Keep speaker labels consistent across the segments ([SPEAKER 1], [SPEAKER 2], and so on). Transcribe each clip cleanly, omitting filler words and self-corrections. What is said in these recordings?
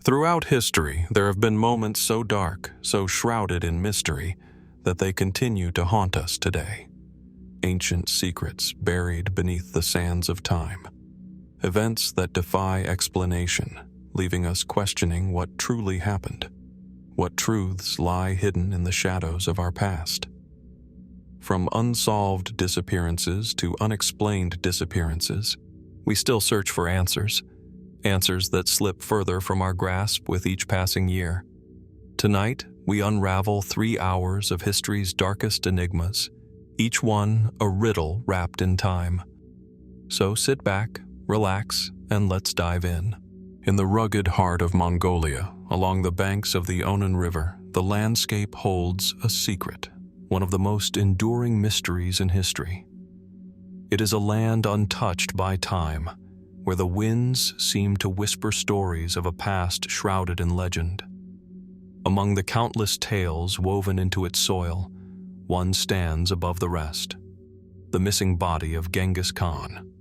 [SPEAKER 1] Throughout history, there have been moments so dark, so shrouded in mystery, that they continue to haunt us today. Ancient secrets buried beneath the sands of time. Events that defy explanation, leaving us questioning what truly happened. What truths lie hidden in the shadows of our past. From unsolved disappearances to unexplained disappearances, we still search for answers that slip further from our grasp with each passing year. Tonight, we unravel 3 hours of history's darkest enigmas, each one a riddle wrapped in time. So sit back, relax, and let's dive in. In the rugged heart of Mongolia, along the banks of the Onan River, the landscape holds a secret, one of the most enduring mysteries in history. It is a land untouched by time, where the winds seem to whisper stories of a past shrouded in legend. Among the countless tales woven into its soil, one stands above the rest: the missing body of Genghis Khan.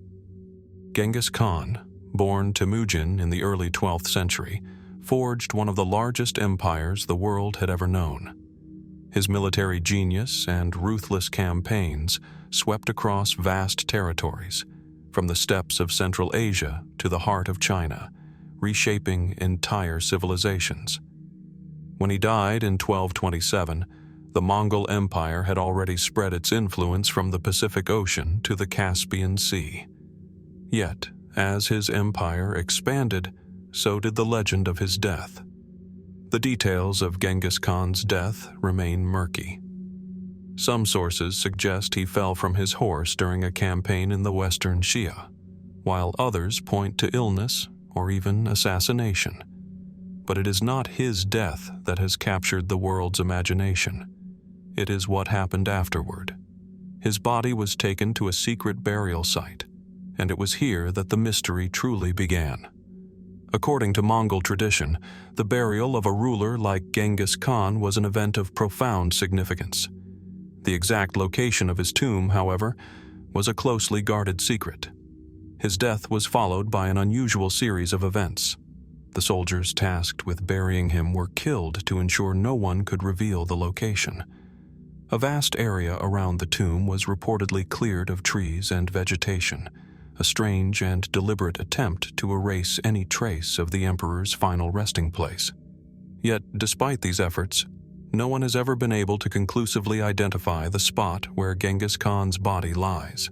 [SPEAKER 1] Genghis Khan, born Temujin in the early 12th century, forged one of the largest empires the world had ever known. His military genius and ruthless campaigns swept across vast territories, from the steppes of Central Asia to the heart of China, reshaping entire civilizations. When he died in 1227, the Mongol Empire had already spread its influence from the Pacific Ocean to the Caspian Sea. Yet, as his empire expanded, so did the legend of his death. The details of Genghis Khan's death remain murky. Some sources suggest he fell from his horse during a campaign in the Western Shia, while others point to illness or even assassination. But it is not his death that has captured the world's imagination. It is what happened afterward. His body was taken to a secret burial site, and it was here that the mystery truly began. According to Mongol tradition, the burial of a ruler like Genghis Khan was an event of profound significance. The exact location of his tomb, however, was a closely guarded secret. His death was followed by an unusual series of events. The soldiers tasked with burying him were killed to ensure no one could reveal the location. A vast area around the tomb was reportedly cleared of trees and vegetation, a strange and deliberate attempt to erase any trace of the emperor's final resting place. Yet, despite these efforts, no one has ever been able to conclusively identify the spot where Genghis Khan's body lies.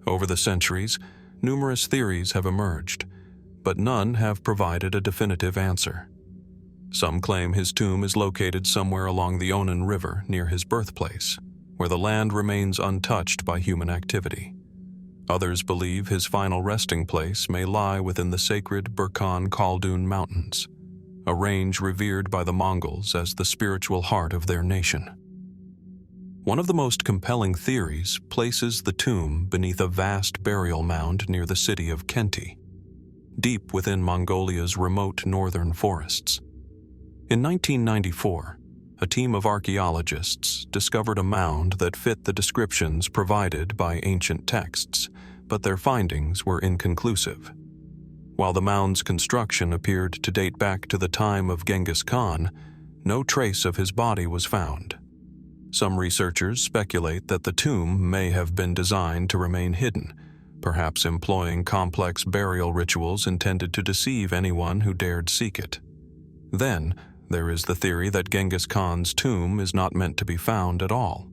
[SPEAKER 1] Over the centuries, numerous theories have emerged, but none have provided a definitive answer. Some claim his tomb is located somewhere along the Onan River near his birthplace, where the land remains untouched by human activity. Others believe his final resting place may lie within the sacred Burkhan Khaldun Mountains, a range revered by the Mongols as the spiritual heart of their nation. One of the most compelling theories places the tomb beneath a vast burial mound near the city of Khenti, deep within Mongolia's remote northern forests. In 1994, a team of archaeologists discovered a mound that fit the descriptions provided by ancient texts, but their findings were inconclusive. While the mound's construction appeared to date back to the time of Genghis Khan, no trace of his body was found. Some researchers speculate that the tomb may have been designed to remain hidden, perhaps employing complex burial rituals intended to deceive anyone who dared seek it. Then, there is the theory that Genghis Khan's tomb is not meant to be found at all.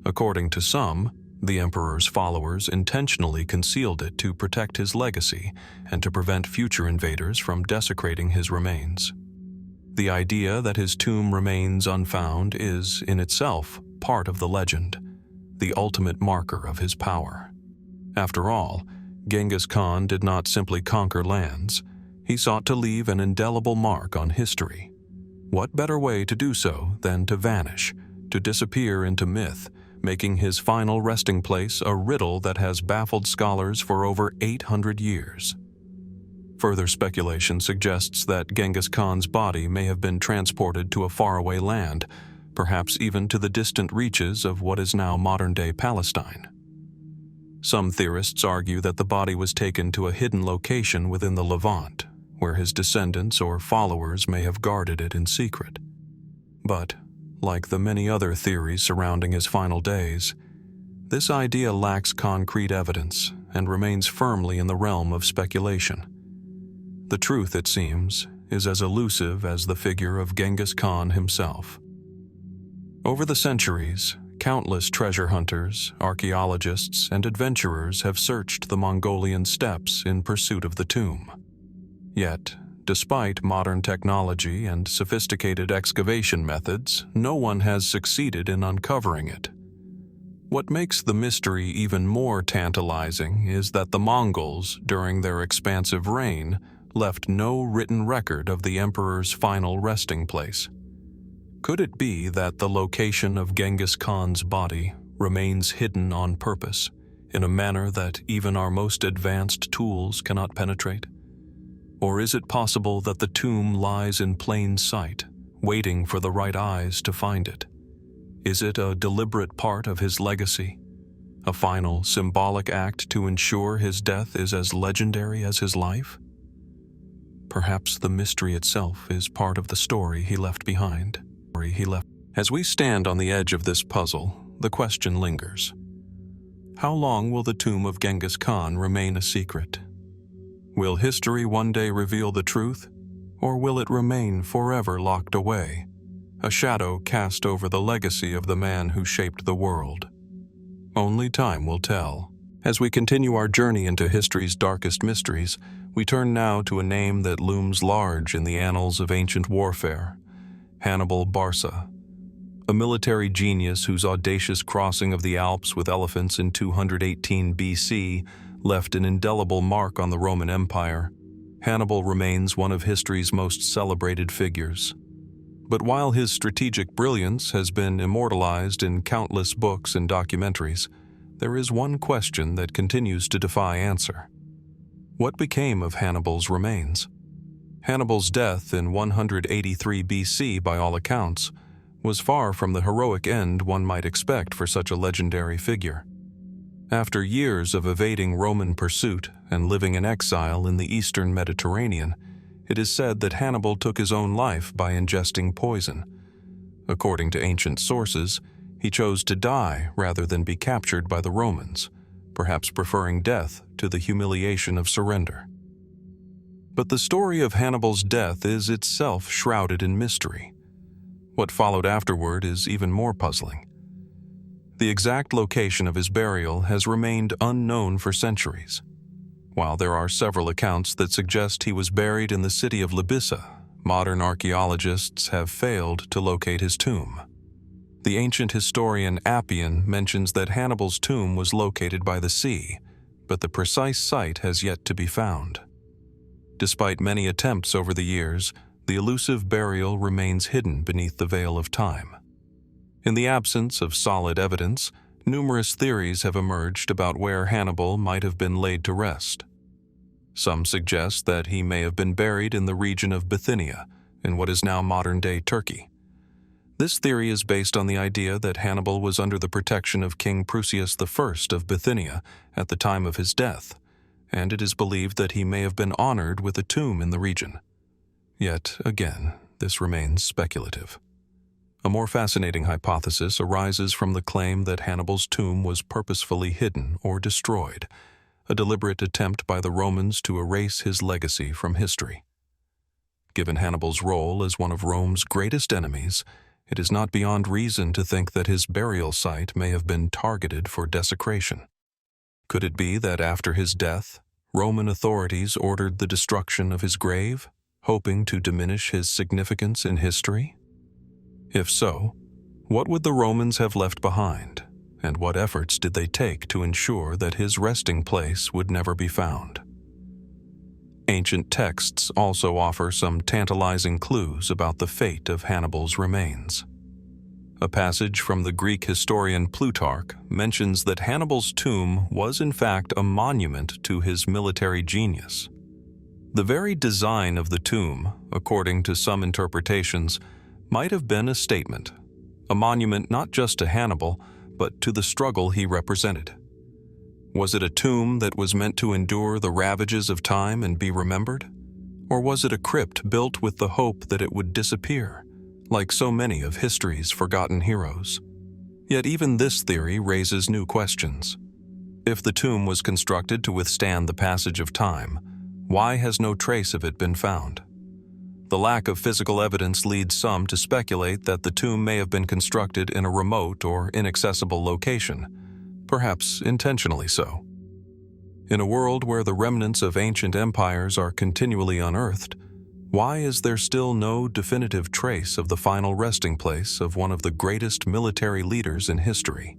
[SPEAKER 1] According to some, the emperor's followers intentionally concealed it to protect his legacy and to prevent future invaders from desecrating his remains. The idea that his tomb remains unfound is, in itself, part of the legend, the ultimate marker of his power. After all, Genghis Khan did not simply conquer lands. He sought to leave an indelible mark on history. What better way to do so than to vanish, to disappear into myth, making his final resting place a riddle that has baffled scholars for over 800 years. Further speculation suggests that Genghis Khan's body may have been transported to a faraway land, perhaps even to the distant reaches of what is now modern-day Palestine. Some theorists argue that the body was taken to a hidden location within the Levant, where his descendants or followers may have guarded it in secret. But, like the many other theories surrounding his final days, this idea lacks concrete evidence and remains firmly in the realm of speculation. The truth, it seems, is as elusive as the figure of Genghis Khan himself. Over the centuries, countless treasure hunters, archaeologists, and adventurers have searched the Mongolian steppes in pursuit of the tomb. Yet, despite modern technology and sophisticated excavation methods, no one has succeeded in uncovering it. What makes the mystery even more tantalizing is that the Mongols, during their expansive reign, left no written record of the emperor's final resting place. Could it be that the location of Genghis Khan's body remains hidden on purpose, in a manner that even our most advanced tools cannot penetrate? Or is it possible that the tomb lies in plain sight, waiting for the right eyes to find it? Is it a deliberate part of his legacy, a final symbolic act to ensure his death is as legendary as his life? Perhaps the mystery itself is part of the story he left behind. As we stand on the edge of this puzzle, the question lingers. How long will the tomb of Genghis Khan remain a secret? Will history one day reveal the truth, or will it remain forever locked away, a shadow cast over the legacy of the man who shaped the world? Only time will tell. As we continue our journey into history's darkest mysteries, we turn now to a name that looms large in the annals of ancient warfare: Hannibal Barca, a military genius whose audacious crossing of the Alps with elephants in 218 BC left an indelible mark on the Roman Empire. Hannibal remains one of history's most celebrated figures. But while his strategic brilliance has been immortalized in countless books and documentaries, there is one question that continues to defy answer. What became of Hannibal's remains? Hannibal's death in 183 BC, by all accounts, was far from the heroic end one might expect for such a legendary figure. After years of evading Roman pursuit and living in exile in the eastern Mediterranean, it is said that Hannibal took his own life by ingesting poison. According to ancient sources, he chose to die rather than be captured by the Romans, perhaps preferring death to the humiliation of surrender. But the story of Hannibal's death is itself shrouded in mystery. What followed afterward is even more puzzling. The exact location of his burial has remained unknown for centuries. While there are several accounts that suggest he was buried in the city of Libissa, modern archaeologists have failed to locate his tomb. The ancient historian Appian mentions that Hannibal's tomb was located by the sea, but the precise site has yet to be found. Despite many attempts over the years, the elusive burial remains hidden beneath the veil of time. In the absence of solid evidence, numerous theories have emerged about where Hannibal might have been laid to rest. Some suggest that he may have been buried in the region of Bithynia, in what is now modern-day Turkey. This theory is based on the idea that Hannibal was under the protection of King Prusias I of Bithynia at the time of his death, and it is believed that he may have been honored with a tomb in the region. Yet, again, this remains speculative. A more fascinating hypothesis arises from the claim that Hannibal's tomb was purposefully hidden or destroyed, a deliberate attempt by the Romans to erase his legacy from history. Given Hannibal's role as one of Rome's greatest enemies, it is not beyond reason to think that his burial site may have been targeted for desecration. Could it be that after his death, Roman authorities ordered the destruction of his grave, hoping to diminish his significance in history? If so, what would the Romans have left behind, and what efforts did they take to ensure that his resting place would never be found? Ancient texts also offer some tantalizing clues about the fate of Hannibal's remains. A passage from the Greek historian Plutarch mentions that Hannibal's tomb was in fact a monument to his military genius. The very design of the tomb, according to some interpretations, might have been a statement, a monument not just to Hannibal, but to the struggle he represented. Was it a tomb that was meant to endure the ravages of time and be remembered? Or was it a crypt built with the hope that it would disappear, like so many of history's forgotten heroes? Yet even this theory raises new questions. If the tomb was constructed to withstand the passage of time, why has no trace of it been found? The lack of physical evidence leads some to speculate that the tomb may have been constructed in a remote or inaccessible location, perhaps intentionally so. In a world where the remnants of ancient empires are continually unearthed, why is there still no definitive trace of the final resting place of one of the greatest military leaders in history?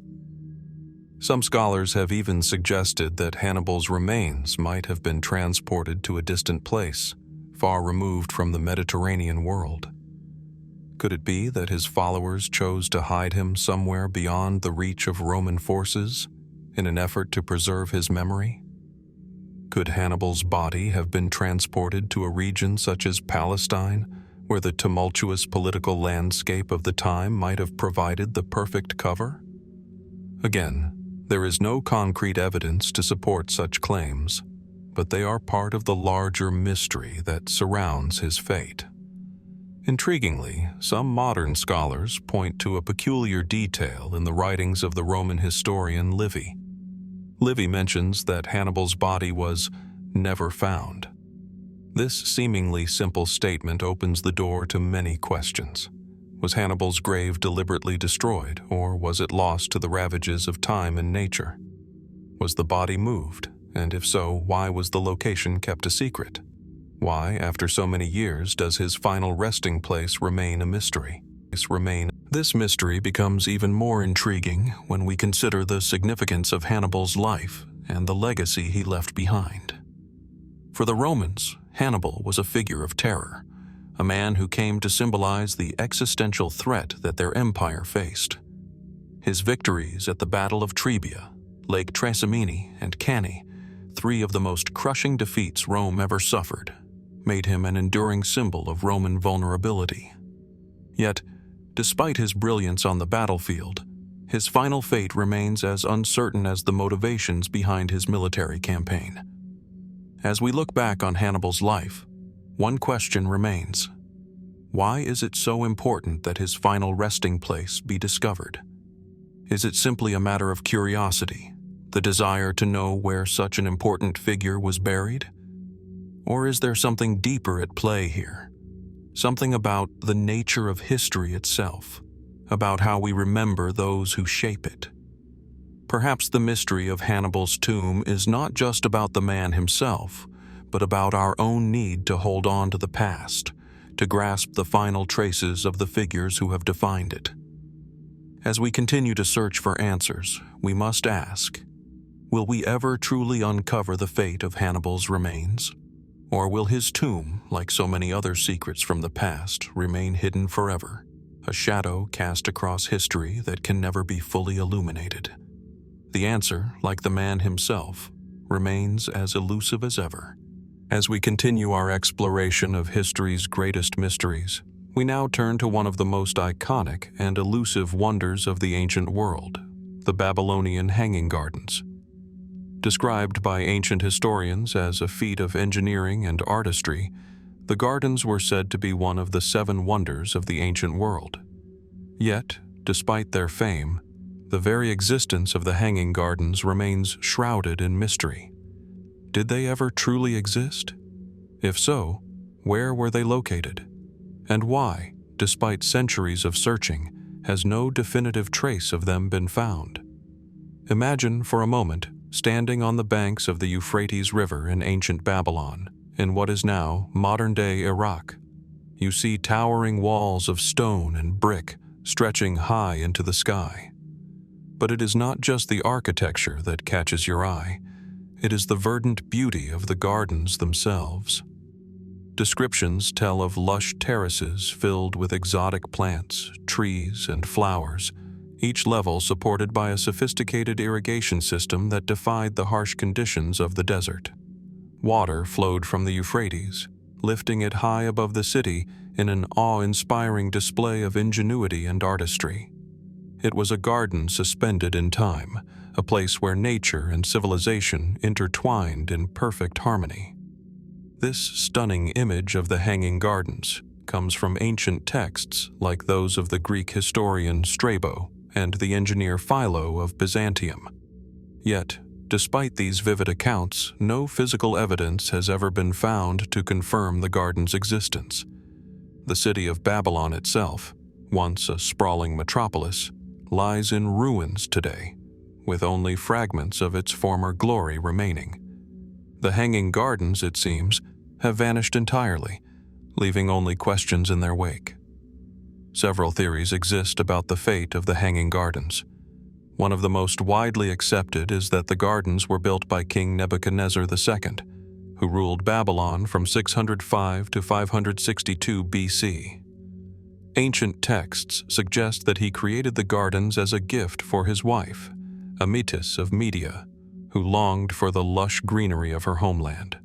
[SPEAKER 1] Some scholars have even suggested that Hannibal's remains might have been transported to a distant place, far removed from the Mediterranean world. Could it be that his followers chose to hide him somewhere beyond the reach of Roman forces in an effort to preserve his memory? Could Hannibal's body have been transported to a region such as Palestine, where the tumultuous political landscape of the time might have provided the perfect cover? Again, there is no concrete evidence to support such claims, but they are part of the larger mystery that surrounds his fate. Intriguingly, some modern scholars point to a peculiar detail in the writings of the Roman historian Livy. Livy mentions that Hannibal's body was never found. This seemingly simple statement opens the door to many questions. Was Hannibal's grave deliberately destroyed, or was it lost to the ravages of time and nature? Was the body moved, and if so, why was the location kept a secret? Why, after so many years, does his final resting place remain a mystery? This mystery becomes even more intriguing when we consider the significance of Hannibal's life and the legacy he left behind. For the Romans, Hannibal was a figure of terror, a man who came to symbolize the existential threat that their empire faced. His victories at the Battle of Trebia, Lake Trasimene, and Cannae, three of the most crushing defeats Rome ever suffered, made him an enduring symbol of Roman vulnerability. Yet, despite his brilliance on the battlefield, his final fate remains as uncertain as the motivations behind his military campaign. As we look back on Hannibal's life, one question remains: why is it so important that his final resting place be discovered? Is it simply a matter of curiosity, the desire to know where such an important figure was buried? Or is there something deeper at play here? Something about the nature of history itself, about how we remember those who shape it. Perhaps the mystery of Hannibal's tomb is not just about the man himself, but about our own need to hold on to the past, to grasp the final traces of the figures who have defined it. As we continue to search for answers, we must ask, will we ever truly uncover the fate of Hannibal's remains? Or will his tomb, like so many other secrets from the past, remain hidden forever, a shadow cast across history that can never be fully illuminated? The answer, like the man himself, remains as elusive as ever. As we continue our exploration of history's greatest mysteries, we now turn to one of the most iconic and elusive wonders of the ancient world, the Babylonian Hanging Gardens. Described by ancient historians as a feat of engineering and artistry, the gardens were said to be one of the 7 wonders of the ancient world. Yet, despite their fame, the very existence of the Hanging Gardens remains shrouded in mystery. Did they ever truly exist? If so, where were they located? And why, despite centuries of searching, has no definitive trace of them been found? Imagine for a moment standing on the banks of the Euphrates River in ancient Babylon, in what is now modern-day Iraq. You see towering walls of stone and brick stretching high into the sky. But it is not just the architecture that catches your eye, it is the verdant beauty of the gardens themselves. Descriptions tell of lush terraces filled with exotic plants, trees, and flowers, each level supported by a sophisticated irrigation system that defied the harsh conditions of the desert. Water flowed from the Euphrates, lifting it high above the city in an awe-inspiring display of ingenuity and artistry. It was a garden suspended in time, a place where nature and civilization intertwined in perfect harmony. This stunning image of the Hanging Gardens comes from ancient texts like those of the Greek historian Strabo and the engineer Philo of Byzantium. Yet, despite these vivid accounts, no physical evidence has ever been found to confirm the garden's existence. The city of Babylon itself, once a sprawling metropolis, lies in ruins today, with only fragments of its former glory remaining. The Hanging Gardens, it seems, have vanished entirely, leaving only questions in their wake. Several theories exist about the fate of the Hanging Gardens. One of the most widely accepted is that the gardens were built by King Nebuchadnezzar II, who ruled Babylon from 605 to 562 BC. Ancient texts suggest that he created the gardens as a gift for his wife, Amytis of Media, who longed for the lush greenery of her homeland.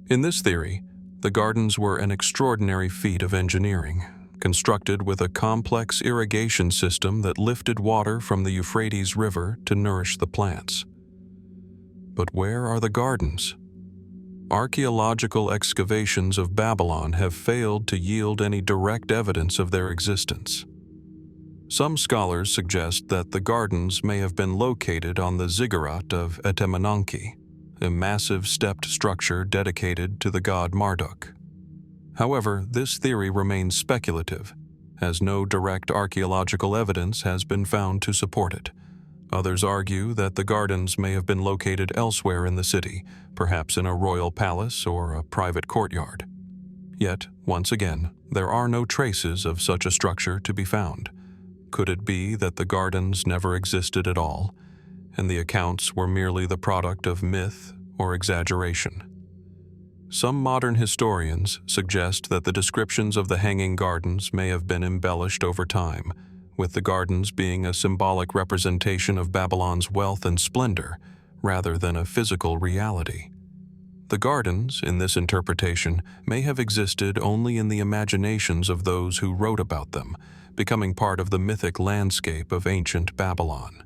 [SPEAKER 1] In this theory, the gardens were an extraordinary feat of engineering, constructed with a complex irrigation system that lifted water from the Euphrates River to nourish the plants. But where are the gardens? Archaeological excavations of Babylon have failed to yield any direct evidence of their existence. Some scholars suggest that the gardens may have been located on the ziggurat of Etemenanke, a massive stepped structure dedicated to the god Marduk. However, this theory remains speculative, as no direct archaeological evidence has been found to support it. Others argue that the gardens may have been located elsewhere in the city, perhaps in a royal palace or a private courtyard. Yet, once again, there are no traces of such a structure to be found. Could it be that the gardens never existed at all, and the accounts were merely the product of myth or exaggeration? Some modern historians suggest that the descriptions of the Hanging Gardens may have been embellished over time, with the gardens being a symbolic representation of Babylon's wealth and splendor, rather than a physical reality. The gardens, in this interpretation, may have existed only in the imaginations of those who wrote about them, becoming part of the mythic landscape of ancient Babylon.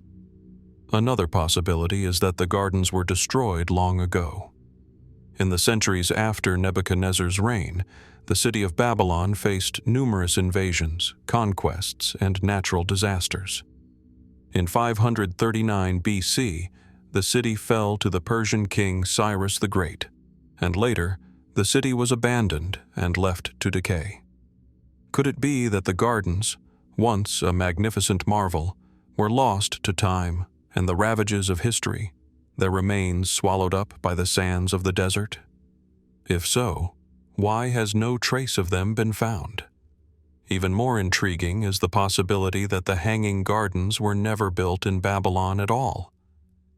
[SPEAKER 1] Another possibility is that the gardens were destroyed long ago. In the centuries after Nebuchadnezzar's reign, the city of Babylon faced numerous invasions, conquests, and natural disasters. In 539 BC, the city fell to the Persian king Cyrus the Great, and later, the city was abandoned and left to decay. Could it be that the gardens, once a magnificent marvel, were lost to time and the ravages of history, their remains swallowed up by the sands of the desert? If so, why has no trace of them been found? Even more intriguing is the possibility that the Hanging Gardens were never built in Babylon at all.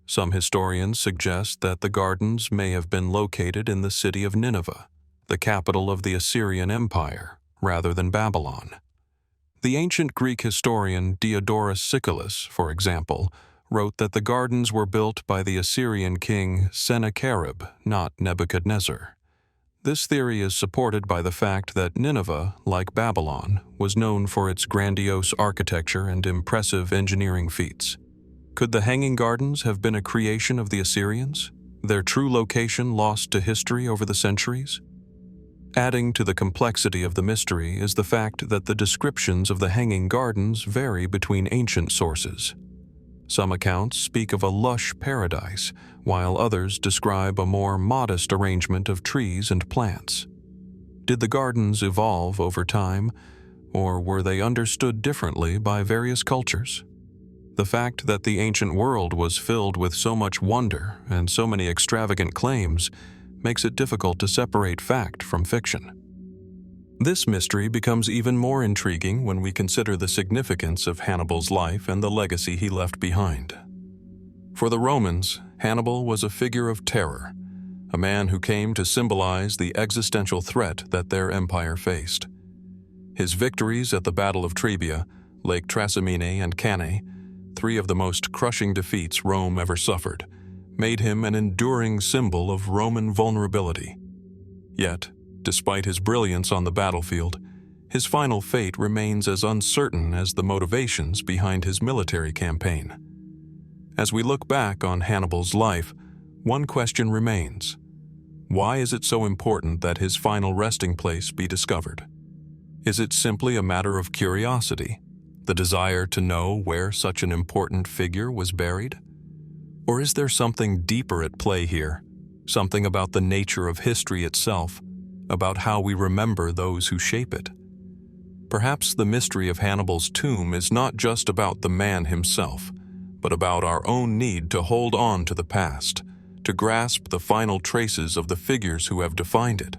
[SPEAKER 1] Some historians suggest that the gardens may have been located in the city of Nineveh, the capital of the Assyrian Empire, rather than Babylon. The ancient Greek historian Diodorus Siculus, for example, wrote that the gardens were built by the Assyrian king Sennacherib, not Nebuchadnezzar. This theory is supported by the fact that Nineveh, like Babylon, was known for its grandiose architecture and impressive engineering feats. Could the Hanging Gardens have been a creation of the Assyrians, their true location lost to history over the centuries? Adding to the complexity of the mystery is the fact that the descriptions of the Hanging Gardens vary between ancient sources. Some accounts speak of a lush paradise, while others describe a more modest arrangement of trees and plants. Did the gardens evolve over time, or were they understood differently by various cultures? The fact that the ancient world was filled with so much wonder and so many extravagant claims makes it difficult to separate fact from fiction. This mystery becomes even more intriguing when we consider the significance of Hannibal's life and the legacy he left behind. For the Romans, Hannibal was a figure of terror, a man who came to symbolize the existential threat that their empire faced. His victories at the Battle of Trebia, Lake Trasimene, and Cannae, three of the most crushing defeats Rome ever suffered, made him an enduring symbol of Roman vulnerability. Yet, despite his brilliance on the battlefield, his final fate remains as uncertain as the motivations behind his military campaign. As we look back on Hannibal's life, one question remains: Why is it so important that his final resting place be discovered? Is it simply a matter of curiosity, the desire to know where such an important figure was buried? Or is there something deeper at play here, something about the nature of history itself, about how we remember those who shape it? Perhaps the mystery of Hannibal's tomb is not just about the man himself, but about our own need to hold on to the past, to grasp the final traces of the figures who have defined it.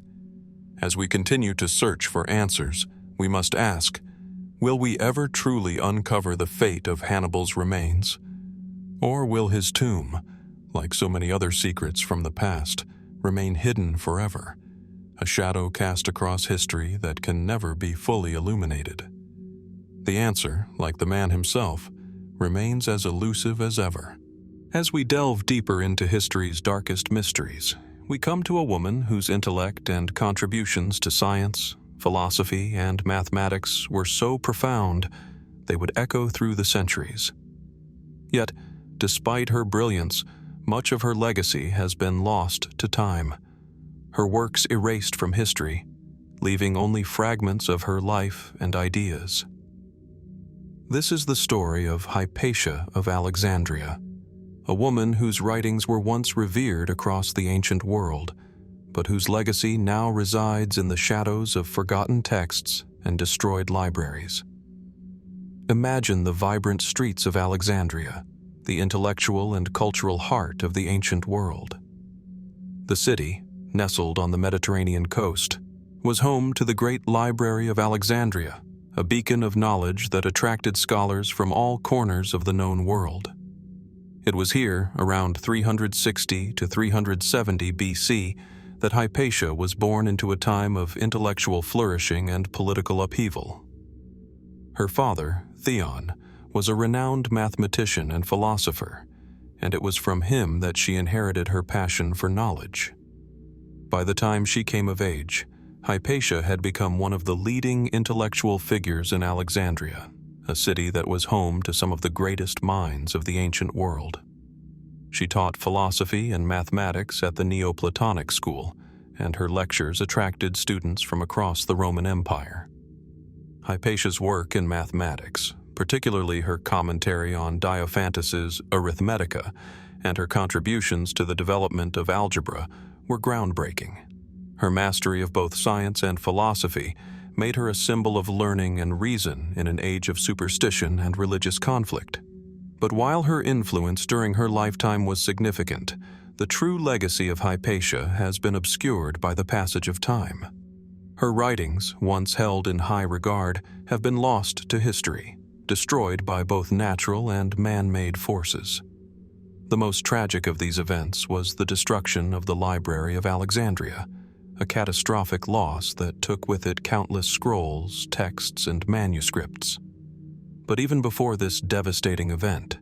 [SPEAKER 1] As we continue to search for answers, we must ask, will we ever truly uncover the fate of Hannibal's remains? Or will his tomb, like so many other secrets from the past, remain hidden forever, a shadow cast across history that can never be fully illuminated? The answer, like the man himself, remains as elusive as ever. As we delve deeper into history's darkest mysteries, we come to a woman whose intellect and contributions to science, philosophy, and mathematics were so profound they would echo through the centuries. Yet, despite her brilliance, much of her legacy has been lost to time, her works erased from history, leaving only fragments of her life and ideas. This is the story of Hypatia of Alexandria, a woman whose writings were once revered across the ancient world, but whose legacy now resides in the shadows of forgotten texts and destroyed libraries. Imagine the vibrant streets of Alexandria, the intellectual and cultural heart of the ancient world. The city, nestled on the Mediterranean coast, was home to the great Library of Alexandria, a beacon of knowledge that attracted scholars from all corners of the known world. It was here, around 360 to 370 BC, that Hypatia was born into a time of intellectual flourishing and political upheaval. Her father, Theon, was a renowned mathematician and philosopher, and it was from him that she inherited her passion for knowledge. By the time she came of age, Hypatia had become one of the leading intellectual figures in Alexandria, a city that was home to some of the greatest minds of the ancient world. She taught philosophy and mathematics at the Neoplatonic school, and her lectures attracted students from across the Roman Empire. Hypatia's work in mathematics, particularly her commentary on Diophantus's Arithmetica and her contributions to the development of algebra, were groundbreaking. Her mastery of both science and philosophy made her a symbol of learning and reason in an age of superstition and religious conflict. But while her influence during her lifetime was significant, the true legacy of Hypatia has been obscured by the passage of time. Her writings, once held in high regard, have been lost to history, destroyed by both natural and man-made forces. The most tragic of these events was the destruction of the Library of Alexandria, a catastrophic loss that took with it countless scrolls, texts, and manuscripts. But even before this devastating event,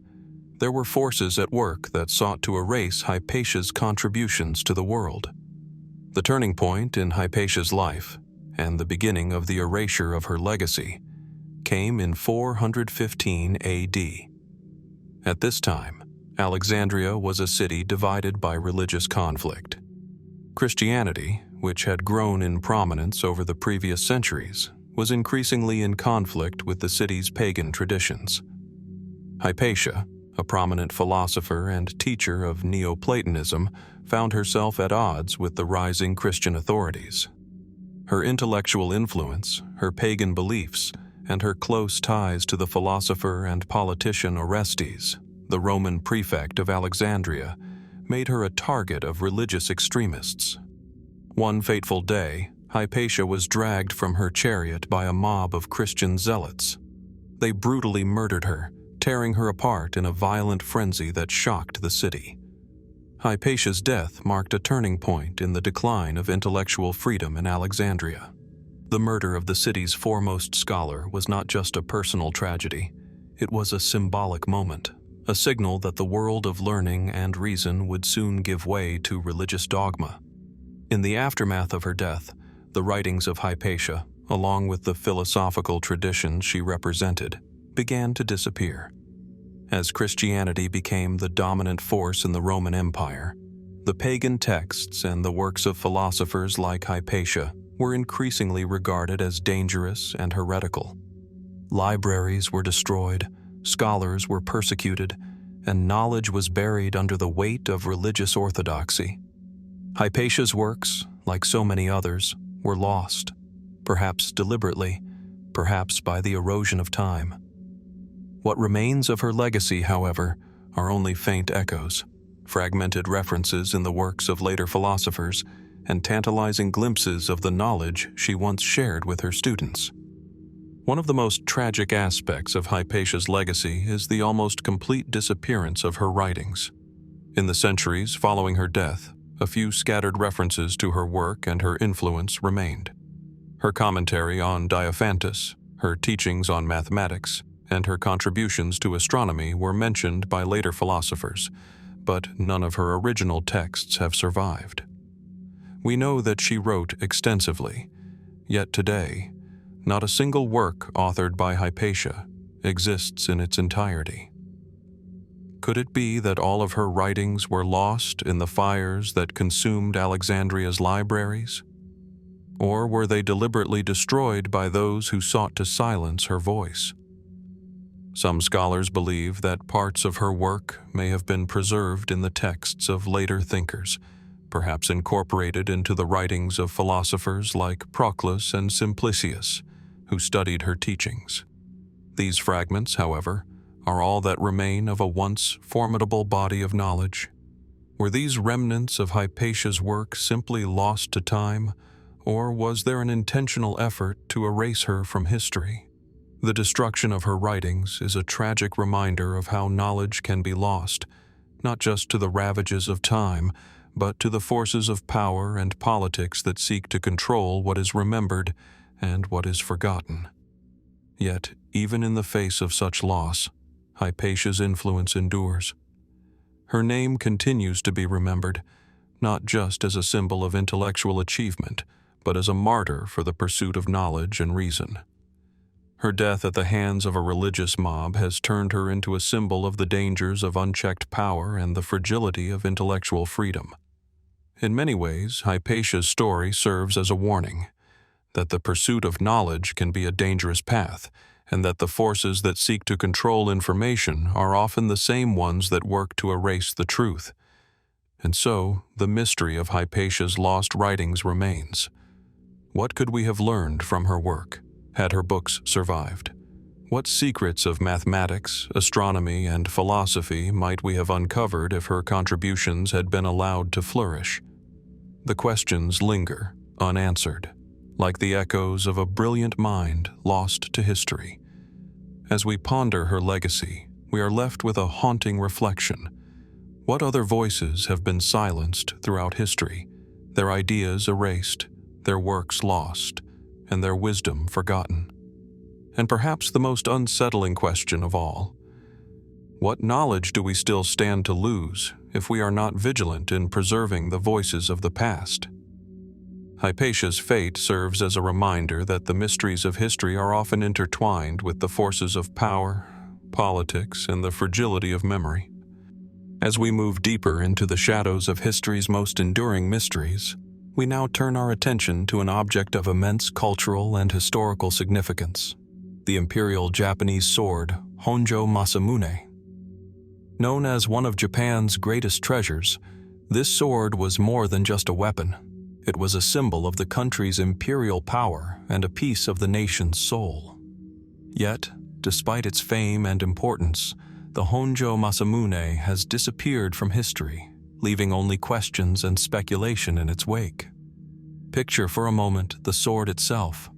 [SPEAKER 1] there were forces at work that sought to erase Hypatia's contributions to the world. The turning point in Hypatia's life, and the beginning of the erasure of her legacy, came in 415 AD. At this time, Alexandria was a city divided by religious conflict. Christianity, which had grown in prominence over the previous centuries, was increasingly in conflict with the city's pagan traditions. Hypatia, a prominent philosopher and teacher of Neoplatonism, found herself at odds with the rising Christian authorities. Her intellectual influence, her pagan beliefs, and her close ties to the philosopher and politician Orestes, the Roman prefect of Alexandria, made her a target of religious extremists. One fateful day, Hypatia was dragged from her chariot by a mob of Christian zealots. They brutally murdered her, tearing her apart in a violent frenzy that shocked the city. Hypatia's death marked a turning point in the decline of intellectual freedom in Alexandria. The murder of the city's foremost scholar was not just a personal tragedy, it was a symbolic moment, a signal that the world of learning and reason would soon give way to religious dogma. In the aftermath of her death, the writings of Hypatia, along with the philosophical traditions she represented, began to disappear. As Christianity became the dominant force in the Roman Empire, The pagan texts and the works of philosophers like Hypatia were increasingly regarded as dangerous and heretical. Libraries were destroyed, scholars were persecuted, and knowledge was buried under the weight of religious orthodoxy. Hypatia's works, like so many others, were lost, perhaps deliberately, perhaps by the erosion of time. What remains of her legacy, however, are only faint echoes, fragmented references in the works of later philosophers, and tantalizing glimpses of the knowledge she once shared with her students. One of the most tragic aspects of Hypatia's legacy is the almost complete disappearance of her writings. In the centuries following her death, a few scattered references to her work and her influence remained. Her commentary on Diophantus, her teachings on mathematics, and her contributions to astronomy were mentioned by later philosophers, but none of her original texts have survived. We know that she wrote extensively, yet today, not a single work authored by Hypatia exists in its entirety. Could it be that all of her writings were lost in the fires that consumed Alexandria's libraries? Or were they deliberately destroyed by those who sought to silence her voice? Some scholars believe that parts of her work may have been preserved in the texts of later thinkers, perhaps incorporated into the writings of philosophers like Proclus and Simplicius, who studied her teachings. These fragments, however, are all that remain of a once formidable body of knowledge. Were these remnants of Hypatia's work simply lost to time, or was there an intentional effort to erase her from history? The destruction of her writings is a tragic reminder of how knowledge can be lost, not just to the ravages of time, but to the forces of power and politics that seek to control what is remembered and what is forgotten. Yet, even in the face of such loss, Hypatia's influence endures. Her name continues to be remembered, not just as a symbol of intellectual achievement, but as a martyr for the pursuit of knowledge and reason. Her death at the hands of a religious mob has turned her into a symbol of the dangers of unchecked power and the fragility of intellectual freedom. In many ways, Hypatia's story serves as a warning that the pursuit of knowledge can be a dangerous path, and that the forces that seek to control information are often the same ones that work to erase the truth. And so, the mystery of Hypatia's lost writings remains. What could we have learned from her work, had her books survived? What secrets of mathematics, astronomy, and philosophy might we have uncovered if her contributions had been allowed to flourish? The questions linger, unanswered, like the echoes of a brilliant mind lost to history. As we ponder her legacy, we are left with a haunting reflection. What other voices have been silenced throughout history, their ideas erased, their works lost, and their wisdom forgotten? And perhaps the most unsettling question of all, what knowledge do we still stand to lose if we are not vigilant in preserving the voices of the past? Hypatia's fate serves as a reminder that the mysteries of history are often intertwined with the forces of power, politics, and the fragility of memory. As we move deeper into the shadows of history's most enduring mysteries, we now turn our attention to an object of immense cultural and historical significance: the Imperial Japanese sword, Honjo Masamune. Known as one of Japan's greatest treasures, this sword was more than just a weapon. It was a symbol of the country's imperial power and a piece of the nation's soul. Yet, despite its fame and importance, the Honjo Masamune has disappeared from history, leaving only questions and speculation in its wake. Picture for a moment the sword itself,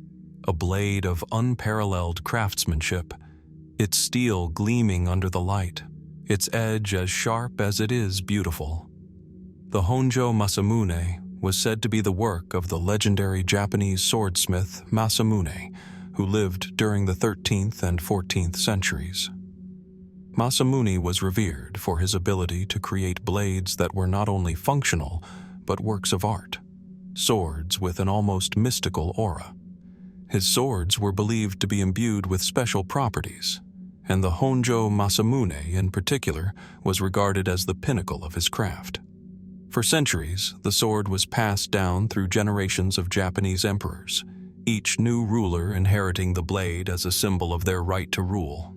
[SPEAKER 1] a blade of unparalleled craftsmanship, its steel gleaming under the light, its edge as sharp as it is beautiful. The Honjo Masamune was said to be the work of the legendary Japanese swordsmith Masamune, who lived during the 13th and 14th centuries. Masamune was revered for his ability to create blades that were not only functional, but works of art, swords with an almost mystical aura. His swords were believed to be imbued with special properties, and the Honjo Masamune in particular was regarded as the pinnacle of his craft. For centuries, the sword was passed down through generations of Japanese emperors, each new ruler inheriting the blade as a symbol of their right to rule.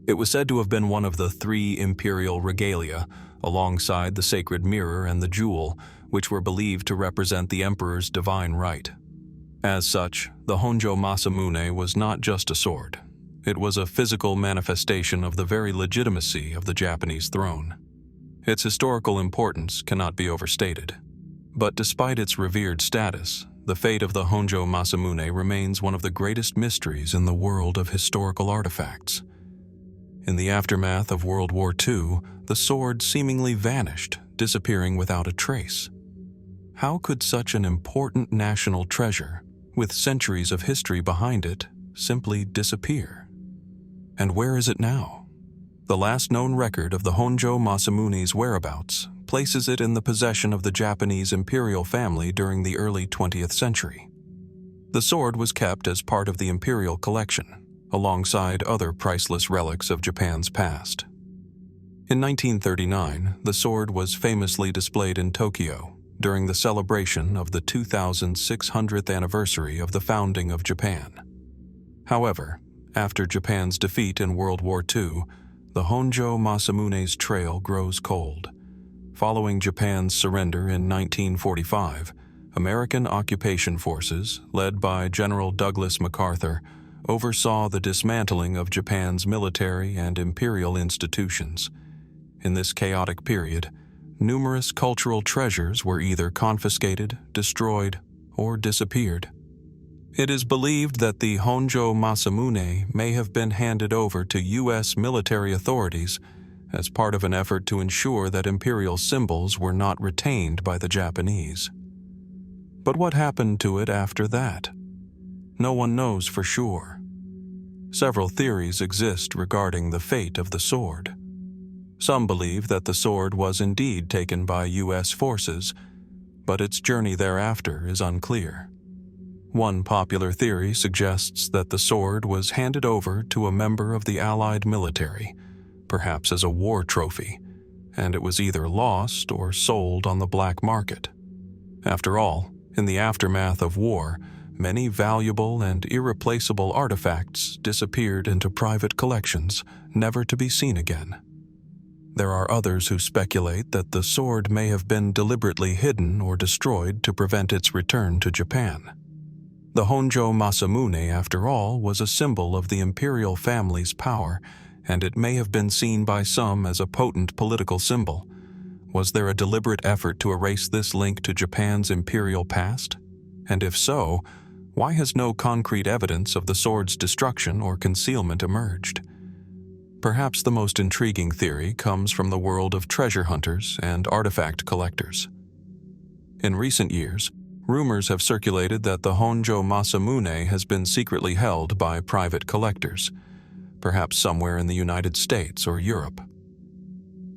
[SPEAKER 1] It was said to have been one of the 3 imperial regalia, alongside the sacred mirror and the jewel, which were believed to represent the emperor's divine right. As such, the Honjo Masamune was not just a sword. It was a physical manifestation of the very legitimacy of the Japanese throne. Its historical importance cannot be overstated. But despite its revered status, the fate of the Honjo Masamune remains one of the greatest mysteries in the world of historical artifacts. In the aftermath of World War II, the sword seemingly vanished, disappearing without a trace. How could such an important national treasure, with centuries of history behind it, simply disappear? And where is it now? The last known record of the Honjo Masamune's whereabouts places it in the possession of the Japanese imperial family during the early 20th century. The sword was kept as part of the imperial collection, alongside other priceless relics of Japan's past. In 1939, the sword was famously displayed in Tokyo during the celebration of the 2600th anniversary of the founding of Japan. However, after Japan's defeat in World War II, the Honjo Masamune's trail grows cold. Following Japan's surrender in 1945, American occupation forces, led by General Douglas MacArthur, oversaw the dismantling of Japan's military and imperial institutions. In this chaotic period, numerous cultural treasures were either confiscated, destroyed, or disappeared. It is believed that the Honjo Masamune may have been handed over to U.S. military authorities as part of an effort to ensure that imperial symbols were not retained by the Japanese. But what happened to it after that? No one knows for sure. Several theories exist regarding the fate of the sword. Some believe that the sword was indeed taken by U.S. forces, but its journey thereafter is unclear. One popular theory suggests that the sword was handed over to a member of the Allied military, perhaps as a war trophy, and it was either lost or sold on the black market. After all, in the aftermath of war, many valuable and irreplaceable artifacts disappeared into private collections, never to be seen again. There are others who speculate that the sword may have been deliberately hidden or destroyed to prevent its return to Japan. The Honjo Masamune, after all, was a symbol of the imperial family's power, and it may have been seen by some as a potent political symbol. Was there a deliberate effort to erase this link to Japan's imperial past? And if so, why has no concrete evidence of the sword's destruction or concealment emerged? Perhaps the most intriguing theory comes from the world of treasure hunters and artifact collectors. In recent years, rumors have circulated that the Honjo Masamune has been secretly held by private collectors, perhaps somewhere in the United States or Europe.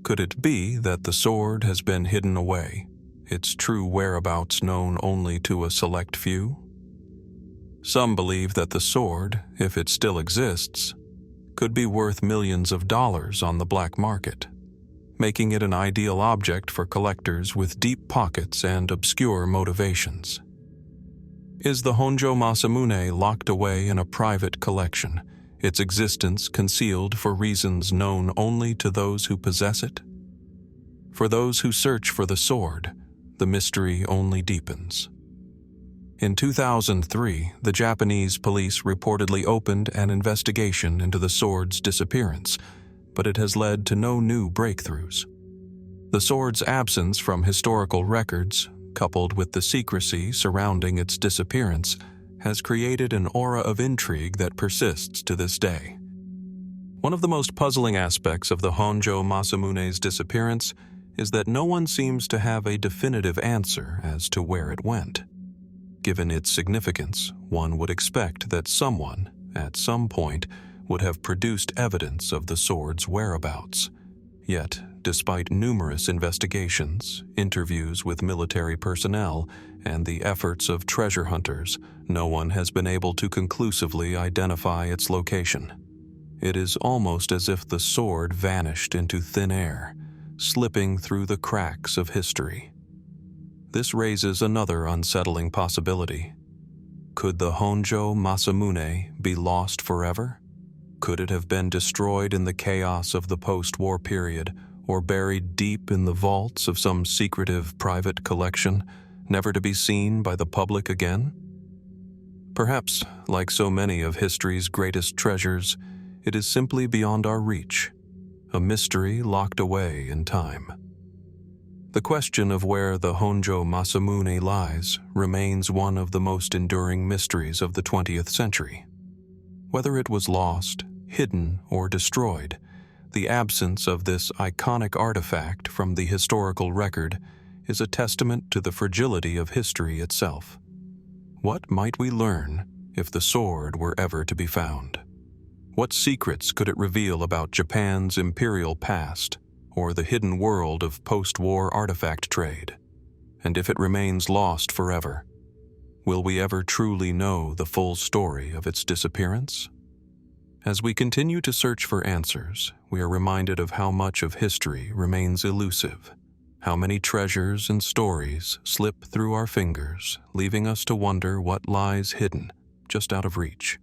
[SPEAKER 1] Could it be that the sword has been hidden away, its true whereabouts known only to a select few? Some believe that the sword, if it still exists, could be worth millions of dollars on the black market, making it an ideal object for collectors with deep pockets and obscure motivations. Is the Honjo Masamune locked away in a private collection, its existence concealed for reasons known only to those who possess it? For those who search for the sword, the mystery only deepens. In 2003, the Japanese police reportedly opened an investigation into the sword's disappearance, but it has led to no new breakthroughs. The sword's absence from historical records, coupled with the secrecy surrounding its disappearance, has created an aura of intrigue that persists to this day. One of the most puzzling aspects of the Honjo Masamune's disappearance is that no one seems to have a definitive answer as to where it went. Given its significance, one would expect that someone, at some point, would have produced evidence of the sword's whereabouts. Yet, despite numerous investigations, interviews with military personnel, and the efforts of treasure hunters, no one has been able to conclusively identify its location. It is almost as if the sword vanished into thin air, slipping through the cracks of history. This raises another unsettling possibility. Could the Honjo Masamune be lost forever? Could it have been destroyed in the chaos of the post-war period, or buried deep in the vaults of some secretive private collection, never to be seen by the public again? Perhaps, like so many of history's greatest treasures, it is simply beyond our reach, a mystery locked away in time. The question of where the Honjo Masamune lies remains one of the most enduring mysteries of the 20th century. Whether it was lost, hidden, or destroyed, the absence of this iconic artifact from the historical record is a testament to the fragility of history itself. What might we learn if the sword were ever to be found? What secrets could it reveal about Japan's imperial past, or the hidden world of post-war artifact trade? And if it remains lost forever, will we ever truly know the full story of its disappearance? As we continue to search for answers, we are reminded of how much of history remains elusive, how many treasures and stories slip through our fingers, leaving us to wonder what lies hidden, just out of reach.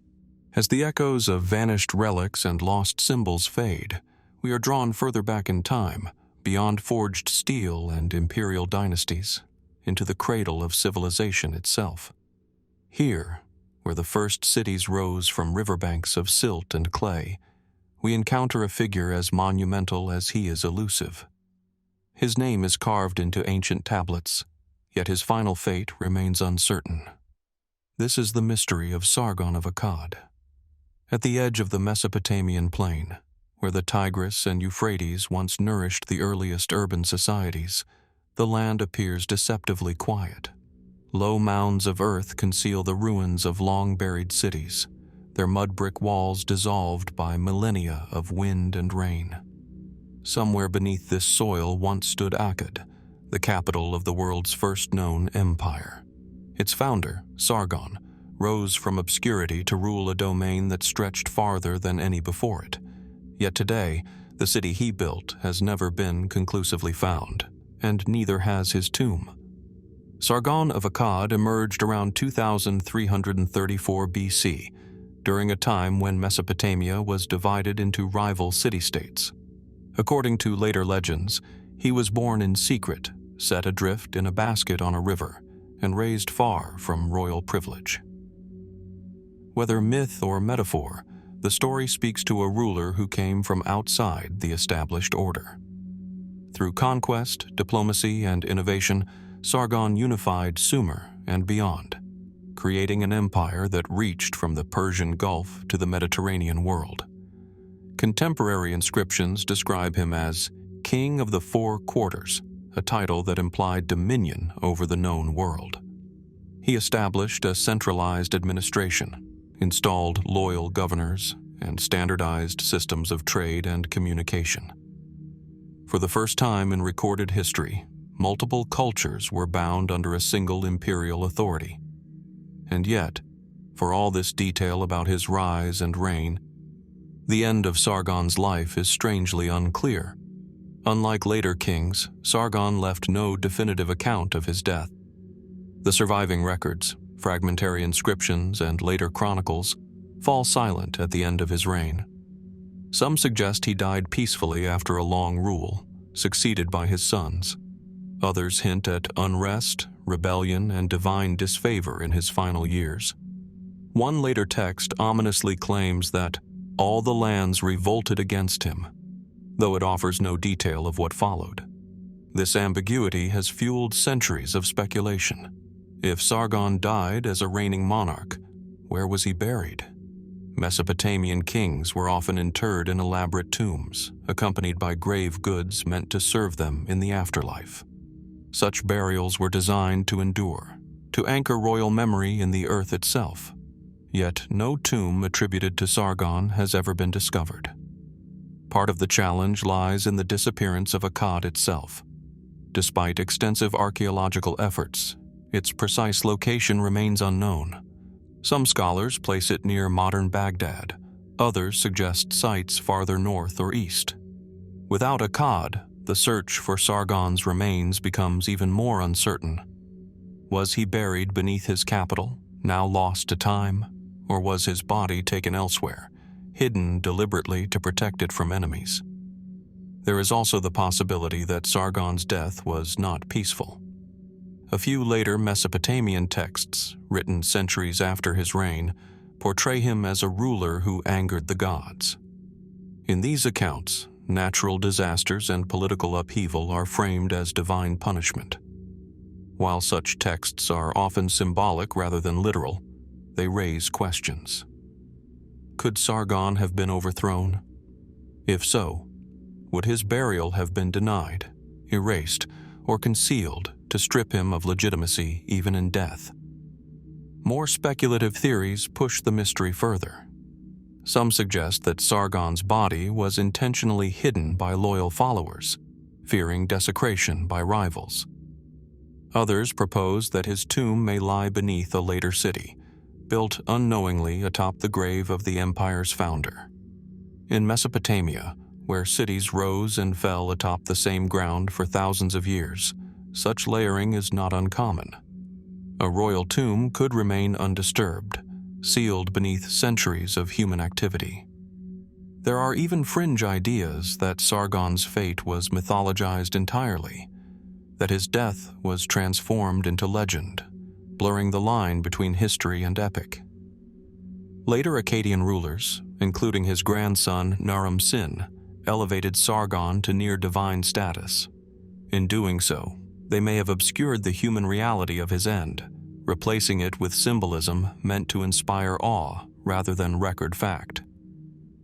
[SPEAKER 1] As the echoes of vanished relics and lost symbols fade, we are drawn further back in time, beyond forged steel and imperial dynasties, into the cradle of civilization itself. Here, where the first cities rose from riverbanks of silt and clay, we encounter a figure as monumental as he is elusive. His name is carved into ancient tablets, yet his final fate remains uncertain. This is the mystery of Sargon of Akkad. At the edge of the Mesopotamian plain, where the Tigris and Euphrates once nourished the earliest urban societies, the land appears deceptively quiet. Low mounds of earth conceal the ruins of long-buried cities, their mud-brick walls dissolved by millennia of wind and rain. Somewhere beneath this soil once stood Akkad, the capital of the world's first known empire. Its founder, Sargon, rose from obscurity to rule a domain that stretched farther than any before it. Yet today, the city he built has never been conclusively found, and neither has his tomb. Sargon of Akkad emerged around 2334 BC, during a time when Mesopotamia was divided into rival city-states. According to later legends, he was born in secret, set adrift in a basket on a river, and raised far from royal privilege. Whether myth or metaphor, the story speaks to a ruler who came from outside the established order. Through conquest, diplomacy, and innovation, Sargon unified Sumer and beyond, creating an empire that reached from the Persian Gulf to the Mediterranean world. Contemporary inscriptions describe him as King of the Four Quarters, a title that implied dominion over the known world. He established a centralized administration, installed loyal governors, and standardized systems of trade and communication. For the first time in recorded history, multiple cultures were bound under a single imperial authority. And yet, for all this detail about his rise and reign, the end of Sargon's life is strangely unclear. Unlike later kings, Sargon left no definitive account of his death. The surviving records, fragmentary inscriptions, and later chronicles fall silent at the end of his reign. Some suggest he died peacefully after a long rule, succeeded by his sons. Others hint at unrest, rebellion, and divine disfavor in his final years. One later text ominously claims that all the lands revolted against him, though it offers no detail of what followed. This ambiguity has fueled centuries of speculation. If Sargon died as a reigning monarch, where was he buried? Mesopotamian kings were often interred in elaborate tombs, accompanied by grave goods meant to serve them in the afterlife. Such burials were designed to endure, to anchor royal memory in the earth itself. Yet no tomb attributed to Sargon has ever been discovered. Part of the challenge lies in the disappearance of Akkad itself. Despite extensive archaeological efforts, its precise location remains unknown. Some scholars place it near modern Baghdad. Others suggest sites farther north or east. Without Akkad, the search for Sargon's remains becomes even more uncertain. Was he buried beneath his capital, now lost to time, or was his body taken elsewhere, hidden deliberately to protect it from enemies? There is also the possibility that Sargon's death was not peaceful. A few later Mesopotamian texts, written centuries after his reign, portray him as a ruler who angered the gods. In these accounts, natural disasters and political upheaval are framed as divine punishment. While such texts are often symbolic rather than literal, they raise questions. Could Sargon have been overthrown? If so, would his burial have been denied, erased, or concealed to strip him of legitimacy even in death? More speculative theories push the mystery further. Some suggest that Sargon's body was intentionally hidden by loyal followers, fearing desecration by rivals. Others propose that his tomb may lie beneath a later city, built unknowingly atop the grave of the empire's founder. In Mesopotamia, where cities rose and fell atop the same ground for thousands of years, such layering is not uncommon. A royal tomb could remain undisturbed, sealed beneath centuries of human activity. There are even fringe ideas that Sargon's fate was mythologized entirely, that his death was transformed into legend, blurring the line between history and epic. Later Akkadian rulers, including his grandson Naram-Sin, elevated Sargon to near-divine status. In doing so, they may have obscured the human reality of his end, replacing it with symbolism meant to inspire awe rather than record fact.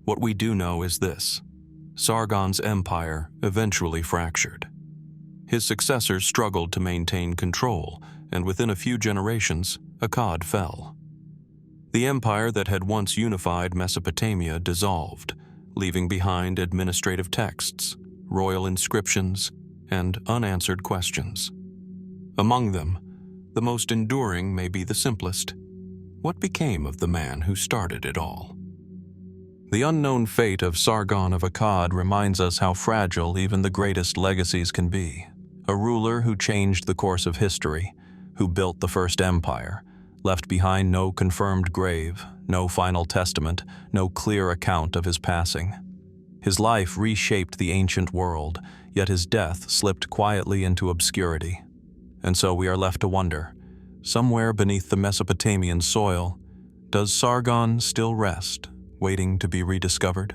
[SPEAKER 1] What we do know is this: Sargon's empire eventually fractured. His successors struggled to maintain control, and within a few generations, Akkad fell. The empire that had once unified Mesopotamia dissolved, leaving behind administrative texts, royal inscriptions, and unanswered questions. Among them, the most enduring may be the simplest. What became of the man who started it all? The unknown fate of Sargon of Akkad reminds us how fragile even the greatest legacies can be. A ruler who changed the course of history, who built the first empire, left behind no confirmed grave, no final testament, no clear account of his passing. His life reshaped the ancient world, yet his death slipped quietly into obscurity. And so we are left to wonder, somewhere beneath the Mesopotamian soil, does Sargon still rest, waiting to be rediscovered?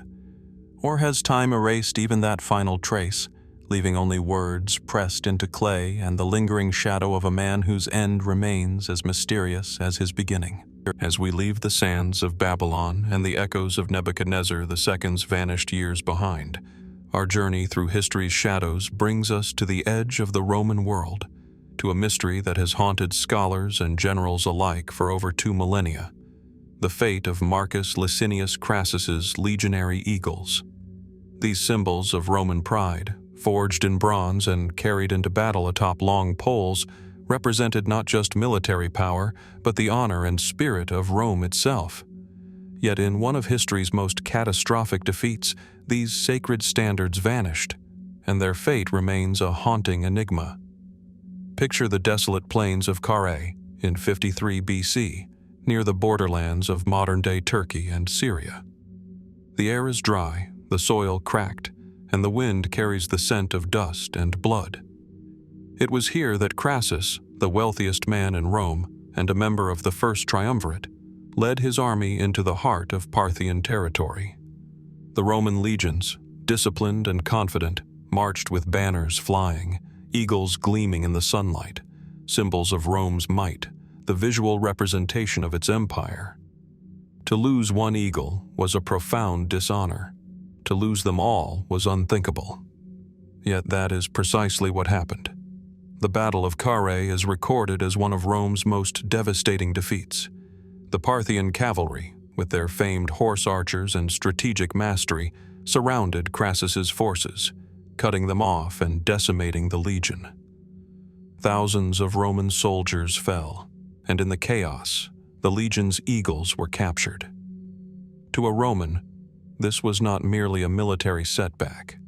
[SPEAKER 1] Or has time erased even that final trace, leaving only words pressed into clay and the lingering shadow of a man whose end remains as mysterious as his beginning? As we leave the sands of Babylon and the echoes of Nebuchadnezzar II's vanished years behind, our journey through history's shadows brings us to the edge of the Roman world, to a mystery that has haunted scholars and generals alike for over 2 millennia: the fate of Marcus Licinius Crassus's legionary eagles. These symbols of Roman pride, forged in bronze and carried into battle atop long poles, represented not just military power, but the honor and spirit of Rome itself. Yet in one of history's most catastrophic defeats, these sacred standards vanished, and their fate remains a haunting enigma. Picture the desolate plains of Carrhae in 53 BC, near the borderlands of modern-day Turkey and Syria. The air is dry, the soil cracked, and the wind carries the scent of dust and blood. It was here that Crassus, the wealthiest man in Rome and a member of the first triumvirate, led his army into the heart of Parthian territory. The Roman legions, disciplined and confident, marched with banners flying, eagles gleaming in the sunlight, symbols of Rome's might, the visual representation of its empire. To lose one eagle was a profound dishonor. To lose them all was unthinkable. Yet that is precisely what happened. The Battle of Carrhae is recorded as one of Rome's most devastating defeats. The Parthian cavalry, with their famed horse archers and strategic mastery, surrounded Crassus's forces, cutting them off and decimating the legion. Thousands of Roman soldiers fell, and in the chaos, the legion's eagles were captured. To a Roman, this was not merely a military setback.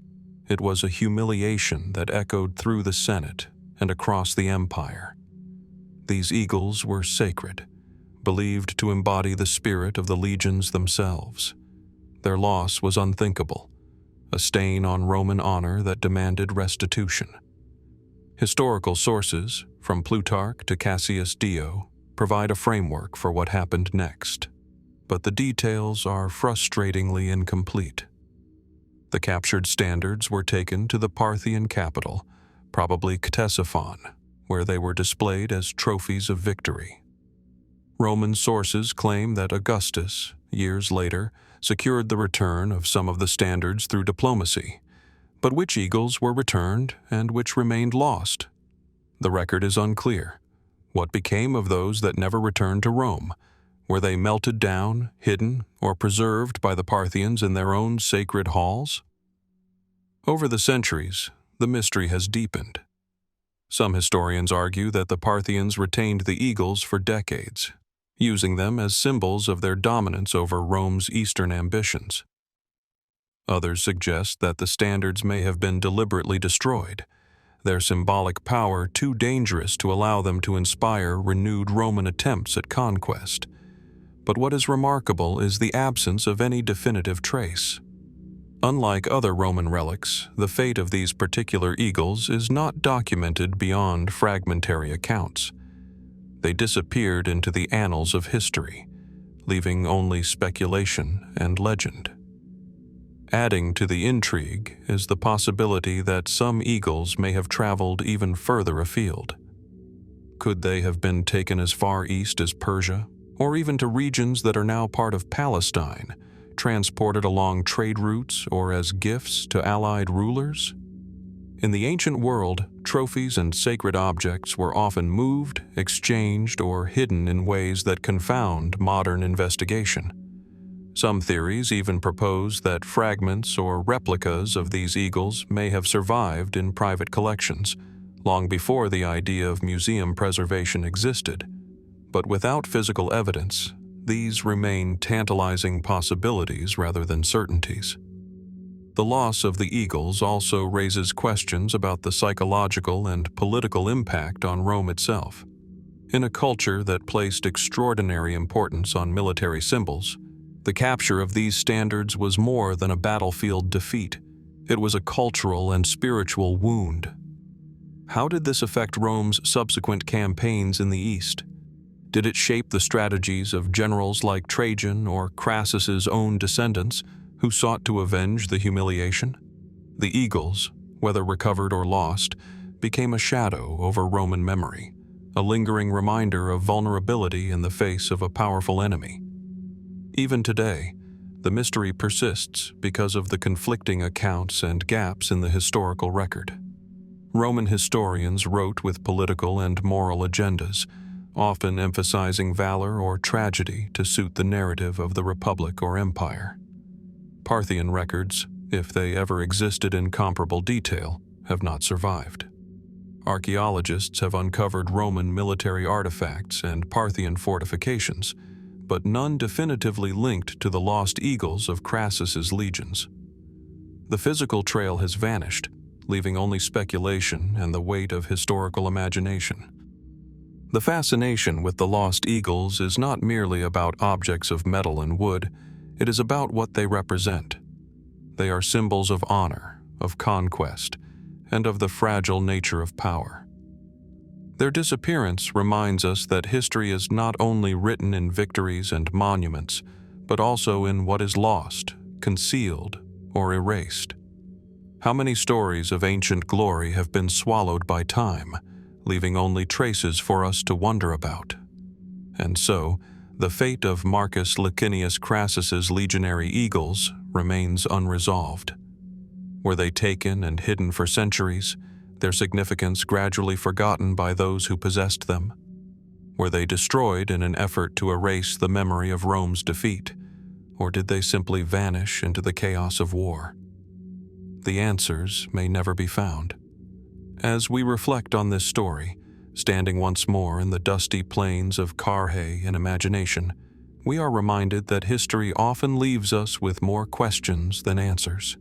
[SPEAKER 1] It was a humiliation that echoed through the Senate and across the empire. These eagles were sacred, believed to embody the spirit of the legions themselves. Their loss was unthinkable, a stain on Roman honor that demanded restitution. Historical sources, from Plutarch to Cassius Dio, provide a framework for what happened next, but the details are frustratingly incomplete. The captured standards were taken to the Parthian capital, probably Ctesiphon, where they were displayed as trophies of victory. Roman sources claim that Augustus, years later, secured the return of some of the standards through diplomacy, but which eagles were returned and which remained lost? The record is unclear. What became of those that never returned to Rome? Were they melted down, hidden, or preserved by the Parthians in their own sacred halls? Over the centuries, the mystery has deepened. Some historians argue that the Parthians retained the eagles for decades, using them as symbols of their dominance over Rome's eastern ambitions. Others suggest that the standards may have been deliberately destroyed, their symbolic power too dangerous to allow them to inspire renewed Roman attempts at conquest. But what is remarkable is the absence of any definitive trace. Unlike other Roman relics, the fate of these particular eagles is not documented beyond fragmentary accounts. They disappeared into the annals of history, leaving only speculation and legend. Adding to the intrigue is the possibility that some eagles may have traveled even further afield. Could they have been taken as far east as Persia, or even to regions that are now part of Palestine, transported along trade routes or as gifts to allied rulers? In the ancient world, trophies and sacred objects were often moved, exchanged, or hidden in ways that confound modern investigation. Some theories even propose that fragments or replicas of these eagles may have survived in private collections, long before the idea of museum preservation existed. But without physical evidence, these remain tantalizing possibilities rather than certainties. The loss of the eagles also raises questions about the psychological and political impact on Rome itself. In a culture that placed extraordinary importance on military symbols, the capture of these standards was more than a battlefield defeat. It was a cultural and spiritual wound. How did this affect Rome's subsequent campaigns in the East? Did it shape the strategies of generals like Trajan or Crassus's own descendants, who sought to avenge the humiliation? The eagles, whether recovered or lost, became a shadow over Roman memory, a lingering reminder of vulnerability in the face of a powerful enemy. Even today, the mystery persists because of the conflicting accounts and gaps in the historical record. Roman historians wrote with political and moral agendas, often emphasizing valor or tragedy to suit the narrative of the republic or empire. Parthian records, if they ever existed in comparable detail, have not survived. Archaeologists have uncovered Roman military artifacts and Parthian fortifications, but none definitively linked to the lost eagles of Crassus's legions. The physical trail has vanished, leaving only speculation and the weight of historical imagination. The fascination with the lost eagles is not merely about objects of metal and wood, it is about what they represent. They are symbols of honor, of conquest, and of the fragile nature of power. Their disappearance reminds us that history is not only written in victories and monuments, but also in what is lost, concealed, or erased. How many stories of ancient glory have been swallowed by time, leaving only traces for us to wonder about? And so, the fate of Marcus Licinius Crassus's legionary eagles remains unresolved. Were they taken and hidden for centuries, their significance gradually forgotten by those who possessed them? Were they destroyed in an effort to erase the memory of Rome's defeat, or did they simply vanish into the chaos of war? The answers may never be found. As we reflect on this story, standing once more in the dusty plains of Carrhae in imagination, we are reminded that history often leaves us with more questions than answers.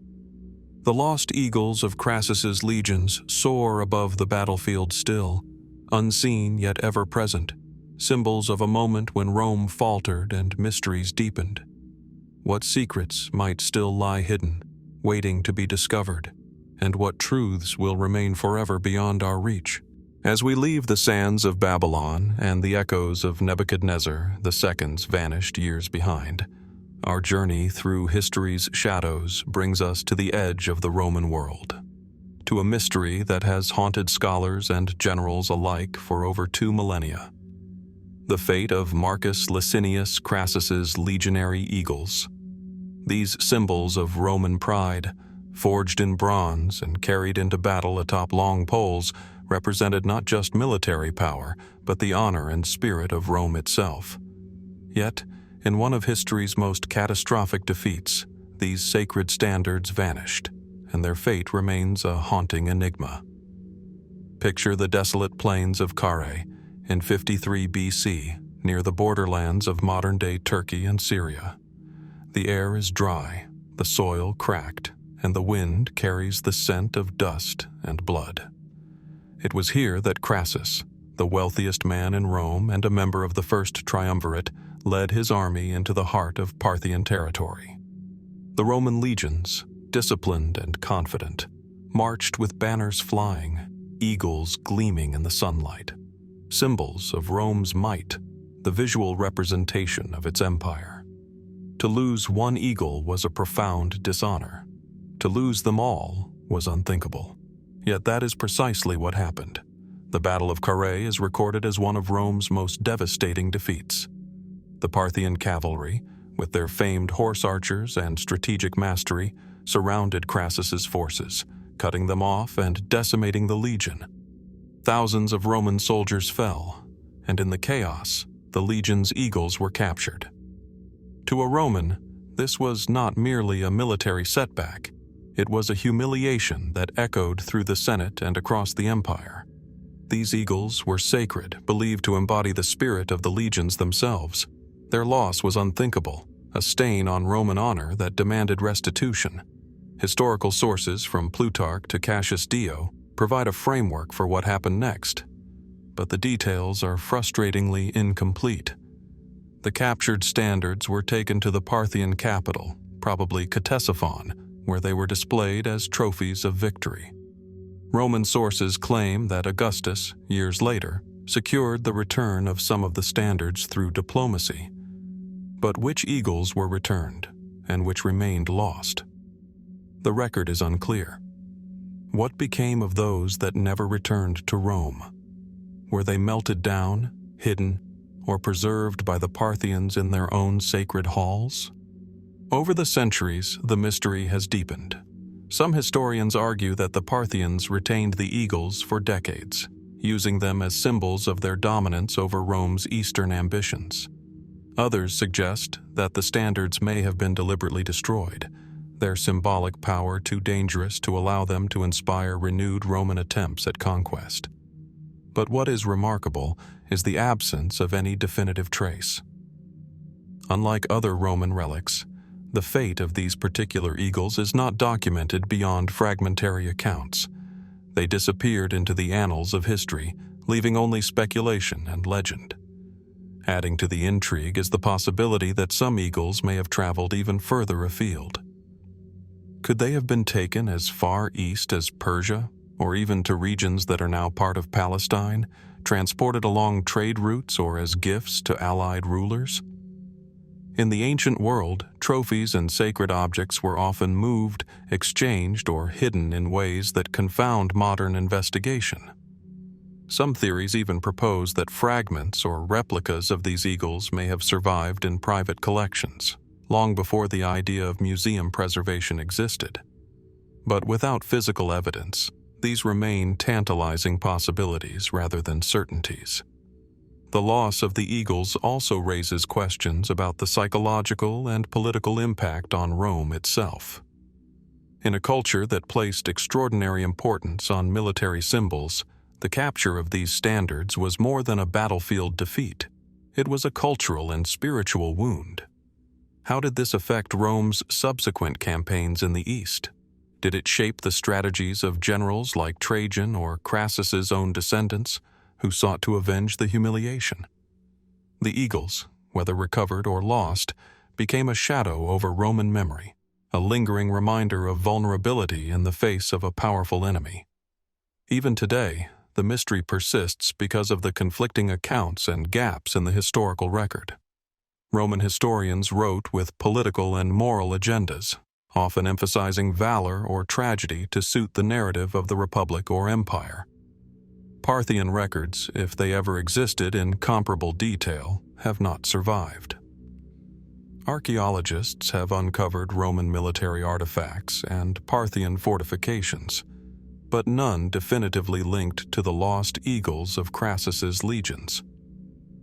[SPEAKER 1] The lost eagles of Crassus's legions soar above the battlefield still, unseen yet ever present, symbols of a moment when Rome faltered and mysteries deepened. What secrets might still lie hidden, waiting to be discovered, and what truths will remain forever beyond our reach? As we leave the sands of Babylon and the echoes of Nebuchadnezzar II's vanished years behind, our journey through history's shadows brings us to the edge of the Roman world, to a mystery that has haunted scholars and generals alike for over 2 millennia. The fate of Marcus Licinius Crassus's legionary eagles. These symbols of Roman pride, forged in bronze and carried into battle atop long poles, represented not just military power, but the honor and spirit of Rome itself. Yet, in one of history's most catastrophic defeats, these sacred standards vanished, and their fate remains a haunting enigma. Picture the desolate plains of Carrhae in 53 BC, near the borderlands of modern-day Turkey and Syria. The air is dry, the soil cracked, and the wind carries the scent of dust and blood. It was here that Crassus, the wealthiest man in Rome and a member of the first triumvirate, led his army into the heart of Parthian territory. The Roman legions, disciplined and confident, marched with banners flying, eagles gleaming in the sunlight, symbols of Rome's might, the visual representation of its empire. To lose one eagle was a profound dishonor. To lose them all was unthinkable. Yet that is precisely what happened. The Battle of Carrhae is recorded as one of Rome's most devastating defeats. The Parthian cavalry, with their famed horse archers and strategic mastery, surrounded Crassus's forces, cutting them off and decimating the legion. Thousands of Roman soldiers fell, and in the chaos, the legion's eagles were captured. To a Roman, this was not merely a military setback. It was a humiliation that echoed through the Senate and across the empire. These eagles were sacred, believed to embody the spirit of the legions themselves. Their loss was unthinkable, a stain on Roman honor that demanded restitution. Historical sources from Plutarch to Cassius Dio provide a framework for what happened next, but the details are frustratingly incomplete. The captured standards were taken to the Parthian capital, probably Ctesiphon, where they were displayed as trophies of victory. Roman sources claim that Augustus, years later, secured the return of some of the standards through diplomacy. But which eagles were returned, and which remained lost? The record is unclear. What became of those that never returned to Rome? Were they melted down, hidden, or preserved by the Parthians in their own sacred halls? Over the centuries, the mystery has deepened. Some historians argue that the Parthians retained the eagles for decades, using them as symbols of their dominance over Rome's eastern ambitions. Others suggest that the standards may have been deliberately destroyed, their symbolic power too dangerous to allow them to inspire renewed Roman attempts at conquest. But what is remarkable is the absence of any definitive trace. Unlike other Roman relics, the fate of these particular eagles is not documented beyond fragmentary accounts. They disappeared into the annals of history, leaving only speculation and legend. Adding to the intrigue is the possibility that some eagles may have traveled even further afield. Could they have been taken as far east as Persia, or even to regions that are now part of Palestine, transported along trade routes or as gifts to allied rulers? In the ancient world, trophies and sacred objects were often moved, exchanged, or hidden in ways that confound modern investigation. Some theories even propose that fragments or replicas of these eagles may have survived in private collections, long before the idea of museum preservation existed. But without physical evidence, these remain tantalizing possibilities rather than certainties. The loss of the eagles also raises questions about the psychological and political impact on Rome itself. In a culture that placed extraordinary importance on military symbols, the capture of these standards was more than a battlefield defeat. It was a cultural and spiritual wound. How did this affect Rome's subsequent campaigns in the East? Did it shape the strategies of generals like Trajan or Crassus's own descendants, who sought to avenge the humiliation. The eagles, whether recovered or lost, became a shadow over Roman memory, a lingering reminder of vulnerability in the face of a powerful enemy. Even today, the mystery persists because of the conflicting accounts and gaps in the historical record. Roman historians wrote with political and moral agendas, often emphasizing valor or tragedy to suit the narrative of the republic or empire. Parthian records, if they ever existed in comparable detail, have not survived. Archaeologists have uncovered Roman military artifacts and Parthian fortifications, but none definitively linked to the lost eagles of Crassus's legions.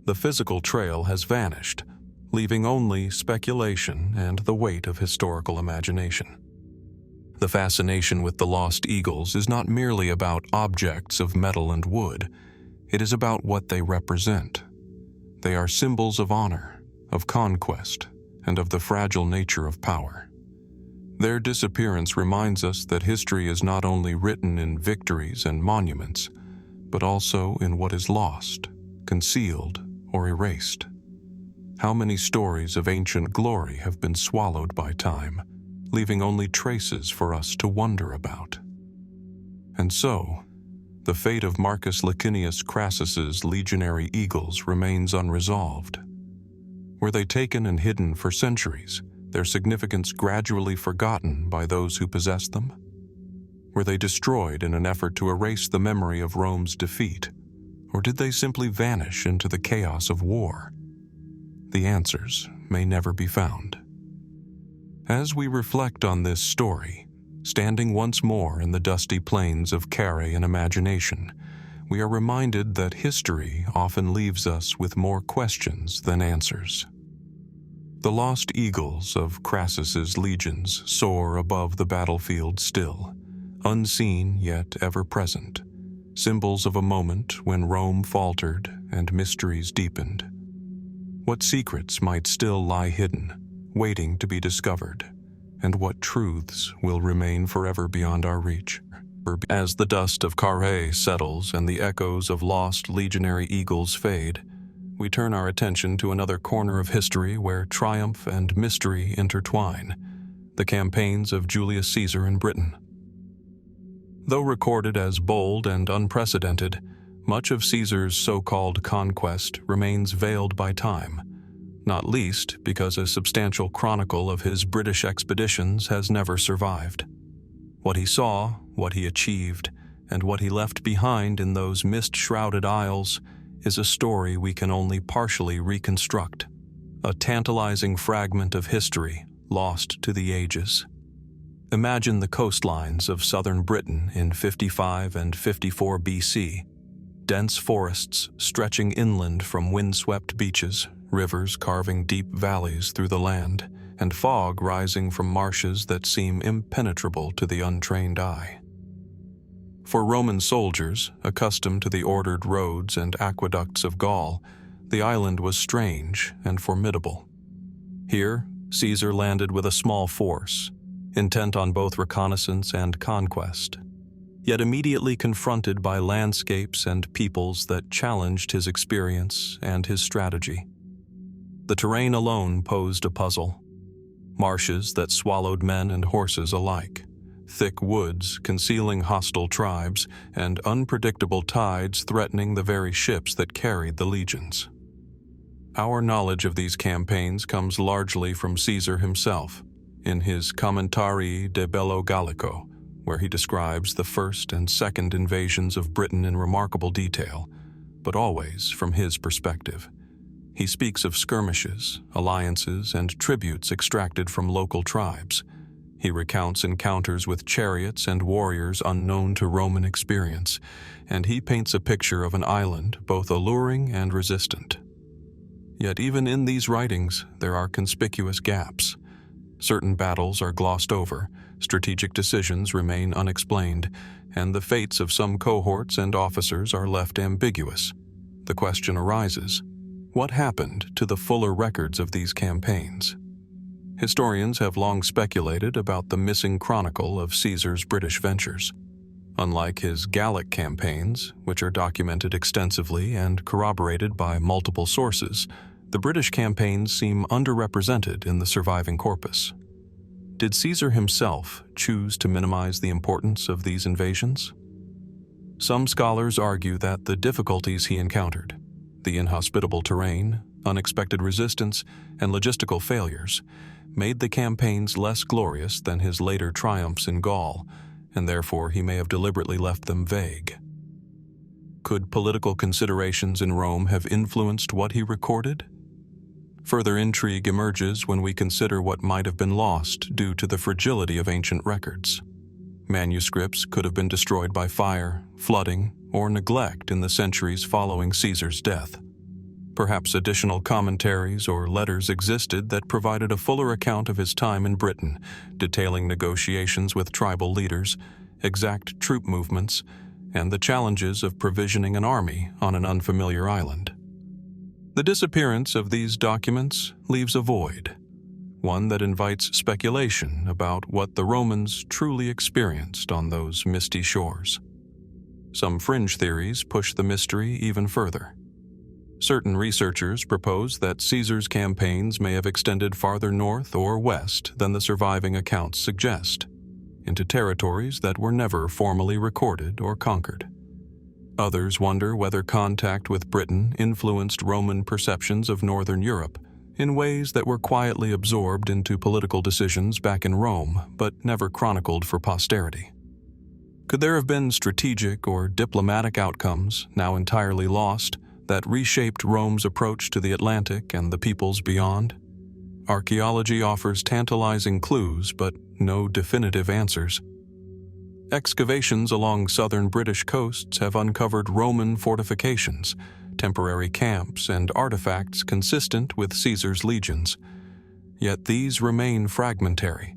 [SPEAKER 1] The physical trail has vanished, leaving only speculation and the weight of historical imagination. The fascination with the lost eagles is not merely about objects of metal and wood, it is about what they represent. They are symbols of honor, of conquest, and of the fragile nature of power. Their disappearance reminds us that history is not only written in victories and monuments, but also in what is lost, concealed, or erased. How many stories of ancient glory have been swallowed by time, leaving only traces for us to wonder about? And so, the fate of Marcus Licinius Crassus's legionary eagles remains unresolved. Were they taken and hidden for centuries, their significance gradually forgotten by those who possessed them? Were they destroyed in an effort to erase the memory of Rome's defeat, or did they simply vanish into the chaos of war? The answers may never be found. As we reflect on this story, standing once more in the dusty plains of Carrhae and imagination, we are reminded that history often leaves us with more questions than answers. The lost eagles of Crassus's legions soar above the battlefield still, unseen yet ever present, symbols of a moment when Rome faltered and mysteries deepened. What secrets might still lie hidden, waiting to be discovered, and what truths will remain forever beyond our reach? As the dust of Carrhae settles and the echoes of lost legionary eagles fade, we turn our attention to another corner of history where triumph and mystery intertwine, the campaigns of Julius Caesar in Britain. Though recorded as bold and unprecedented, much of Caesar's so-called conquest remains veiled by time, not least because a substantial chronicle of his British expeditions has never survived. What he saw, what he achieved, and what he left behind in those mist-shrouded isles is a story we can only partially reconstruct, a tantalizing fragment of history lost to the ages. Imagine the coastlines of southern Britain in 55 and 54 BC, dense forests stretching inland from windswept beaches, rivers carving deep valleys through the land, and fog rising from marshes that seem impenetrable to the untrained eye. For Roman soldiers, accustomed to the ordered roads and aqueducts of Gaul, the island was strange and formidable. Here, Caesar landed with a small force, intent on both reconnaissance and conquest, yet immediately confronted by landscapes and peoples that challenged his experience and his strategy. The terrain alone posed a puzzle. Marshes that swallowed men and horses alike, thick woods concealing hostile tribes, and unpredictable tides threatening the very ships that carried the legions. Our knowledge of these campaigns comes largely from Caesar himself, in his Commentarii de Bello Gallico, where he describes the first and second invasions of Britain in remarkable detail, but always from his perspective. He speaks of skirmishes, alliances, and tributes extracted from local tribes. He recounts encounters with chariots and warriors unknown to Roman experience, and he paints a picture of an island both alluring and resistant. Yet even in these writings, there are conspicuous gaps. Certain battles are glossed over, strategic decisions remain unexplained, and the fates of some cohorts and officers are left ambiguous. The question arises, what happened to the fuller records of these campaigns? Historians have long speculated about the missing chronicle of Caesar's British ventures. Unlike his Gallic campaigns, which are documented extensively and corroborated by multiple sources, the British campaigns seem underrepresented in the surviving corpus. Did Caesar himself choose to minimize the importance of these invasions? Some scholars argue that the difficulties he encountered, the inhospitable terrain, unexpected resistance, and logistical failures, made the campaigns less glorious than his later triumphs in Gaul, and therefore he may have deliberately left them vague. Could political considerations in Rome have influenced what he recorded? Further intrigue emerges when we consider what might have been lost due to the fragility of ancient records. Manuscripts could have been destroyed by fire, flooding, or neglect in the centuries following Caesar's death. Perhaps additional commentaries or letters existed that provided a fuller account of his time in Britain, detailing negotiations with tribal leaders, exact troop movements, and the challenges of provisioning an army on an unfamiliar island. The disappearance of these documents leaves a void, one that invites speculation about what the Romans truly experienced on those misty shores. Some fringe theories push the mystery even further. Certain researchers propose that Caesar's campaigns may have extended farther north or west than the surviving accounts suggest, into territories that were never formally recorded or conquered. Others wonder whether contact with Britain influenced Roman perceptions of Northern Europe in ways that were quietly absorbed into political decisions back in Rome, but never chronicled for posterity. Could there have been strategic or diplomatic outcomes, now entirely lost, that reshaped Rome's approach to the Atlantic and the peoples beyond? Archaeology offers tantalizing clues, but no definitive answers. Excavations along southern British coasts have uncovered Roman fortifications, temporary camps, and artifacts consistent with Caesar's legions. Yet these remain fragmentary,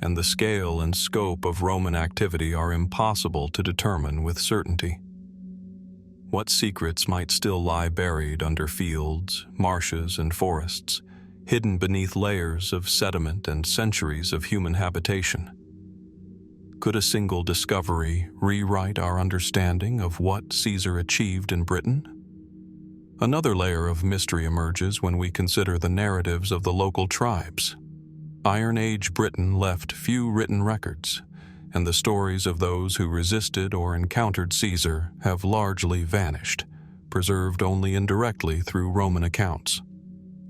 [SPEAKER 1] and the scale and scope of Roman activity are impossible to determine with certainty. What secrets might still lie buried under fields, marshes, and forests, hidden beneath layers of sediment and centuries of human habitation? Could a single discovery rewrite our understanding of what Caesar achieved in Britain? Another layer of mystery emerges when we consider the narratives of the local tribes. Iron Age Britain left few written records, and the stories of those who resisted or encountered Caesar have largely vanished, preserved only indirectly through Roman accounts.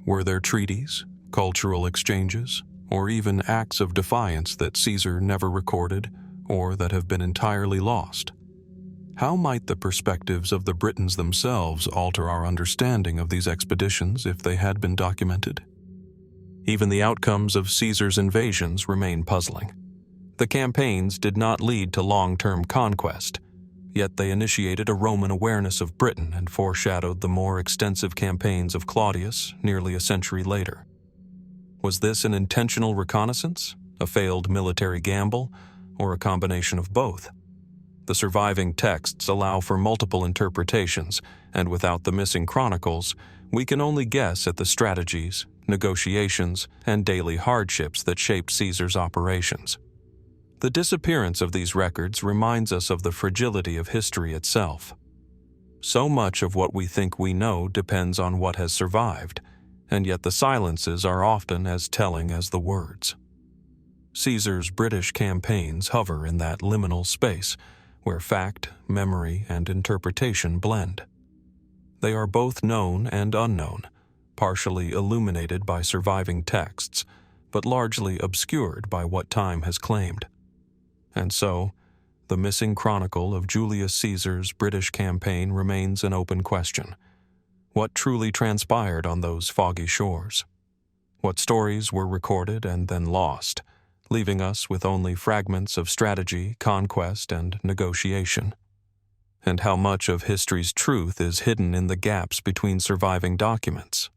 [SPEAKER 1] Were there treaties, cultural exchanges, or even acts of defiance that Caesar never recorded or that have been entirely lost? How might the perspectives of the Britons themselves alter our understanding of these expeditions if they had been documented? Even the outcomes of Caesar's invasions remain puzzling. The campaigns did not lead to long-term conquest, yet they initiated a Roman awareness of Britain and foreshadowed the more extensive campaigns of Claudius nearly a century later. Was this an intentional reconnaissance, a failed military gamble, or a combination of both? The surviving texts allow for multiple interpretations, and without the missing chronicles, we can only guess at the strategies, negotiations, and daily hardships that shaped Caesar's operations. The disappearance of these records reminds us of the fragility of history itself. So much of what we think we know depends on what has survived, and yet the silences are often as telling as the words. Caesar's British campaigns hover in that liminal space where fact, memory, and interpretation blend. They are both known and unknown, partially illuminated by surviving texts, but largely obscured by what time has claimed. And so, the missing chronicle of Julius Caesar's British campaign remains an open question. What truly transpired on those foggy shores? What stories were recorded and then lost, leaving us with only fragments of strategy, conquest, and negotiation? And how much of history's truth is hidden in the gaps between surviving documents?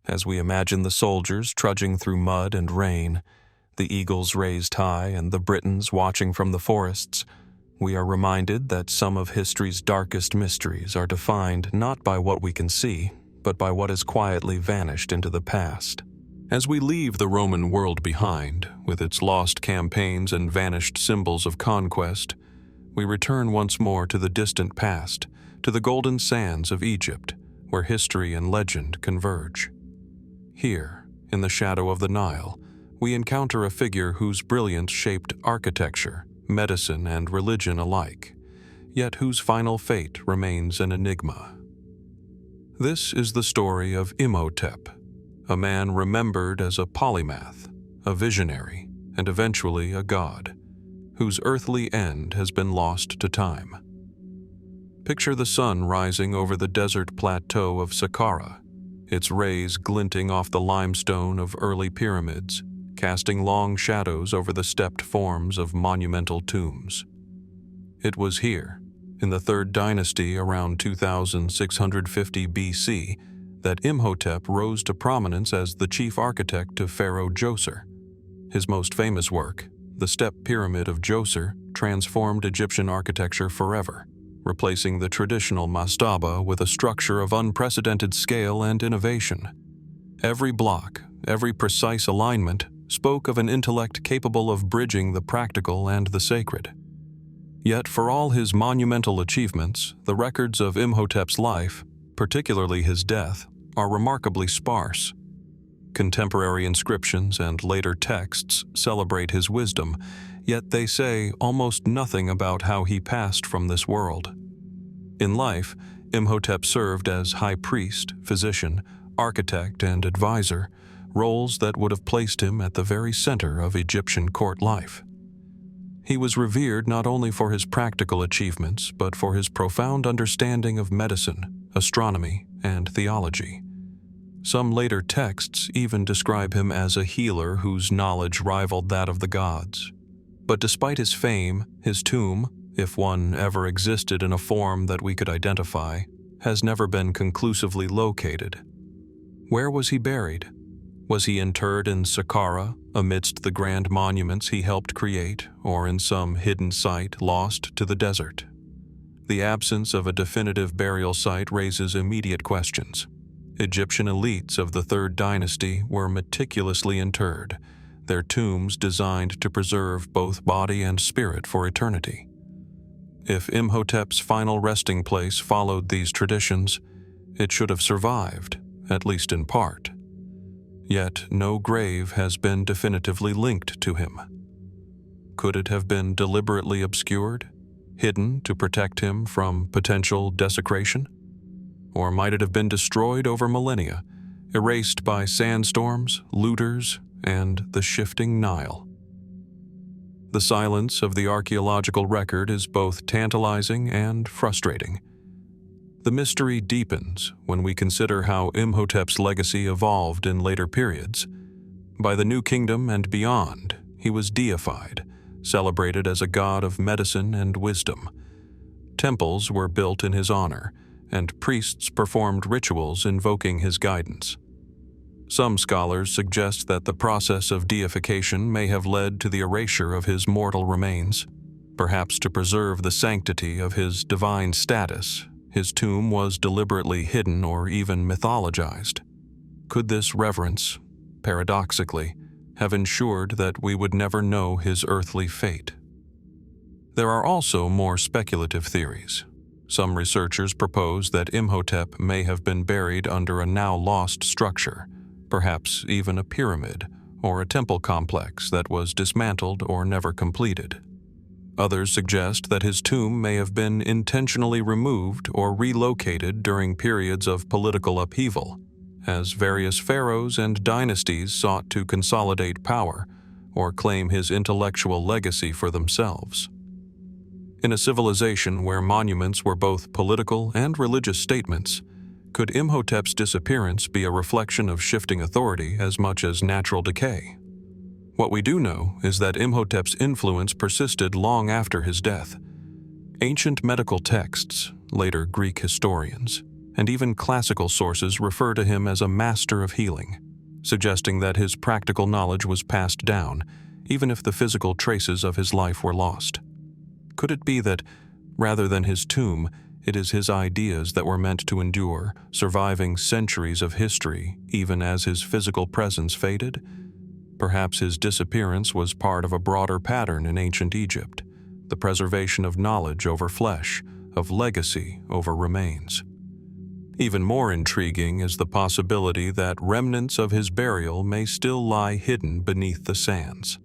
[SPEAKER 1] As we imagine the soldiers trudging through mud and rain, the eagles raised high and the Britons watching from the forests, we are reminded that some of history's darkest mysteries are defined not by what we can see, but by what has quietly vanished into the past. As we leave the Roman world behind, with its lost campaigns and vanished symbols of conquest, we return once more to the distant past, to the golden sands of Egypt, where history and legend converge. Here, in the shadow of the Nile, we encounter a figure whose brilliance shaped architecture, medicine, and religion alike, yet whose final fate remains an enigma. This is the story of Imhotep, a man remembered as a polymath, a visionary, and eventually a god, whose earthly end has been lost to time. Picture the sun rising over the desert plateau of Saqqara, its rays glinting off the limestone of early pyramids, casting long shadows over the stepped forms of monumental tombs. It was here, in the Third Dynasty around 2650 BC, that Imhotep rose to prominence as the chief architect of Pharaoh Djoser. His most famous work, the Step Pyramid of Djoser, transformed Egyptian architecture forever, replacing the traditional mastaba with a structure of unprecedented scale and innovation. Every block, every precise alignment, spoke of an intellect capable of bridging the practical and the sacred. Yet for all his monumental achievements, the records of Imhotep's life, particularly his death, are remarkably sparse. Contemporary inscriptions and later texts celebrate his wisdom, yet they say almost nothing about how he passed from this world. In life, Imhotep served as high priest, physician, architect, and advisor, roles that would have placed him at the very center of Egyptian court life. He was revered not only for his practical achievements, but for his profound understanding of medicine, astronomy, and theology. Some later texts even describe him as a healer whose knowledge rivaled that of the gods. But despite his fame, his tomb, if one ever existed in a form that we could identify, has never been conclusively located. Where was he buried? Was he interred in Saqqara, amidst the grand monuments he helped create, or in some hidden site lost to the desert? The absence of a definitive burial site raises immediate questions. Egyptian elites of the Third Dynasty were meticulously interred, their tombs designed to preserve both body and spirit for eternity. If Imhotep's final resting place followed these traditions, it should have survived, at least in part. Yet no grave has been definitively linked to him. Could it have been deliberately obscured, hidden to protect him from potential desecration? Or might it have been destroyed over millennia, erased by sandstorms, looters, and the shifting Nile? The silence of the archaeological record is both tantalizing and frustrating. The mystery deepens when we consider how Imhotep's legacy evolved in later periods. By the New Kingdom and beyond, he was deified, celebrated as a god of medicine and wisdom. Temples were built in his honor, and priests performed rituals invoking his guidance. Some scholars suggest that the process of deification may have led to the erasure of his mortal remains. Perhaps to preserve the sanctity of his divine status, his tomb was deliberately hidden or even mythologized. Could this reverence, paradoxically, have ensured that we would never know his earthly fate? There are also more speculative theories. Some researchers propose that Imhotep may have been buried under a now-lost structure, perhaps even a pyramid or a temple complex that was dismantled or never completed. Others suggest that his tomb may have been intentionally removed or relocated during periods of political upheaval, as various pharaohs and dynasties sought to consolidate power or claim his intellectual legacy for themselves. In a civilization where monuments were both political and religious statements, could Imhotep's disappearance be a reflection of shifting authority as much as natural decay? What we do know is that Imhotep's influence persisted long after his death. Ancient medical texts, later Greek historians, and even classical sources refer to him as a master of healing, suggesting that his practical knowledge was passed down, even if the physical traces of his life were lost. Could it be that, rather than his tomb, it is his ideas that were meant to endure, surviving centuries of history even as his physical presence faded? Perhaps his disappearance was part of a broader pattern in ancient Egypt, the preservation of knowledge over flesh, of legacy over remains. Even more intriguing is the possibility that remnants of his burial may still lie hidden beneath the sands.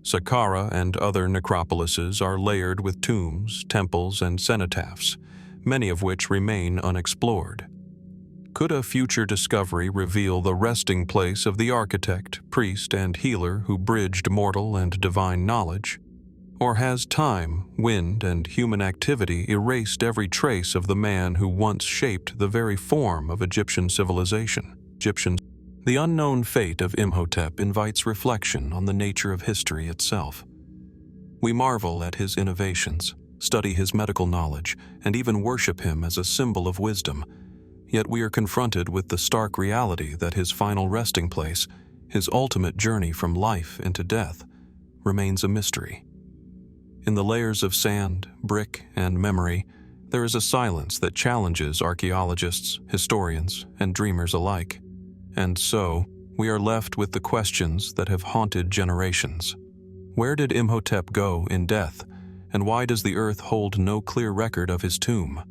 [SPEAKER 1] Saqqara and other necropolises are layered with tombs, temples, and cenotaphs, many of which remain unexplored. Could a future discovery reveal the resting place of the architect, priest, and healer who bridged mortal and divine knowledge? Or has time, wind, and human activity erased every trace of the man who once shaped the very form of Egyptian civilization? The unknown fate of Imhotep invites reflection on the nature of history itself. We marvel at his innovations, study his medical knowledge, and even worship him as a symbol of wisdom. Yet we are confronted with the stark reality that his final resting place, his ultimate journey from life into death, remains a mystery. In the layers of sand, brick, and memory, there is a silence that challenges archaeologists, historians, and dreamers alike. And so, we are left with the questions that have haunted generations. Where did Imhotep go in death, and why does the earth hold no clear record of his tomb?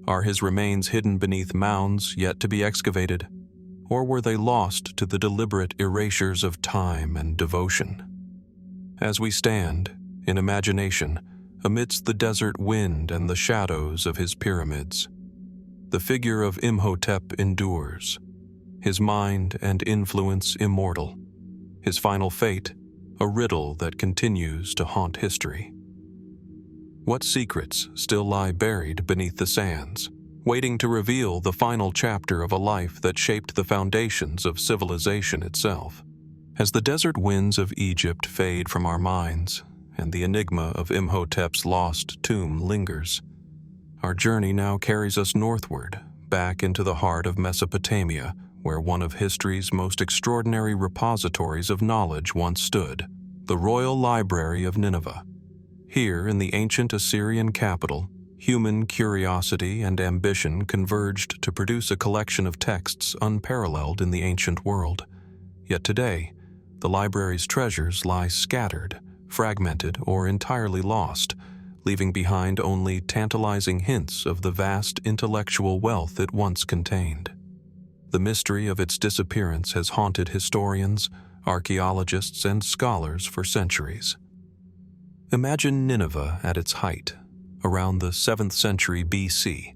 [SPEAKER 1] Are his remains hidden beneath mounds yet to be excavated, or were they lost to the deliberate erasures of time and devotion? As we stand, in imagination, amidst the desert wind and the shadows of his pyramids, the figure of Imhotep endures, his mind and influence immortal, his final fate a riddle that continues to haunt history. What secrets still lie buried beneath the sands, waiting to reveal the final chapter of a life that shaped the foundations of civilization itself? As the desert winds of Egypt fade from our minds, and the enigma of Imhotep's lost tomb lingers, our journey now carries us northward, back into the heart of Mesopotamia, where one of history's most extraordinary repositories of knowledge once stood, the Royal Library of Nineveh. Here, in the ancient Assyrian capital, human curiosity and ambition converged to produce a collection of texts unparalleled in the ancient world. Yet today, the library's treasures lie scattered, fragmented, or entirely lost, leaving behind only tantalizing hints of the vast intellectual wealth it once contained. The mystery of its disappearance has haunted historians, archaeologists, and scholars for centuries. Imagine Nineveh at its height, around the 7th century BC,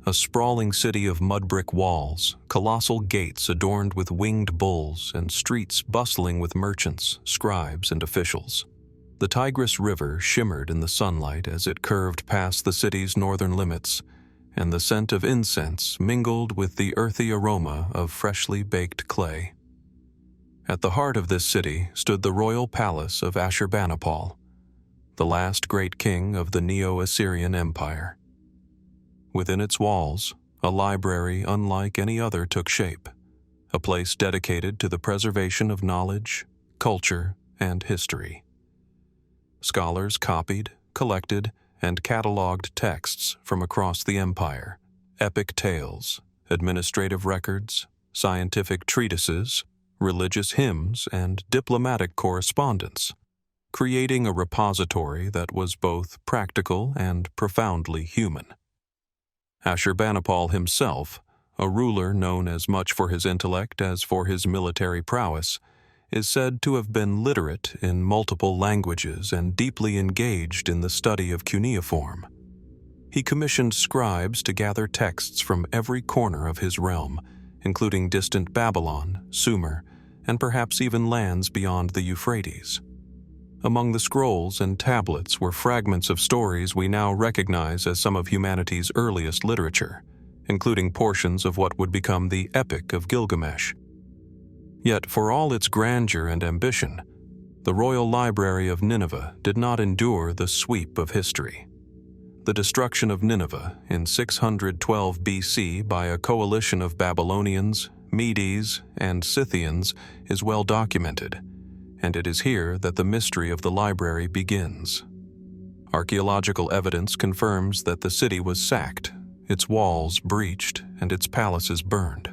[SPEAKER 1] a sprawling city of mud-brick walls, colossal gates adorned with winged bulls, and streets bustling with merchants, scribes, and officials. The Tigris River shimmered in the sunlight as it curved past the city's northern limits, and the scent of incense mingled with the earthy aroma of freshly baked clay. At the heart of this city stood the royal palace of Ashurbanipal, the last great king of the Neo-Assyrian Empire. Within its walls, a library unlike any other took shape, a place dedicated to the preservation of knowledge, culture, and history. Scholars copied, collected, and cataloged texts from across the empire, epic tales, administrative records, scientific treatises, religious hymns, and diplomatic correspondence, creating a repository that was both practical and profoundly human. Ashurbanipal himself, a ruler known as much for his intellect as for his military prowess, is said to have been literate in multiple languages and deeply engaged in the study of cuneiform. He commissioned scribes to gather texts from every corner of his realm, including distant Babylon, Sumer, and perhaps even lands beyond the Euphrates. Among the scrolls and tablets were fragments of stories we now recognize as some of humanity's earliest literature, including portions of what would become the Epic of Gilgamesh. Yet, for all its grandeur and ambition, the Royal Library of Nineveh did not endure the sweep of history. The destruction of Nineveh in 612 BC by a coalition of Babylonians, Medes, and Scythians is well documented, and it is here that the mystery of the library begins. Archaeological evidence confirms that the city was sacked, its walls breached, and its palaces burned.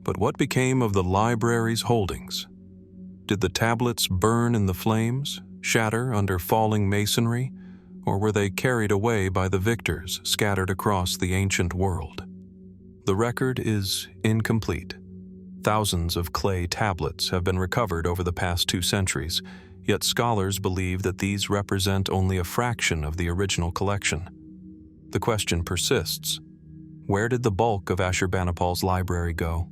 [SPEAKER 1] But what became of the library's holdings? Did the tablets burn in the flames, shatter under falling masonry, or were they carried away by the victors scattered across the ancient world? The record is incomplete. Thousands of clay tablets have been recovered over the past 2 centuries, yet scholars believe that these represent only a fraction of the original collection. The question persists: where did the bulk of Ashurbanipal's library go?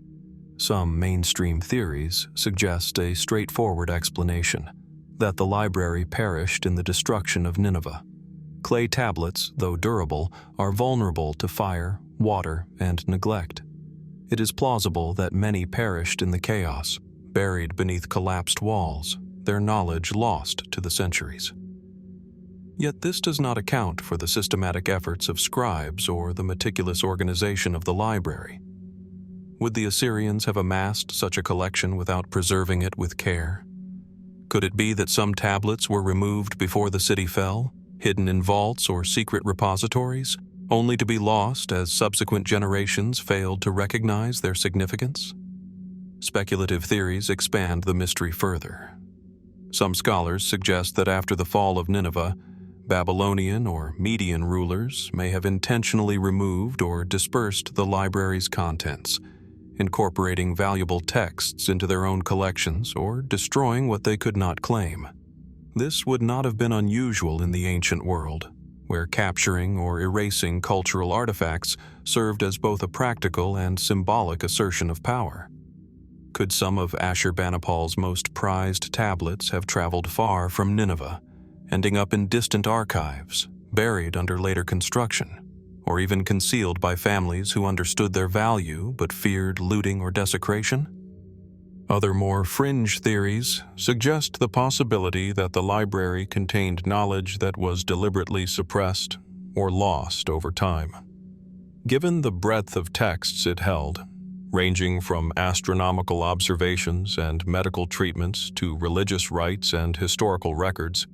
[SPEAKER 1] Some mainstream theories suggest a straightforward explanation, that the library perished in the destruction of Nineveh. Clay tablets, though durable, are vulnerable to fire, water, and neglect. It is plausible that many perished in the chaos, buried beneath collapsed walls, their knowledge lost to the centuries. Yet this does not account for the systematic efforts of scribes or the meticulous organization of the library. Would the Assyrians have amassed such a collection without preserving it with care? Could it be that some tablets were removed before the city fell, hidden in vaults or secret repositories, only to be lost as subsequent generations failed to recognize their significance? Speculative theories expand the mystery further. Some scholars suggest that after the fall of Nineveh, Babylonian or Median rulers may have intentionally removed or dispersed the library's contents, incorporating valuable texts into their own collections or destroying what they could not claim. This would not have been unusual in the ancient world, where capturing or erasing cultural artifacts served as both a practical and symbolic assertion of power. Could some of Ashurbanipal's most prized tablets have traveled far from Nineveh, ending up in distant archives, buried under later construction, or even concealed by families who understood their value but feared looting or desecration? Other more fringe theories suggest the possibility that the library contained knowledge that was deliberately suppressed or lost over time. Given the breadth of texts it held, ranging from astronomical observations and medical treatments to religious rites and historical records,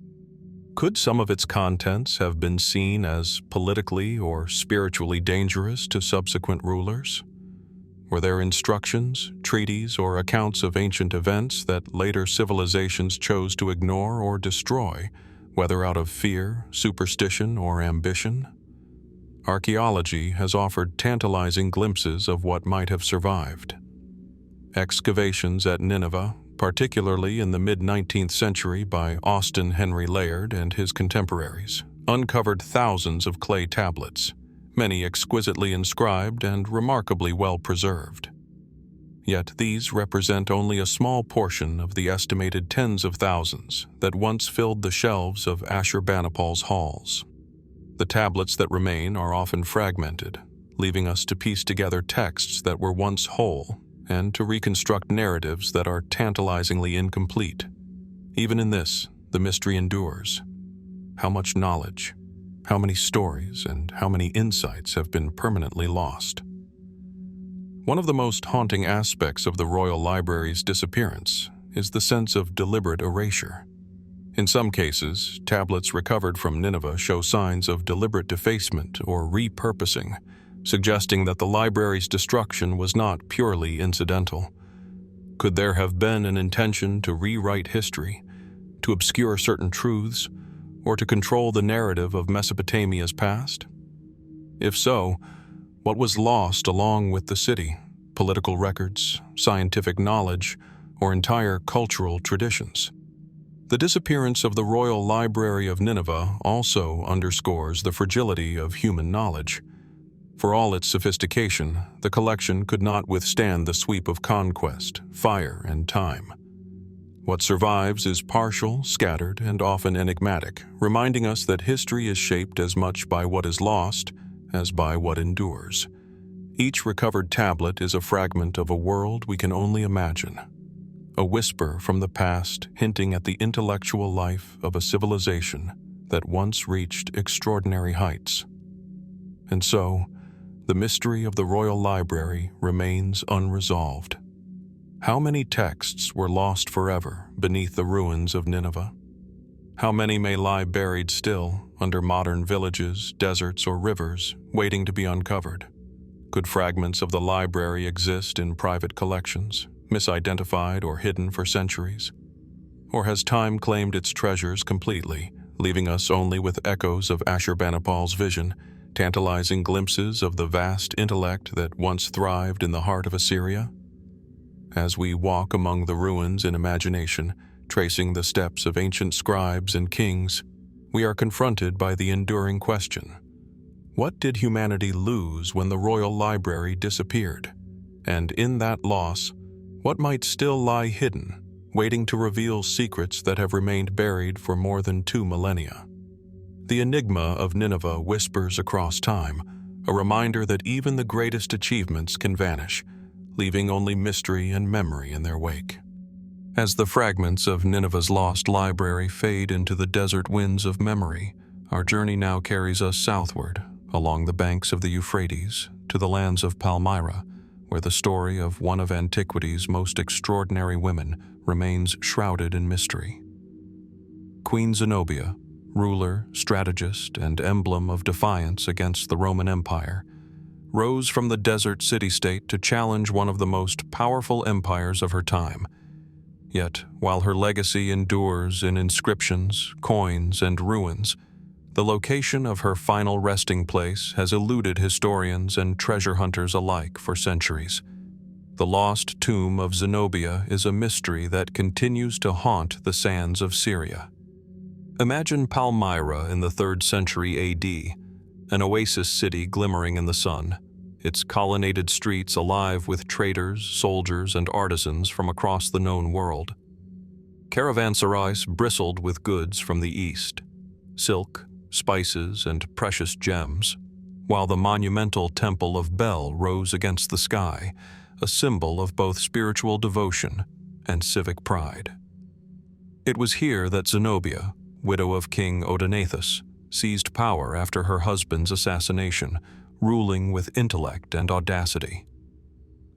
[SPEAKER 1] could some of its contents have been seen as politically or spiritually dangerous to subsequent rulers? Were there instructions, treaties, or accounts of ancient events that later civilizations chose to ignore or destroy, whether out of fear, superstition, or ambition? Archaeology has offered tantalizing glimpses of what might have survived. Excavations at Nineveh, particularly in the mid-19th century by Austin Henry Layard and his contemporaries, uncovered thousands of clay tablets, many exquisitely inscribed and remarkably well preserved. Yet these represent only a small portion of the estimated tens of thousands that once filled the shelves of Ashurbanipal's halls. The tablets that remain are often fragmented, leaving us to piece together texts that were once whole and to reconstruct narratives that are tantalizingly incomplete. Even in this, the mystery endures. How much knowledge, how many stories, and how many insights have been permanently lost? One of the most haunting aspects of the Royal Library's disappearance is the sense of deliberate erasure. In some cases, tablets recovered from Nineveh show signs of deliberate defacement or repurposing, suggesting that the library's destruction was not purely incidental. Could there have been an intention to rewrite history, to obscure certain truths, or to control the narrative of Mesopotamia's past? If so, what was lost along with the city? Political records, scientific knowledge, or entire cultural traditions? The disappearance of the Royal Library of Nineveh also underscores the fragility of human knowledge. For all its sophistication, the collection could not withstand the sweep of conquest, fire, and time. What survives is partial, scattered, and often enigmatic, reminding us that history is shaped as much by what is lost as by what endures. Each recovered tablet is a fragment of a world we can only imagine, a whisper from the past hinting at the intellectual life of a civilization that once reached extraordinary heights. And so, the mystery of the Royal Library remains unresolved. How many texts were lost forever beneath the ruins of Nineveh? How many may lie buried still under modern villages, deserts, or rivers, waiting to be uncovered? Could fragments of the library exist in private collections, misidentified or hidden for centuries? Or has time claimed its treasures completely, leaving us only with echoes of Ashurbanipal's vision, tantalizing glimpses of the vast intellect that once thrived in the heart of Assyria? As we walk among the ruins in imagination, tracing the steps of ancient scribes and kings, we are confronted by the enduring question: what did humanity lose when the royal library disappeared? And in that loss, what might still lie hidden, waiting to reveal secrets that have remained buried for more than 2 millennia? The enigma of Nineveh whispers across time, a reminder that even the greatest achievements can vanish, leaving only mystery and memory in their wake. As the fragments of Nineveh's lost library fade into the desert winds of memory, our journey now carries us southward, along the banks of the Euphrates, to the lands of Palmyra, where the story of one of antiquity's most extraordinary women remains shrouded in mystery. Queen Zenobia, ruler, strategist, and emblem of defiance against the Roman Empire, rose from the desert city-state to challenge one of the most powerful empires of her time. Yet, while her legacy endures in inscriptions, coins, and ruins, the location of her final resting place has eluded historians and treasure hunters alike for centuries. The lost tomb of Zenobia is a mystery that continues to haunt the sands of Syria. Imagine Palmyra in the 3rd century AD, an oasis city glimmering in the sun, its colonnaded streets alive with traders, soldiers, and artisans from across the known world. Caravanserais bristled with goods from the east, silk, spices, and precious gems, while the monumental temple of Bel rose against the sky, a symbol of both spiritual devotion and civic pride. It was here that Zenobia, widow of King Odaenathus, seized power after her husband's assassination, ruling with intellect and audacity.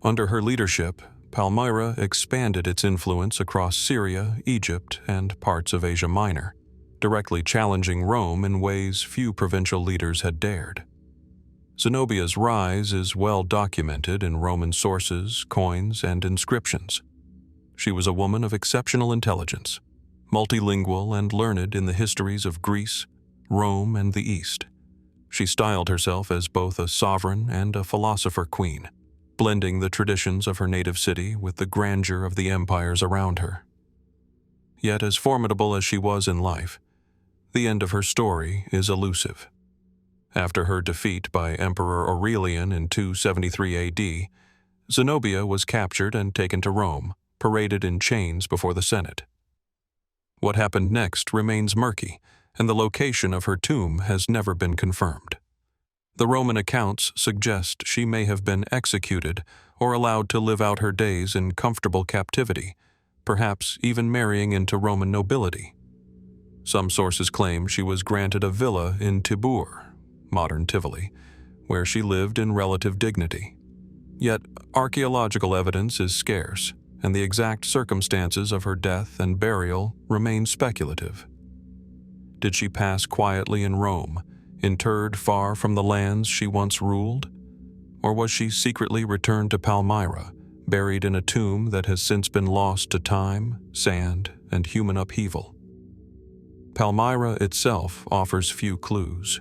[SPEAKER 1] Under her leadership, Palmyra expanded its influence across Syria, Egypt, and parts of Asia Minor, directly challenging Rome in ways few provincial leaders had dared. Zenobia's rise is well documented in Roman sources, coins, and inscriptions. She was a woman of exceptional intelligence, multilingual and learned in the histories of Greece, Rome, and the East. She styled herself as both a sovereign and a philosopher queen, blending the traditions of her native city with the grandeur of the empires around her. Yet as formidable as she was in life, the end of her story is elusive. After her defeat by Emperor Aurelian in 273 AD, Zenobia was captured and taken to Rome, paraded in chains before the Senate. What happened next remains murky, and the location of her tomb has never been confirmed. The Roman accounts suggest she may have been executed or allowed to live out her days in comfortable captivity, perhaps even marrying into Roman nobility. Some sources claim she was granted a villa in Tibur, modern Tivoli, where she lived in relative dignity. Yet archaeological evidence is scarce, and the exact circumstances of her death and burial remain speculative. Did she pass quietly in Rome, interred far from the lands she once ruled? Or was she secretly returned to Palmyra, buried in a tomb that has since been lost to time, sand, and human upheaval? Palmyra itself offers few clues.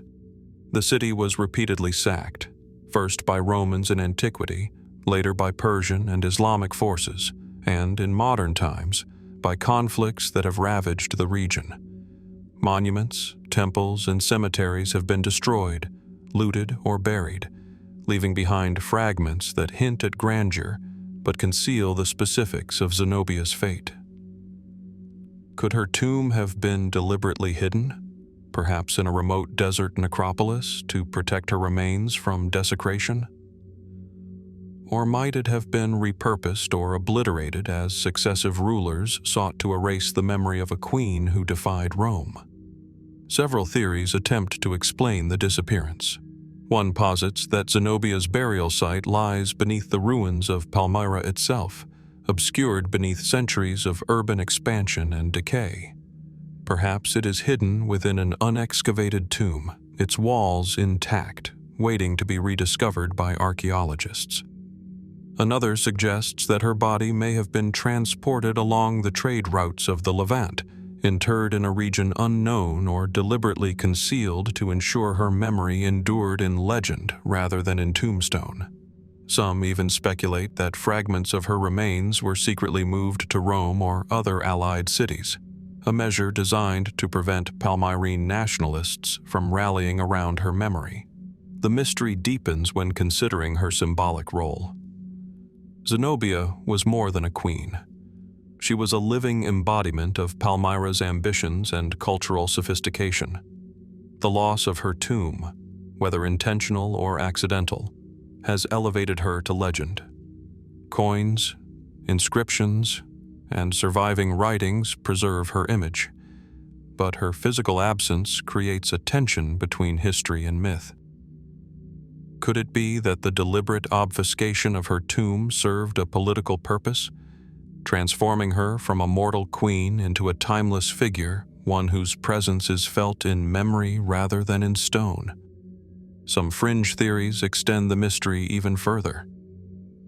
[SPEAKER 1] The city was repeatedly sacked, first by Romans in antiquity, later by Persian and Islamic forces, and, in modern times, by conflicts that have ravaged the region. Monuments, temples, and cemeteries have been destroyed, looted, or buried, leaving behind fragments that hint at grandeur but conceal the specifics of Zenobia's fate. Could her tomb have been deliberately hidden, perhaps in a remote desert necropolis to protect her remains from desecration? Or might it have been repurposed or obliterated as successive rulers sought to erase the memory of a queen who defied Rome? Several theories attempt to explain the disappearance. One posits that Zenobia's burial site lies beneath the ruins of Palmyra itself, obscured beneath centuries of urban expansion and decay. Perhaps it is hidden within an unexcavated tomb, its walls intact, waiting to be rediscovered by archaeologists. Another suggests that her body may have been transported along the trade routes of the Levant, interred in a region unknown or deliberately concealed to ensure her memory endured in legend rather than in tombstone. Some even speculate that fragments of her remains were secretly moved to Rome or other allied cities, a measure designed to prevent Palmyrene nationalists from rallying around her memory. The mystery deepens when considering her symbolic role. Zenobia was more than a queen. She was a living embodiment of Palmyra's ambitions and cultural sophistication. The loss of her tomb, whether intentional or accidental, has elevated her to legend. Coins, inscriptions, and surviving writings preserve her image, but her physical absence creates a tension between history and myth. Could it be that the deliberate obfuscation of her tomb served a political purpose, transforming her from a mortal queen into a timeless figure, one whose presence is felt in memory rather than in stone? Some fringe theories extend the mystery even further.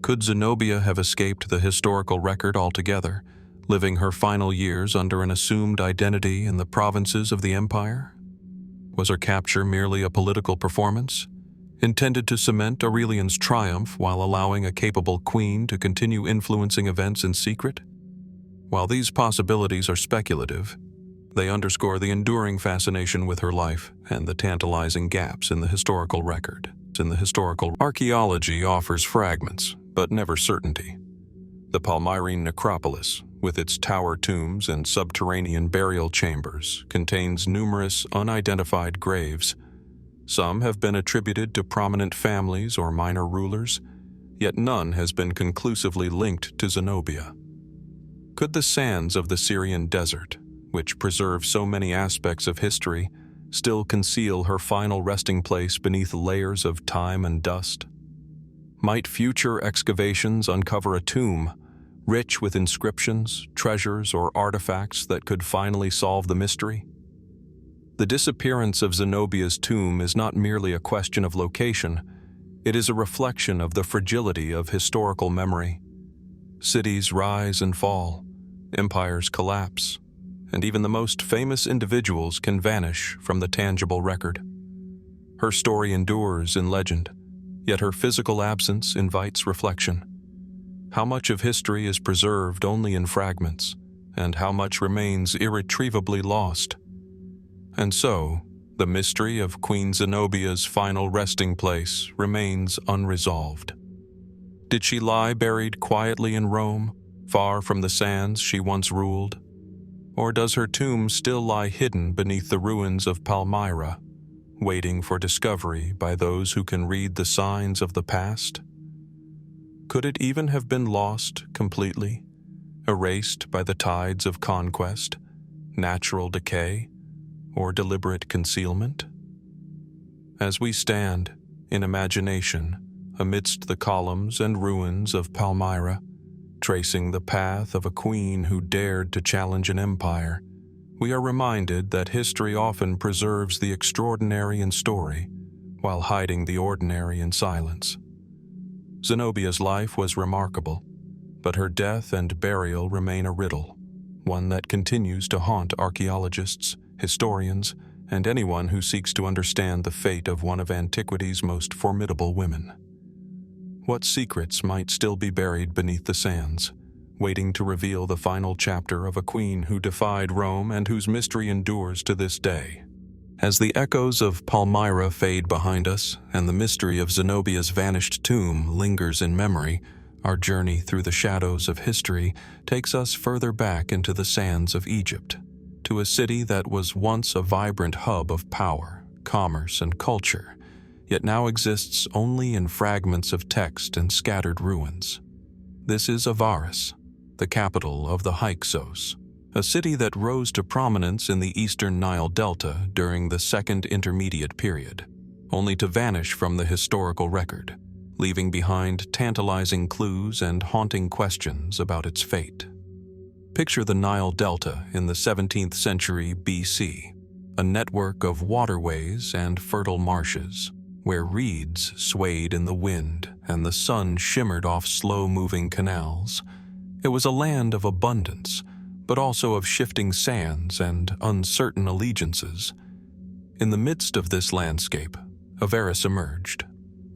[SPEAKER 1] Could Zenobia have escaped the historical record altogether, living her final years under an assumed identity in the provinces of the empire? Was her capture merely a political performance, intended to cement Aurelian's triumph while allowing a capable queen to continue influencing events in secret? While these possibilities are speculative, they underscore the enduring fascination with her life and the tantalizing gaps in the historical record. Archaeology offers fragments, but never certainty. The Palmyrene necropolis, with its tower tombs and subterranean burial chambers, contains numerous unidentified graves. Some have been attributed to prominent families or minor rulers, yet none has been conclusively linked to Zenobia. Could the sands of the Syrian desert, which preserve so many aspects of history, still conceal her final resting place beneath layers of time and dust? Might future excavations uncover a tomb, rich with inscriptions, treasures, or artifacts that could finally solve the mystery? The disappearance of Zenobia's tomb is not merely a question of location, it is a reflection of the fragility of historical memory. Cities rise and fall, empires collapse, and even the most famous individuals can vanish from the tangible record. Her story endures in legend, yet her physical absence invites reflection. How much of history is preserved only in fragments, and how much remains irretrievably lost? And so, the mystery of Queen Zenobia's final resting place remains unresolved. Did she lie buried quietly in Rome, far from the sands she once ruled? Or does her tomb still lie hidden beneath the ruins of Palmyra, waiting for discovery by those who can read the signs of the past? Could it even have been lost completely, erased by the tides of conquest, natural decay, or deliberate concealment? As we stand, in imagination, amidst the columns and ruins of Palmyra, tracing the path of a queen who dared to challenge an empire, we are reminded that history often preserves the extraordinary in story, while hiding the ordinary in silence. Zenobia's life was remarkable, but her death and burial remain a riddle, one that continues to haunt archaeologists, historians, and anyone who seeks to understand the fate of one of antiquity's most formidable women. What secrets might still be buried beneath the sands, waiting to reveal the final chapter of a queen who defied Rome and whose mystery endures to this day? As the echoes of Palmyra fade behind us and the mystery of Zenobia's vanished tomb lingers in memory, our journey through the shadows of history takes us further back into the sands of Egypt, to a city that was once a vibrant hub of power, commerce, and culture, yet now exists only in fragments of text and scattered ruins. This is Avaris, the capital of the Hyksos, a city that rose to prominence in the eastern Nile Delta during the Second Intermediate Period, only to vanish from the historical record, leaving behind tantalizing clues and haunting questions about its fate. Picture the Nile Delta in the 17th century BC, a network of waterways and fertile marshes, where reeds swayed in the wind and the sun shimmered off slow-moving canals. It was a land of abundance, but also of shifting sands and uncertain allegiances. In the midst of this landscape, Avaris emerged,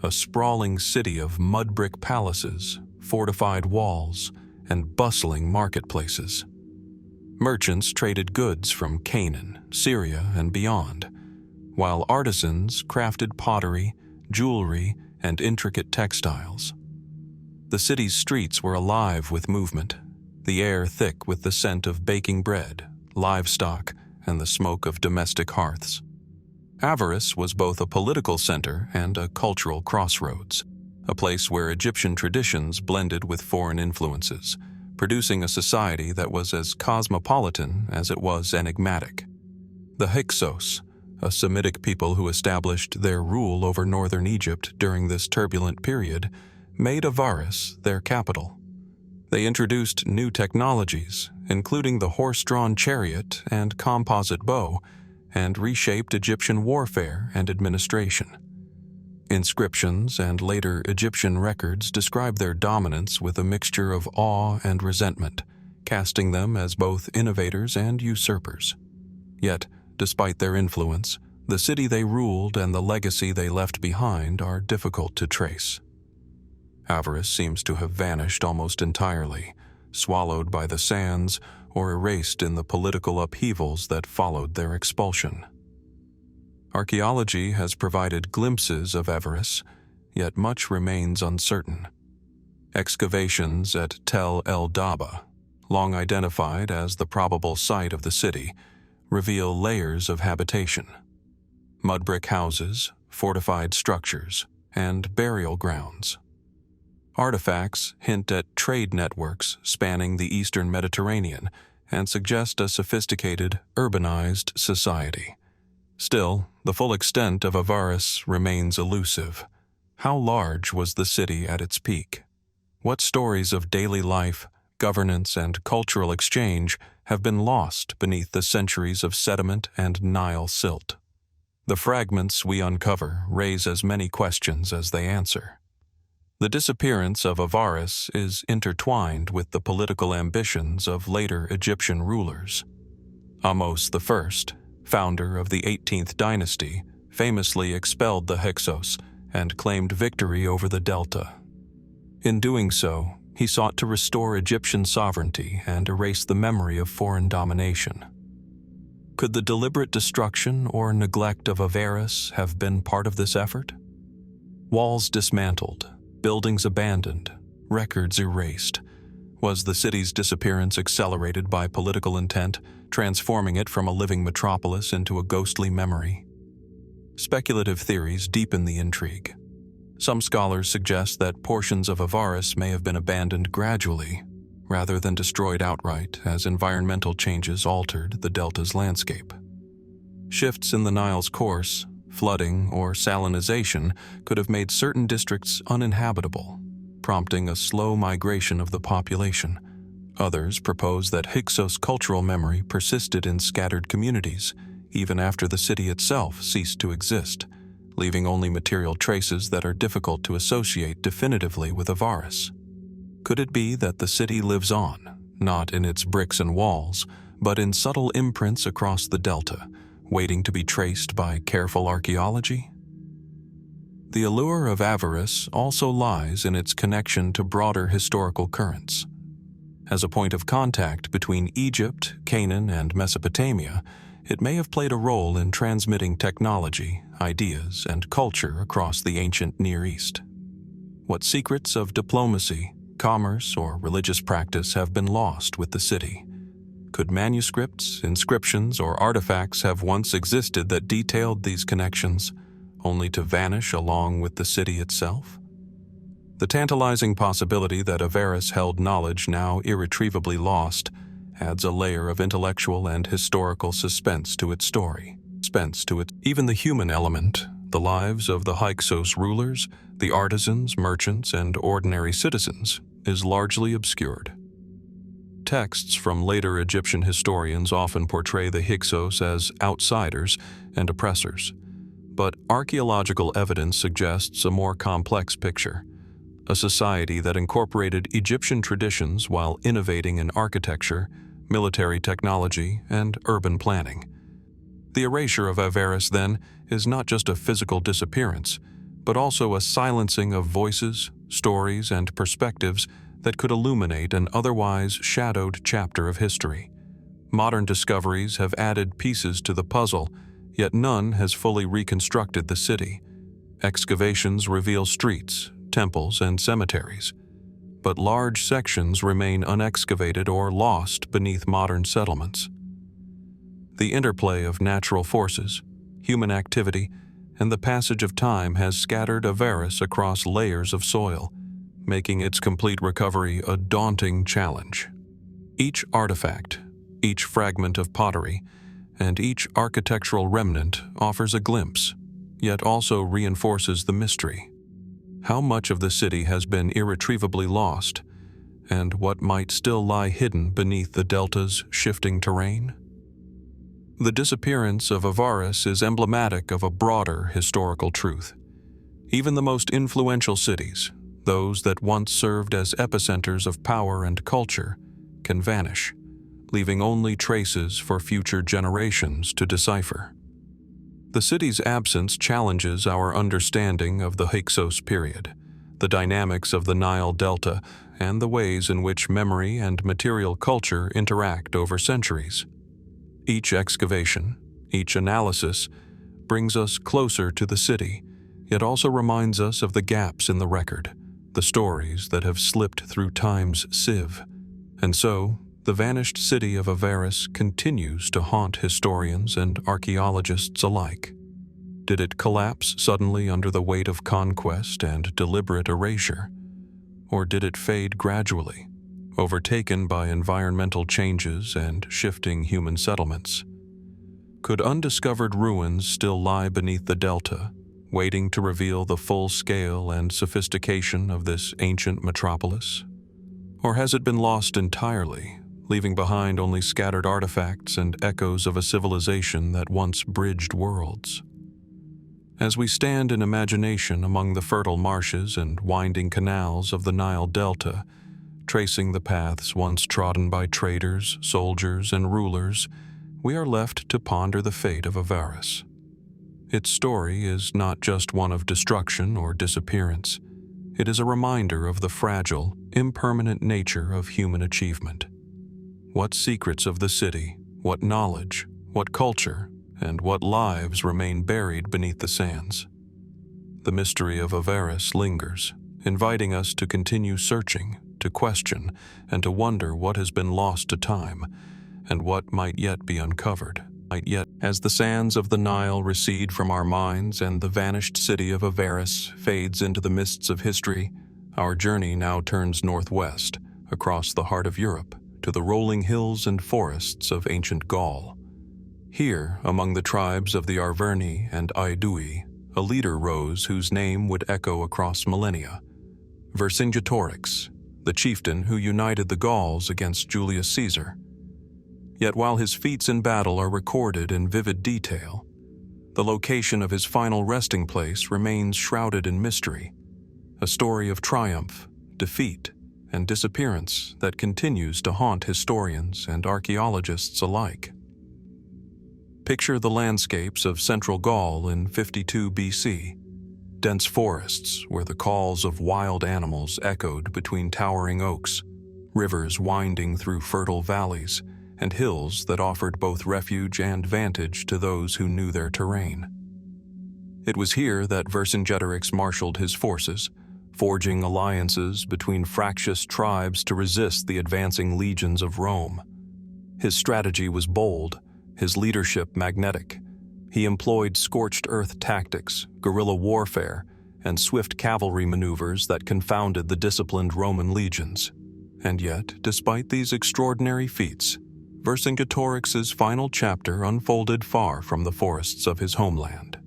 [SPEAKER 1] a sprawling city of mud-brick palaces, fortified walls, and bustling marketplaces. Merchants traded goods from Canaan, Syria, and beyond, while artisans crafted pottery, jewelry, and intricate textiles. The city's streets were alive with movement, the air thick with the scent of baking bread, livestock, and the smoke of domestic hearths. Avaris was both a political center and a cultural crossroads, a place where Egyptian traditions blended with foreign influences, producing a society that was as cosmopolitan as it was enigmatic. The Hyksos, a Semitic people who established their rule over northern Egypt during this turbulent period, made Avaris their capital. They introduced new technologies, including the horse-drawn chariot and composite bow, and reshaped Egyptian warfare and administration. Inscriptions and later Egyptian records describe their dominance with a mixture of awe and resentment, casting them as both innovators and usurpers. Yet, despite their influence, the city they ruled and the legacy they left behind are difficult to trace. Avaris seems to have vanished almost entirely, swallowed by the sands or erased in the political upheavals that followed their expulsion. Archaeology has provided glimpses of Avaris, yet much remains uncertain. Excavations at Tel el-Daba, long identified as the probable site of the city, reveal layers of habitation. Mud-brick houses, fortified structures, and burial grounds. Artifacts hint at trade networks spanning the eastern Mediterranean and suggest a sophisticated, urbanized society. Still, the full extent of Avaris remains elusive. How large was the city at its peak? What stories of daily life, governance, and cultural exchange have been lost beneath the centuries of sediment and Nile silt? The fragments we uncover raise as many questions as they answer. The disappearance of Avaris is intertwined with the political ambitions of later Egyptian rulers. Ahmose I, founder of the 18th dynasty, famously expelled the Hyksos and claimed victory over the Delta. In doing so, he sought to restore Egyptian sovereignty and erase the memory of foreign domination. Could the deliberate destruction or neglect of Avaris have been part of this effort? Walls dismantled, buildings abandoned, records erased. Was the city's disappearance accelerated by political intent, transforming it from a living metropolis into a ghostly memory? Speculative theories deepen the intrigue. Some scholars suggest that portions of Avaris may have been abandoned gradually, rather than destroyed outright as environmental changes altered the delta's landscape. Shifts in the Nile's course, flooding, or salinization could have made certain districts uninhabitable, prompting a slow migration of the population. Others propose that Hyksos cultural memory persisted in scattered communities, even after the city itself ceased to exist, leaving only material traces that are difficult to associate definitively with Avaris. Could it be that the city lives on, not in its bricks and walls, but in subtle imprints across the delta, waiting to be traced by careful archaeology? The allure of Avaris also lies in its connection to broader historical currents. As a point of contact between Egypt, Canaan, and Mesopotamia, it may have played a role in transmitting technology, ideas, and culture across the ancient Near East. What secrets of diplomacy, commerce, or religious practice have been lost with the city? Could manuscripts, inscriptions, or artifacts have once existed that detailed these connections, only to vanish along with the city itself? The tantalizing possibility that Avaris held knowledge now irretrievably lost adds a layer of intellectual and historical suspense to its story. Even the human element, the lives of the Hyksos rulers, the artisans, merchants, and ordinary citizens, is largely obscured. Texts from later Egyptian historians often portray the Hyksos as outsiders and oppressors, but archaeological evidence suggests a more complex picture. A society that incorporated Egyptian traditions while innovating in architecture, military technology, and urban planning. The erasure of Avaris, then, is not just a physical disappearance, but also a silencing of voices, stories, and perspectives that could illuminate an otherwise shadowed chapter of history. Modern discoveries have added pieces to the puzzle, yet none has fully reconstructed the city. Excavations reveal streets, temples, and cemeteries, but large sections remain unexcavated or lost beneath modern settlements. The interplay of natural forces, human activity, and the passage of time has scattered Avaris across layers of soil, making its complete recovery a daunting challenge. Each artifact, each fragment of pottery, and each architectural remnant offers a glimpse, yet also reinforces the mystery. How much of the city has been irretrievably lost, and what might still lie hidden beneath the delta's shifting terrain? The disappearance of Avaris is emblematic of a broader historical truth. Even the most influential cities, those that once served as epicenters of power and culture, can vanish, leaving only traces for future generations to decipher. The city's absence challenges our understanding of the Hyksos period, the dynamics of the Nile Delta, and the ways in which memory and material culture interact over centuries. Each excavation, each analysis, brings us closer to the city, yet also reminds us of the gaps in the record, the stories that have slipped through time's sieve. And so, the vanished city of Avaris continues to haunt historians and archaeologists alike. Did it collapse suddenly under the weight of conquest and deliberate erasure? Or did it fade gradually, overtaken by environmental changes and shifting human settlements? Could undiscovered ruins still lie beneath the delta, waiting to reveal the full scale and sophistication of this ancient metropolis? Or has it been lost entirely, leaving behind only scattered artifacts and echoes of a civilization that once bridged worlds? As we stand in imagination among the fertile marshes and winding canals of the Nile Delta, tracing the paths once trodden by traders, soldiers, and rulers, we are left to ponder the fate of Avaris. Its story is not just one of destruction or disappearance. It is a reminder of the fragile, impermanent nature of human achievement. What secrets of the city, what knowledge, what culture, and what lives remain buried beneath the sands? The mystery of Avaris lingers, inviting us to continue searching, to question, and to wonder what has been lost to time, and what might yet be uncovered. As the sands of the Nile recede from our minds and the vanished city of Avaris fades into the mists of history, our journey now turns northwest, across the heart of Europe, to the rolling hills and forests of ancient Gaul. Here, among the tribes of the Arverni and Aedui, a leader rose whose name would echo across millennia: Vercingetorix, the chieftain who united the Gauls against Julius Caesar. Yet while his feats in battle are recorded in vivid detail, the location of his final resting place remains shrouded in mystery, a story of triumph, defeat, and disappearance that continues to haunt historians and archaeologists alike. Picture the landscapes of central Gaul in 52 BC, dense forests where the calls of wild animals echoed between towering oaks, rivers winding through fertile valleys, and hills that offered both refuge and vantage to those who knew their terrain. It was here that Vercingetorix marshaled his forces, forging alliances between fractious tribes to resist the advancing legions of Rome. His strategy was bold, his leadership magnetic. He employed scorched earth tactics, guerrilla warfare, and swift cavalry maneuvers that confounded the disciplined Roman legions. And yet, despite these extraordinary feats, Vercingetorix's final chapter unfolded far from the forests of his homeland.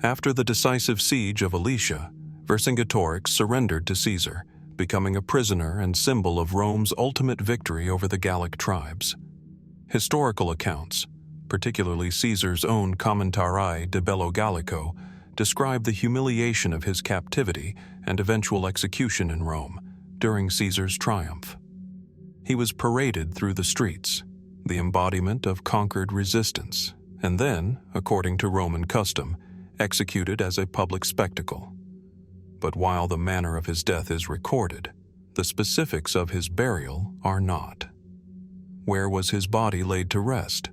[SPEAKER 1] After the decisive siege of Alesia, Vercingetorix surrendered to Caesar, becoming a prisoner and symbol of Rome's ultimate victory over the Gallic tribes. Historical accounts, particularly Caesar's own Commentarii de Bello Gallico, describe the humiliation of his captivity and eventual execution in Rome during Caesar's triumph. He was paraded through the streets, the embodiment of conquered resistance, and then, according to Roman custom, executed as a public spectacle. But while the manner of his death is recorded, the specifics of his burial are not. Where was his body laid to rest?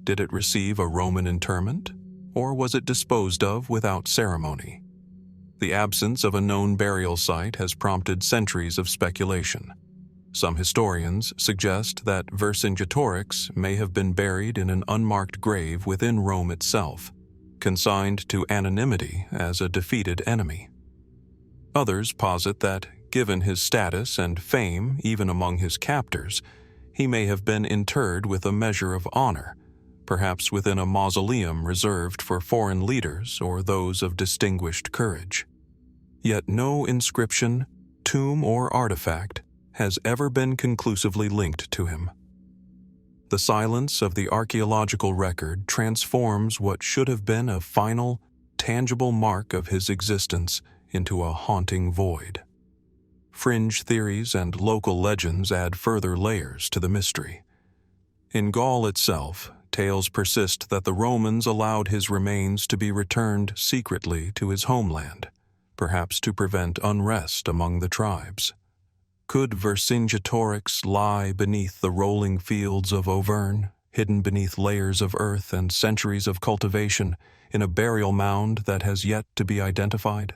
[SPEAKER 1] Did it receive a Roman interment, or was it disposed of without ceremony? The absence of a known burial site has prompted centuries of speculation. Some historians suggest that Vercingetorix may have been buried in an unmarked grave within Rome itself, consigned to anonymity as a defeated enemy. Others posit that, given his status and fame even among his captors, he may have been interred with a measure of honor, perhaps within a mausoleum reserved for foreign leaders or those of distinguished courage. Yet no inscription, tomb, or artifact has ever been conclusively linked to him. The silence of the archaeological record transforms what should have been a final, tangible mark of his existence into a haunting void. Fringe theories and local legends add further layers to the mystery. In Gaul itself, tales persist that the Romans allowed his remains to be returned secretly to his homeland, perhaps to prevent unrest among the tribes. Could Vercingetorix lie beneath the rolling fields of Auvergne, hidden beneath layers of earth and centuries of cultivation, in a burial mound that has yet to be identified?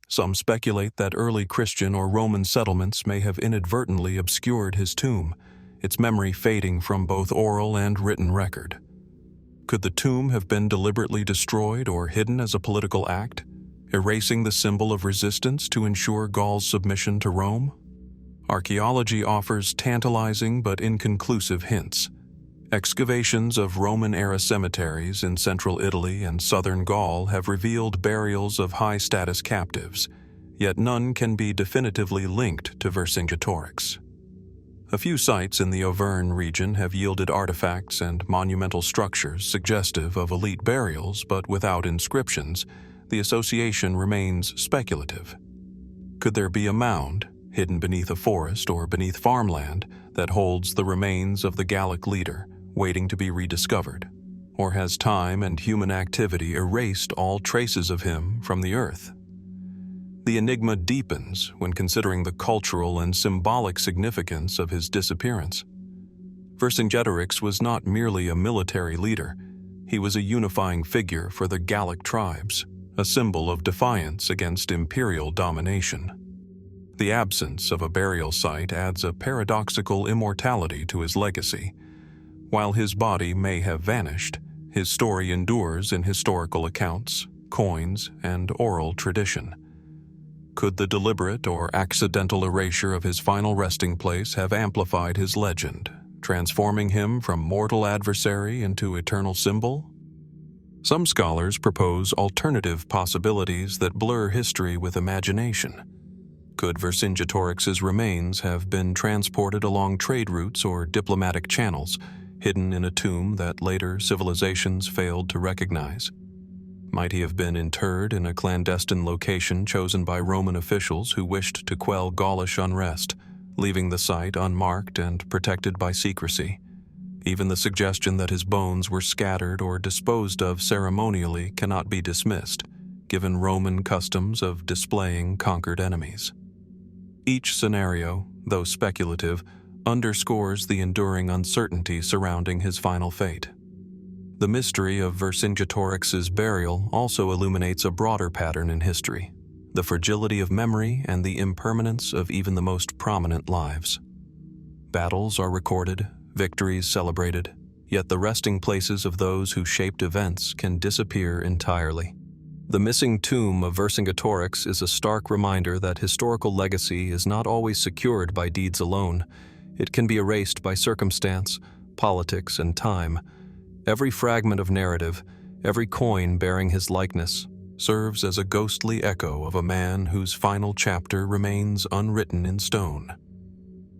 [SPEAKER 1] Some speculate that early Christian or Roman settlements may have inadvertently obscured his tomb, its memory fading from both oral and written record. Could the tomb have been deliberately destroyed or hidden as a political act, erasing the symbol of resistance to ensure Gaul's submission to Rome? Archaeology offers tantalizing but inconclusive hints. Excavations of Roman-era cemeteries in central Italy and southern Gaul have revealed burials of high-status captives, yet none can be definitively linked to Vercingetorix. A few sites in the Auvergne region have yielded artifacts and monumental structures suggestive of elite burials, but without inscriptions, the association remains speculative. Could there be a mound, hidden beneath a forest or beneath farmland, that holds the remains of the Gallic leader, waiting to be rediscovered? Or has time and human activity erased all traces of him from the earth? The enigma deepens when considering the cultural and symbolic significance of his disappearance. Vercingetorix was not merely a military leader, he was a unifying figure for the Gallic tribes, a symbol of defiance against imperial domination. The absence of a burial site adds a paradoxical immortality to his legacy. While his body may have vanished, his story endures in historical accounts, coins, and oral tradition. Could the deliberate or accidental erasure of his final resting place have amplified his legend, transforming him from mortal adversary into eternal symbol? Some scholars propose alternative possibilities that blur history with imagination. Could Vercingetorix's remains have been transported along trade routes or diplomatic channels, hidden in a tomb that later civilizations failed to recognize? Might he have been interred in a clandestine location chosen by Roman officials who wished to quell Gaulish unrest, leaving the site unmarked and protected by secrecy? Even the suggestion that his bones were scattered or disposed of ceremonially cannot be dismissed, given Roman customs of displaying conquered enemies. Each scenario, though speculative, underscores the enduring uncertainty surrounding his final fate. The mystery of Vercingetorix's burial also illuminates a broader pattern in history, the fragility of memory and the impermanence of even the most prominent lives. Battles are recorded, victories celebrated, yet the resting places of those who shaped events can disappear entirely. The missing tomb of Vercingetorix is a stark reminder that historical legacy is not always secured by deeds alone. It can be erased by circumstance, politics, and time. Every fragment of narrative, every coin bearing his likeness, serves as a ghostly echo of a man whose final chapter remains unwritten in stone.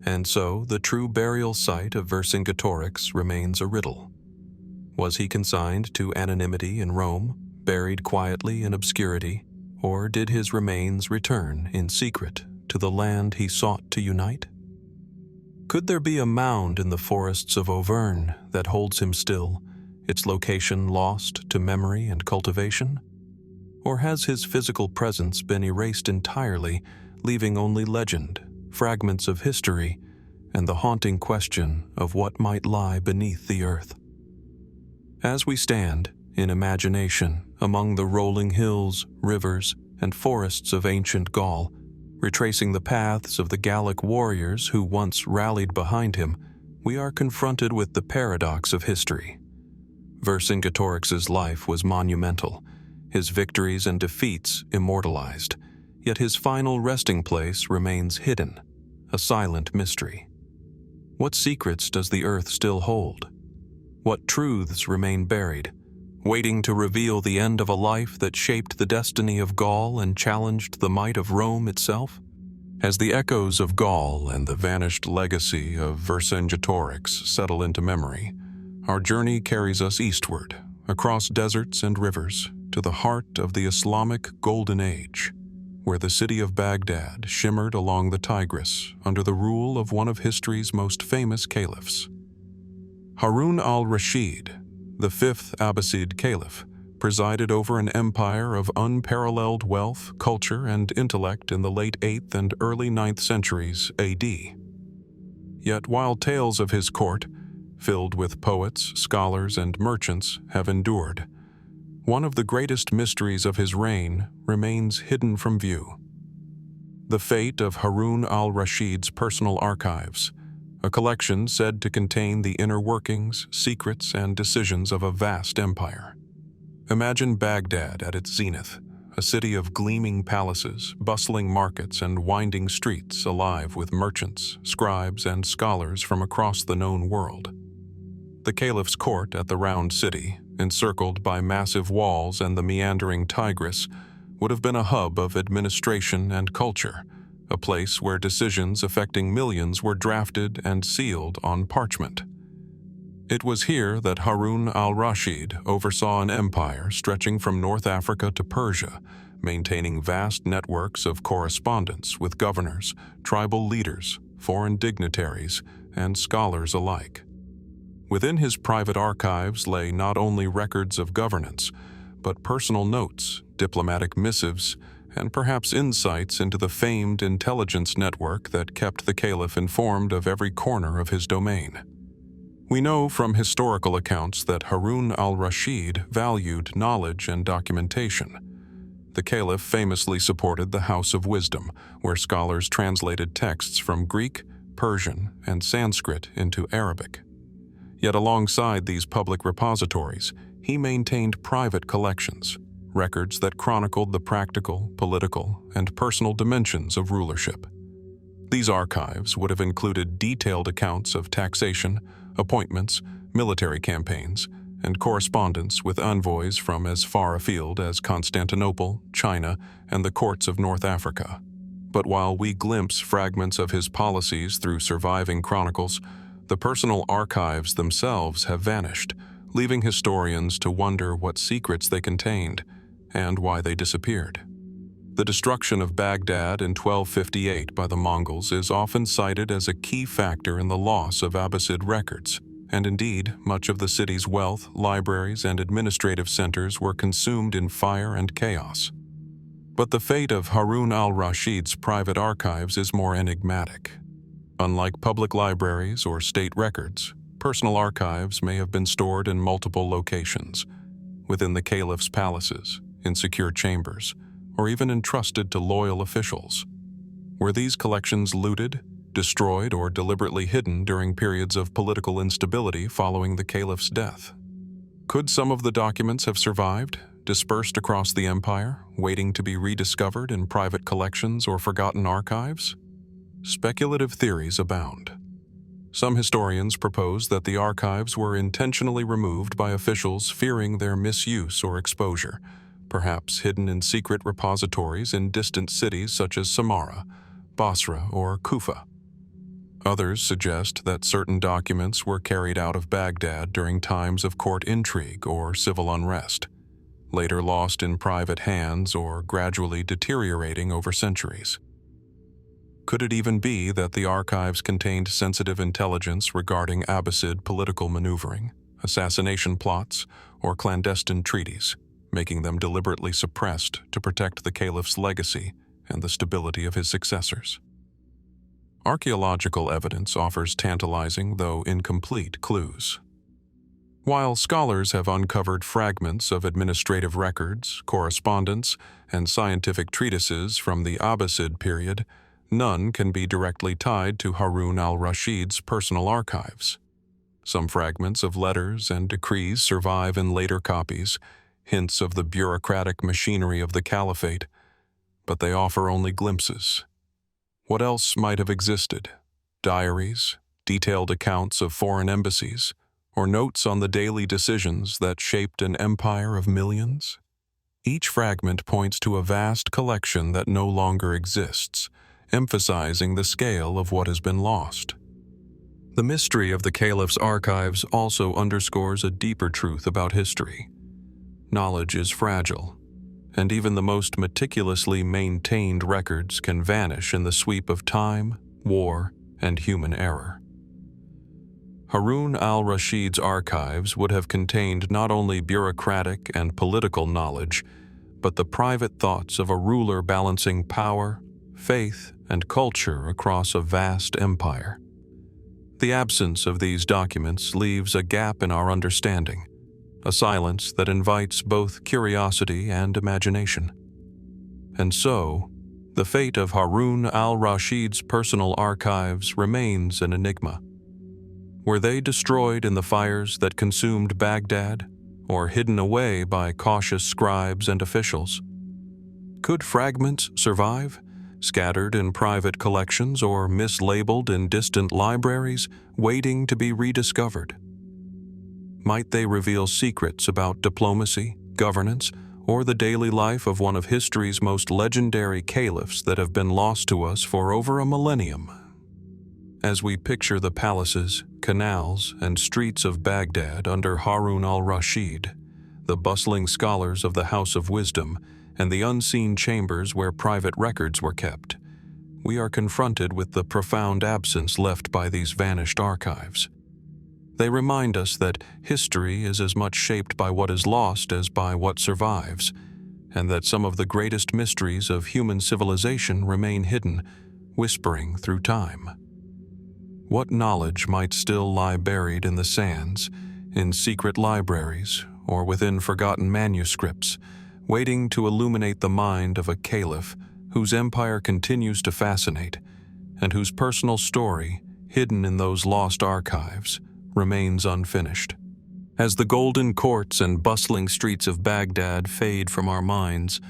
[SPEAKER 1] And so, the true burial site of Vercingetorix remains a riddle. Was he consigned to anonymity in Rome, buried quietly in obscurity, or did his remains return in secret to the land he sought to unite? Could there be a mound in the forests of Auvergne that holds him still, its location lost to memory and cultivation? Or has his physical presence been erased entirely, leaving only legend, fragments of history, and the haunting question of what might lie beneath the earth? As we stand, in imagination, among the rolling hills, rivers, and forests of ancient Gaul, retracing the paths of the Gallic warriors who once rallied behind him, we are confronted with the paradox of history. Vercingetorix's life was monumental, his victories and defeats immortalized, yet his final resting place remains hidden, a silent mystery. What secrets does the earth still hold? What truths remain buried, waiting to reveal the end of a life that shaped the destiny of Gaul and challenged the might of Rome itself? As the echoes of Gaul and the vanished legacy of Vercingetorix settle into memory, our journey carries us eastward, across deserts and rivers, to the heart of the Islamic Golden Age, where the city of Baghdad shimmered along the Tigris under the rule of one of history's most famous caliphs. Harun al-Rashid, the fifth Abbasid caliph, presided over an empire of unparalleled wealth, culture, and intellect in the late 8th and early 9th centuries A.D. Yet while tales of his court, filled with poets, scholars, and merchants, have endured, one of the greatest mysteries of his reign remains hidden from view. The fate of Harun al-Rashid's personal archives, a collection said to contain the inner workings, secrets, and decisions of a vast empire. Imagine Baghdad at its zenith, a city of gleaming palaces, bustling markets, and winding streets alive with merchants, scribes, and scholars from across the known world. The caliph's court at the round city, encircled by massive walls and the meandering Tigris, would have been a hub of administration and culture, a place where decisions affecting millions were drafted and sealed on parchment. It was here that Harun al-Rashid oversaw an empire stretching from North Africa to Persia, maintaining vast networks of correspondence with governors, tribal leaders, foreign dignitaries, and scholars alike. Within his private archives lay not only records of governance, but personal notes, diplomatic missives, and perhaps insights into the famed intelligence network that kept the caliph informed of every corner of his domain. We know from historical accounts that Harun al-Rashid valued knowledge and documentation. The caliph famously supported the House of Wisdom, where scholars translated texts from Greek, Persian, and Sanskrit into Arabic. Yet alongside these public repositories, he maintained private collections, records that chronicled the practical, political, and personal dimensions of rulership. These archives would have included detailed accounts of taxation, appointments, military campaigns, and correspondence with envoys from as far afield as Constantinople, China, and the courts of North Africa. But while we glimpse fragments of his policies through surviving chronicles, the personal archives themselves have vanished, leaving historians to wonder what secrets they contained and why they disappeared. The destruction of Baghdad in 1258 by the Mongols is often cited as a key factor in the loss of Abbasid records, and indeed, much of the city's wealth, libraries, and administrative centers were consumed in fire and chaos. But the fate of Harun al-Rashid's private archives is more enigmatic. Unlike public libraries or state records, personal archives may have been stored in multiple locations, within the caliph's palaces, in secure chambers, or even entrusted to loyal officials. Were these collections looted, destroyed, or deliberately hidden during periods of political instability following the caliph's death? Could some of the documents have survived, dispersed across the empire, waiting to be rediscovered in private collections or forgotten archives? Speculative theories abound. Some historians propose that the archives were intentionally removed by officials fearing their misuse or exposure, perhaps hidden in secret repositories in distant cities such as Samarra, Basra, or Kufa. Others suggest that certain documents were carried out of Baghdad during times of court intrigue or civil unrest, later lost in private hands or gradually deteriorating over centuries. Could it even be that the archives contained sensitive intelligence regarding Abbasid political maneuvering, assassination plots, or clandestine treaties, making them deliberately suppressed to protect the caliph's legacy and the stability of his successors? Archaeological evidence offers tantalizing, though incomplete, clues. While scholars have uncovered fragments of administrative records, correspondence, and scientific treatises from the Abbasid period, none can be directly tied to Harun al-Rashid's personal archives. Some fragments of letters and decrees survive in later copies, hints of the bureaucratic machinery of the caliphate, but they offer only glimpses. What else might have existed? Diaries, detailed accounts of foreign embassies, or notes on the daily decisions that shaped an empire of millions? Each fragment points to a vast collection that no longer exists, emphasizing the scale of what has been lost. The mystery of the caliph's archives also underscores a deeper truth about history. Knowledge is fragile, and even the most meticulously maintained records can vanish in the sweep of time, war, and human error. Harun al-Rashid's archives would have contained not only bureaucratic and political knowledge, but the private thoughts of a ruler balancing power, faith, and culture across a vast empire. The absence of these documents leaves a gap in our understanding, a silence that invites both curiosity and imagination. And so, the fate of Harun al-Rashid's personal archives remains an enigma. Were they destroyed in the fires that consumed Baghdad, or hidden away by cautious scribes and officials? Could fragments survive, scattered in private collections or mislabeled in distant libraries, waiting to be rediscovered? Might they reveal secrets about diplomacy, governance, or the daily life of one of history's most legendary caliphs that have been lost to us for over a millennium? As we picture the palaces, canals, and streets of Baghdad under Harun al-Rashid, the bustling scholars of the House of Wisdom, and the unseen chambers where private records were kept, we are confronted with the profound absence left by these vanished archives. They remind us that history is as much shaped by what is lost as by what survives, and that some of the greatest mysteries of human civilization remain hidden, whispering through time. What knowledge might still lie buried in the sands, in secret libraries, or within forgotten manuscripts, waiting to illuminate the mind of a caliph whose empire continues to fascinate, and whose personal story, hidden in those lost archives, remains unfinished? As the golden courts and bustling streets of Baghdad fade from our minds,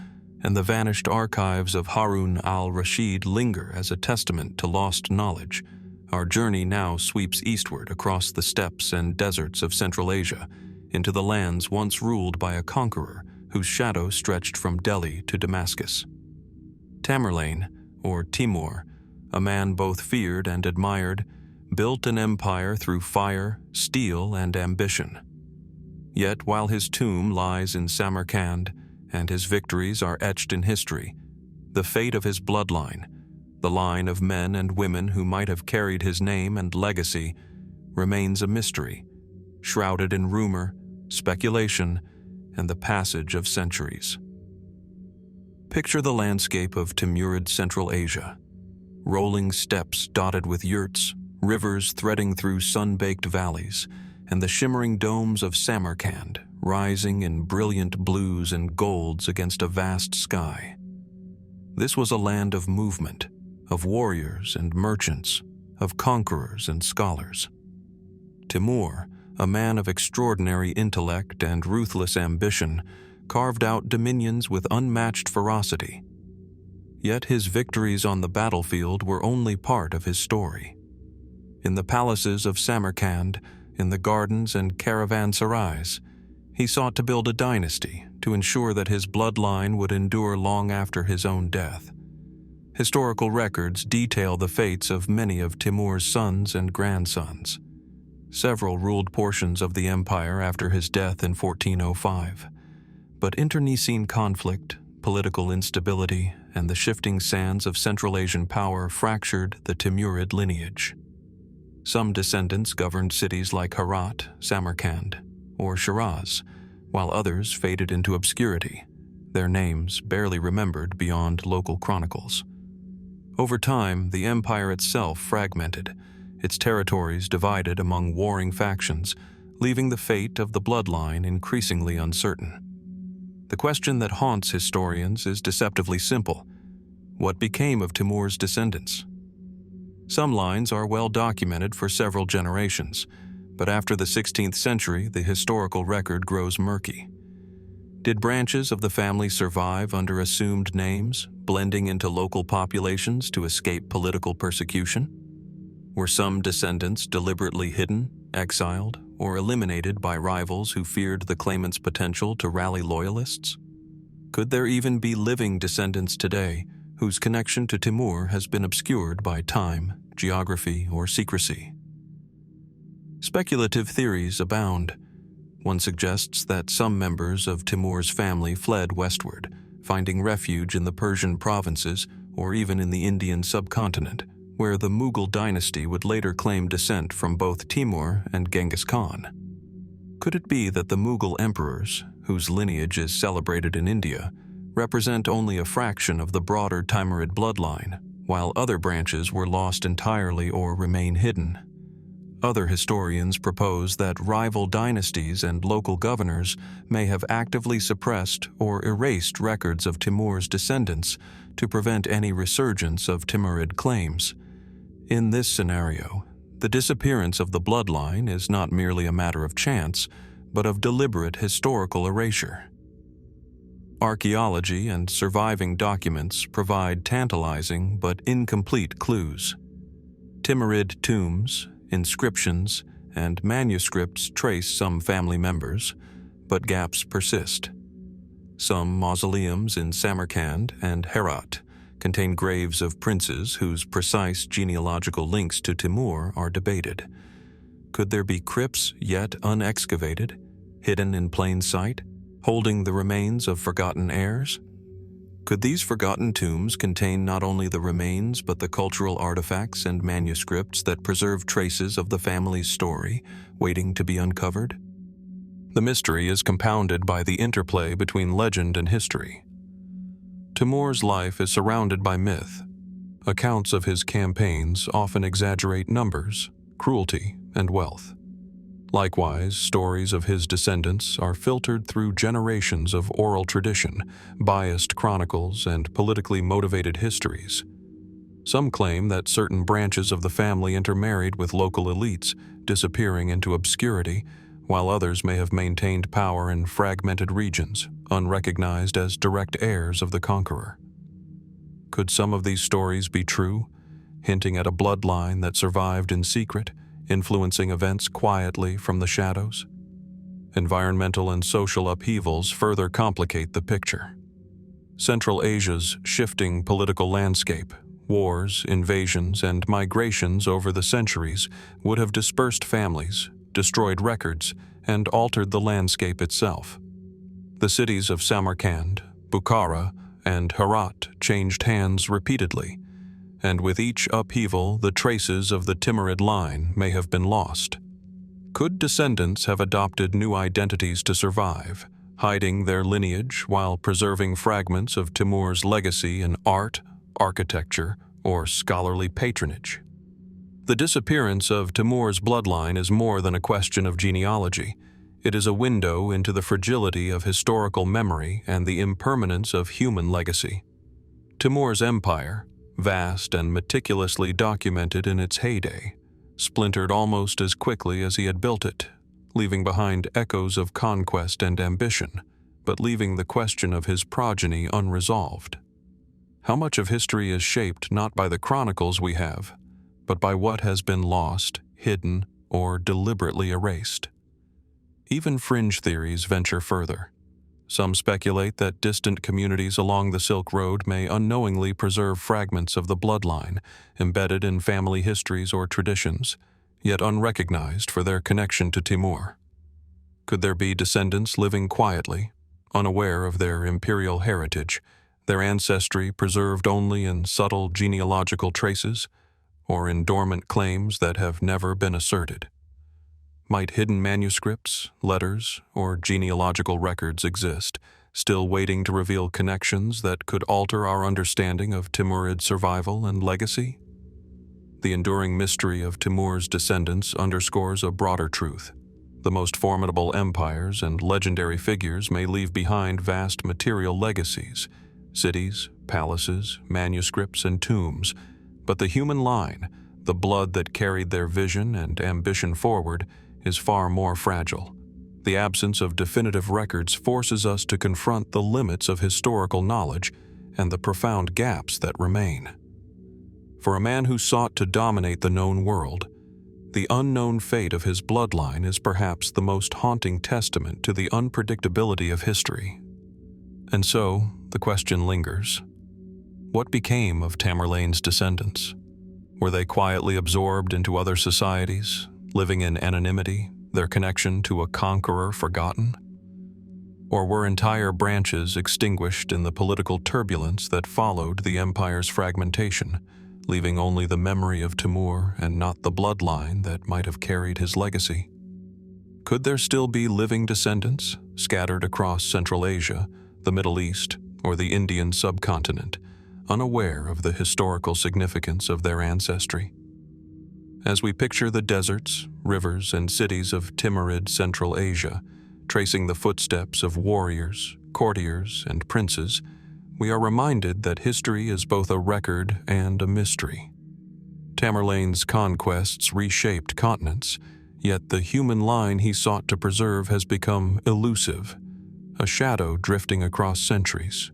[SPEAKER 1] and the vanished archives of Harun al-Rashid linger as a testament to lost knowledge, our journey now sweeps eastward across the steppes and deserts of Central Asia, into the lands once ruled by a conqueror whose shadow stretched from Delhi to Damascus. Tamerlane, or Timur, a man both feared and admired, built an empire through fire, steel, and ambition. Yet while his tomb lies in Samarkand and his victories are etched in history, the fate of his bloodline, the line of men and women who might have carried his name and legacy, remains a mystery, shrouded in rumor, speculation, and the passage of centuries. Picture the landscape of Timurid Central Asia, rolling steppes dotted with yurts, rivers threading through sun-baked valleys, and the shimmering domes of Samarkand rising in brilliant blues and golds against a vast sky. This was a land of movement, of warriors and merchants, of conquerors and scholars. Timur, a man of extraordinary intellect and ruthless ambition, carved out dominions with unmatched ferocity. Yet his victories on the battlefield were only part of his story. In the palaces of Samarkand, in the gardens and caravanserais, he sought to build a dynasty to ensure that his bloodline would endure long after his own death. Historical records detail the fates of many of Timur's sons and grandsons. Several ruled portions of the empire after his death in 1405. But internecine conflict, political instability, and the shifting sands of Central Asian power fractured the Timurid lineage. Some descendants governed cities like Herat, Samarkand, or Shiraz, while others faded into obscurity, their names barely remembered beyond local chronicles. Over time, the empire itself fragmented, its territories divided among warring factions, leaving the fate of the bloodline increasingly uncertain. The question that haunts historians is deceptively simple. What became of Timur's descendants? Some lines are well documented for several generations, but after the 16th century, the historical record grows murky. Did branches of the family survive under assumed names, blending into local populations to escape political persecution? Were some descendants deliberately hidden, exiled, or eliminated by rivals who feared the claimant's potential to rally loyalists? Could there even be living descendants today whose connection to Timur has been obscured by time, geography, or secrecy? Speculative theories abound. One suggests that some members of Timur's family fled westward, finding refuge in the Persian provinces or even in the Indian subcontinent, where the Mughal dynasty would later claim descent from both Timur and Genghis Khan. Could it be that the Mughal emperors, whose lineage is celebrated in India, represent only a fraction of the broader Timurid bloodline, while other branches were lost entirely or remain hidden? Other historians propose that rival dynasties and local governors may have actively suppressed or erased records of Timur's descendants to prevent any resurgence of Timurid claims. In this scenario, the disappearance of the bloodline is not merely a matter of chance, but of deliberate historical erasure. Archaeology and surviving documents provide tantalizing but incomplete clues. Timurid tombs, inscriptions, and manuscripts trace some family members, but gaps persist. Some mausoleums in Samarkand and Herat contain graves of princes whose precise genealogical links to Timur are debated. Could there be crypts yet unexcavated, hidden in plain sight, holding the remains of forgotten heirs? Could these forgotten tombs contain not only the remains but the cultural artifacts and manuscripts that preserve traces of the family's story, waiting to be uncovered? The mystery is compounded by the interplay between legend and history. Timur's life is surrounded by myth. Accounts of his campaigns often exaggerate numbers, cruelty, and wealth. Likewise, stories of his descendants are filtered through generations of oral tradition, biased chronicles, and politically motivated histories. Some claim that certain branches of the family intermarried with local elites, disappearing into obscurity, while others may have maintained power in fragmented regions, unrecognized as direct heirs of the conqueror. Could some of these stories be true, hinting at a bloodline that survived in secret, influencing events quietly from the shadows? Environmental and social upheavals further complicate the picture. Central Asia's shifting political landscape, wars, invasions, and migrations over the centuries would have dispersed families, destroyed records, and altered the landscape itself. The cities of Samarkand, Bukhara, and Herat changed hands repeatedly, and with each upheaval, the traces of the Timurid line may have been lost. Could descendants have adopted new identities to survive, hiding their lineage while preserving fragments of Timur's legacy in art, architecture, or scholarly patronage? The disappearance of Timur's bloodline is more than a question of genealogy. It is a window into the fragility of historical memory and the impermanence of human legacy. Timur's empire, vast and meticulously documented in its heyday, splintered almost as quickly as he had built it, leaving behind echoes of conquest and ambition, but leaving the question of his progeny unresolved. How much of history is shaped not by the chronicles we have, but by what has been lost, hidden, or deliberately erased? Even fringe theories venture further. Some speculate that distant communities along the Silk Road may unknowingly preserve fragments of the bloodline, embedded in family histories or traditions, yet unrecognized for their connection to Timur. Could there be descendants living quietly, unaware of their imperial heritage, their ancestry preserved only in subtle genealogical traces or in dormant claims that have never been asserted? Might hidden manuscripts, letters, or genealogical records exist, still waiting to reveal connections that could alter our understanding of Timurid survival and legacy? The enduring mystery of Timur's descendants underscores a broader truth. The most formidable empires and legendary figures may leave behind vast material legacies, cities, palaces, manuscripts, and tombs, but the human line, the blood that carried their vision and ambition forward, is far more fragile. The absence of definitive records forces us to confront the limits of historical knowledge and the profound gaps that remain. For a man who sought to dominate the known world, the unknown fate of his bloodline is perhaps the most haunting testament to the unpredictability of history. And so, the question lingers. What became of Tamerlane's descendants? Were they quietly absorbed into other societies, living in anonymity, their connection to a conqueror forgotten? Or were entire branches extinguished in the political turbulence that followed the empire's fragmentation, leaving only the memory of Timur and not the bloodline that might have carried his legacy? Could there still be living descendants, scattered across Central Asia, the Middle East, or the Indian subcontinent, unaware of the historical significance of their ancestry? As we picture the deserts, rivers, and cities of Timurid Central Asia, tracing the footsteps of warriors, courtiers, and princes, we are reminded that history is both a record and a mystery. Tamerlane's conquests reshaped continents, yet the human line he sought to preserve has become elusive, a shadow drifting across centuries.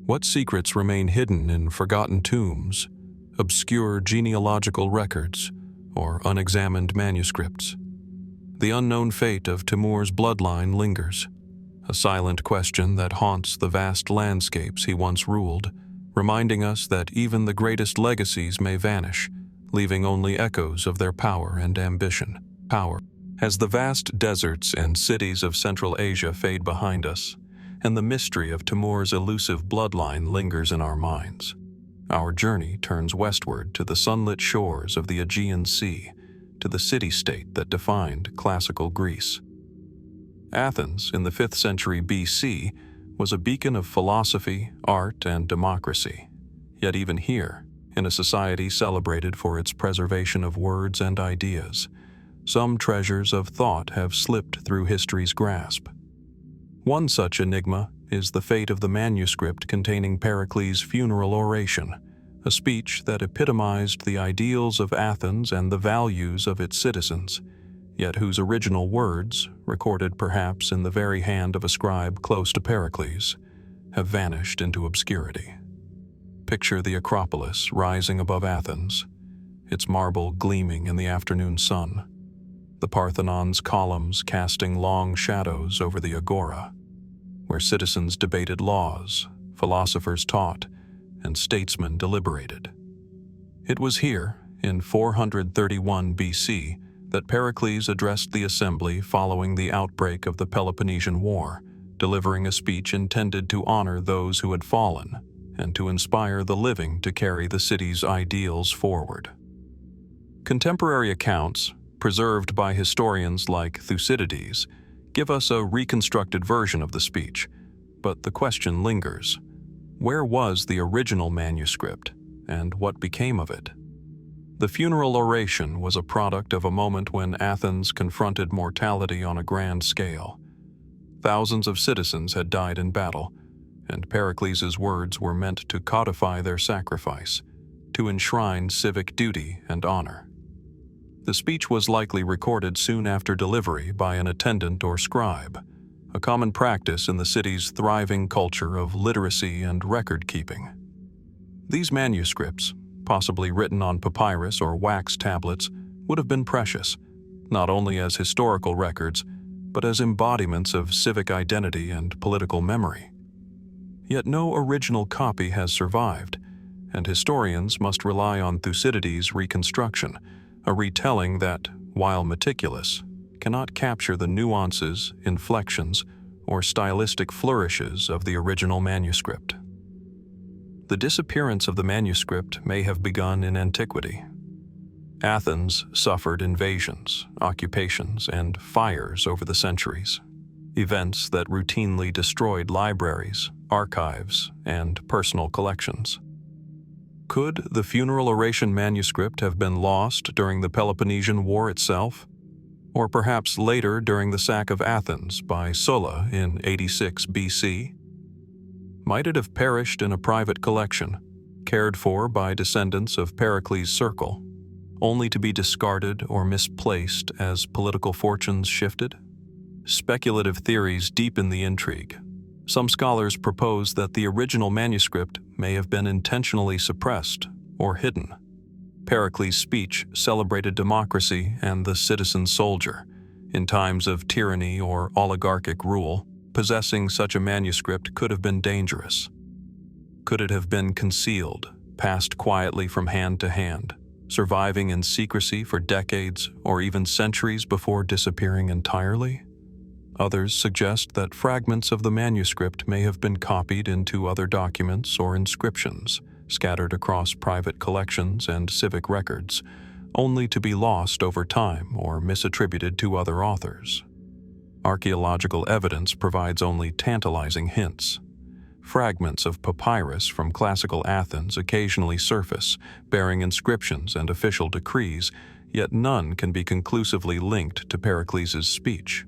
[SPEAKER 1] What secrets remain hidden in forgotten tombs, obscure genealogical records, or unexamined manuscripts? The unknown fate of Timur's bloodline lingers, a silent question that haunts the vast landscapes he once ruled, reminding us that even the greatest legacies may vanish, leaving only echoes of their power and ambition. As the vast deserts and cities of Central Asia fade behind us, and the mystery of Timur's elusive bloodline lingers in our minds, our journey turns westward to the sunlit shores of the Aegean Sea, to the city-state that defined classical Greece. Athens, in the 5th century BC, was a beacon of philosophy, art, and democracy. Yet even here, in a society celebrated for its preservation of words and ideas, some treasures of thought have slipped through history's grasp. One such enigma is the fate of the manuscript containing Pericles' funeral oration, a speech that epitomized the ideals of Athens and the values of its citizens, yet whose original words, recorded perhaps in the very hand of a scribe close to Pericles, have vanished into obscurity. Picture the Acropolis rising above Athens, its marble gleaming in the afternoon sun, the Parthenon's columns casting long shadows over the agora, where citizens debated laws, philosophers taught, and statesmen deliberated. It was here, in 431 BC, that Pericles addressed the assembly following the outbreak of the Peloponnesian War, delivering a speech intended to honor those who had fallen and to inspire the living to carry the city's ideals forward. Contemporary accounts, preserved by historians like Thucydides, give us a reconstructed version of the speech, but the question lingers. Where was the original manuscript, and what became of it? The funeral oration was a product of a moment when Athens confronted mortality on a grand scale. Thousands of citizens had died in battle, and Pericles' words were meant to codify their sacrifice, to enshrine civic duty and honor. The speech was likely recorded soon after delivery by an attendant or scribe, a common practice in the city's thriving culture of literacy and record-keeping. These manuscripts, possibly written on papyrus or wax tablets, would have been precious, not only as historical records, but as embodiments of civic identity and political memory. Yet no original copy has survived, and historians must rely on Thucydides' reconstruction, a retelling that, while meticulous, cannot capture the nuances, inflections, or stylistic flourishes of the original manuscript. The disappearance of the manuscript may have begun in antiquity. Athens suffered invasions, occupations, and fires over the centuries, events that routinely destroyed libraries, archives, and personal collections. Could the funeral oration manuscript have been lost during the Peloponnesian War itself? Or perhaps later during the sack of Athens by Sulla in 86 BC? Might it have perished in a private collection, cared for by descendants of Pericles' circle, only to be discarded or misplaced as political fortunes shifted? Speculative theories deepen the intrigue. Some scholars propose that the original manuscript may have been intentionally suppressed or hidden. Pericles' speech celebrated democracy and the citizen soldier. In times of tyranny or oligarchic rule, possessing such a manuscript could have been dangerous. Could it have been concealed, passed quietly from hand to hand, surviving in secrecy for decades or even centuries before disappearing entirely? Others suggest that fragments of the manuscript may have been copied into other documents or inscriptions, scattered across private collections and civic records, only to be lost over time or misattributed to other authors. Archaeological evidence provides only tantalizing hints. Fragments of papyrus from classical Athens occasionally surface, bearing inscriptions and official decrees, yet none can be conclusively linked to Pericles' speech.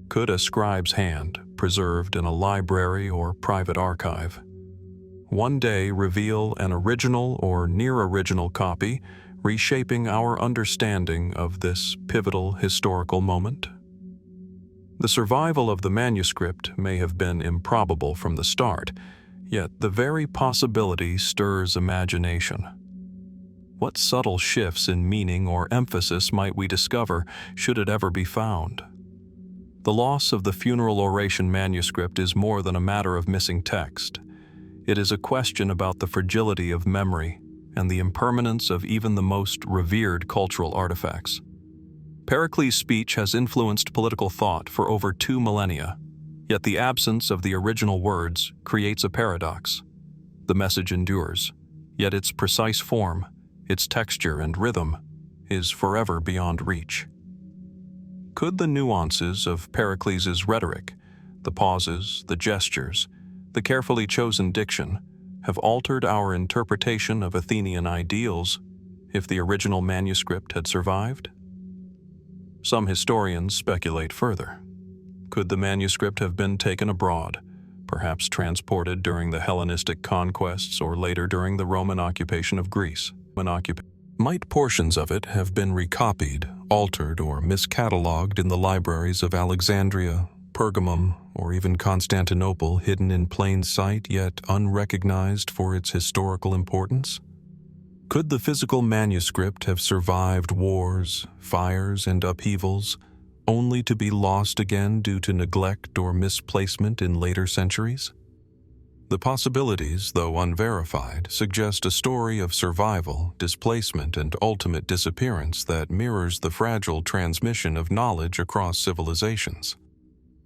[SPEAKER 1] Could a scribe's hand, preserved in a library or private archive, one day reveal an original or near-original copy, reshaping our understanding of this pivotal historical moment? The survival of the manuscript may have been improbable from the start, yet the very possibility stirs imagination. What subtle shifts in meaning or emphasis might we discover should it ever be found? The loss of the funeral oration manuscript is more than a matter of missing text. It is a question about the fragility of memory and the impermanence of even the most revered cultural artifacts. Pericles' speech has influenced political thought for over 2 millennia, yet the absence of the original words creates a paradox. The message endures, yet its precise form, its texture and rhythm, is forever beyond reach. Could the nuances of Pericles' rhetoric, the pauses, the gestures, the carefully chosen diction, have altered our interpretation of Athenian ideals if the original manuscript had survived? Some historians speculate further. Could the manuscript have been taken abroad, perhaps transported during the Hellenistic conquests or later during the Roman occupation of Greece? Might portions of it have been recopied, altered, or miscatalogued in the libraries of Alexandria, Pergamum, or even Constantinople, hidden in plain sight yet unrecognized for its historical importance? Could the physical manuscript have survived wars, fires, and upheavals, only to be lost again due to neglect or misplacement in later centuries? The possibilities, though unverified, suggest a story of survival, displacement, and ultimate disappearance that mirrors the fragile transmission of knowledge across civilizations.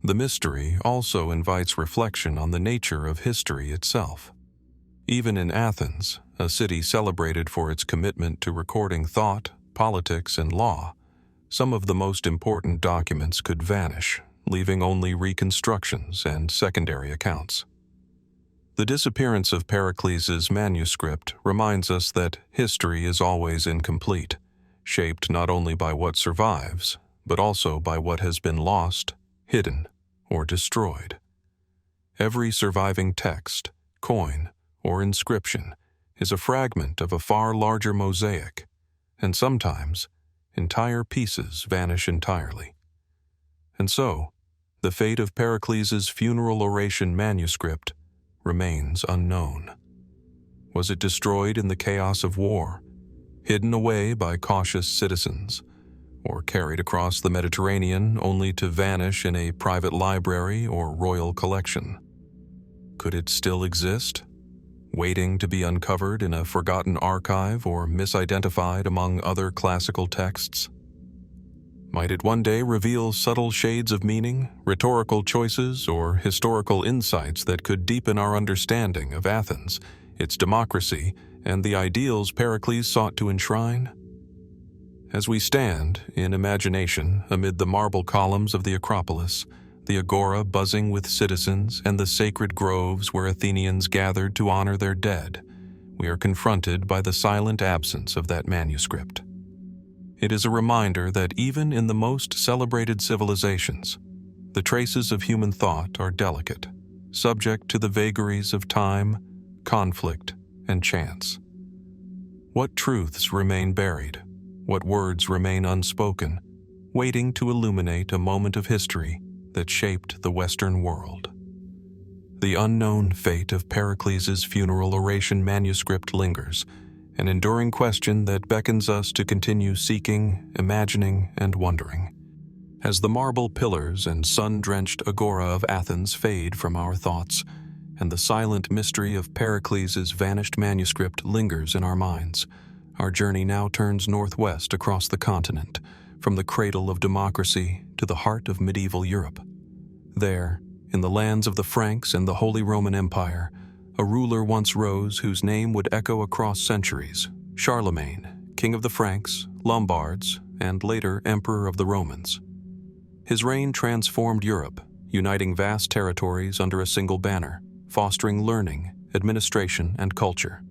[SPEAKER 1] The mystery also invites reflection on the nature of history itself. Even in Athens, a city celebrated for its commitment to recording thought, politics, and law, some of the most important documents could vanish, leaving only reconstructions and secondary accounts. The disappearance of Pericles' manuscript reminds us that history is always incomplete, shaped not only by what survives, but also by what has been lost, hidden, or destroyed. Every surviving text, coin, or inscription is a fragment of a far larger mosaic, and sometimes entire pieces vanish entirely. And so, the fate of Pericles' funeral oration manuscript remains unknown. Was it destroyed in the chaos of war, hidden away by cautious citizens, or carried across the Mediterranean only to vanish in a private library or royal collection? Could it still exist, waiting to be uncovered in a forgotten archive or misidentified among other classical texts? Might it one day reveal subtle shades of meaning, rhetorical choices, or historical insights that could deepen our understanding of Athens its democracy, and the ideals Pericles sought to enshrine? As we stand, in imagination, amid the marble columns of the Acropolis, the agora buzzing with citizens, and the sacred groves where Athenians gathered to honor their dead, we are confronted by the silent absence of that manuscript. It is a reminder that even in the most celebrated civilizations, the traces of human thought are delicate, subject to the vagaries of time, conflict, and chance. What truths remain buried? What words remain unspoken, waiting to illuminate a moment of history that shaped the Western world? The unknown fate of Pericles' funeral oration manuscript lingers, an enduring question that beckons us to continue seeking, imagining, and wondering. As the marble pillars and sun-drenched agora of Athens fade from our thoughts, and the silent mystery of Pericles' vanished manuscript lingers in our minds, our journey now turns northwest across the continent, from the cradle of democracy to the heart of medieval Europe. There, in the lands of the Franks and the Holy Roman Empire, a ruler once rose whose name would echo across centuries: Charlemagne, king of the Franks, Lombards, and later Emperor of the Romans. His reign transformed Europe, uniting vast territories under a single banner, fostering learning, administration, and culture.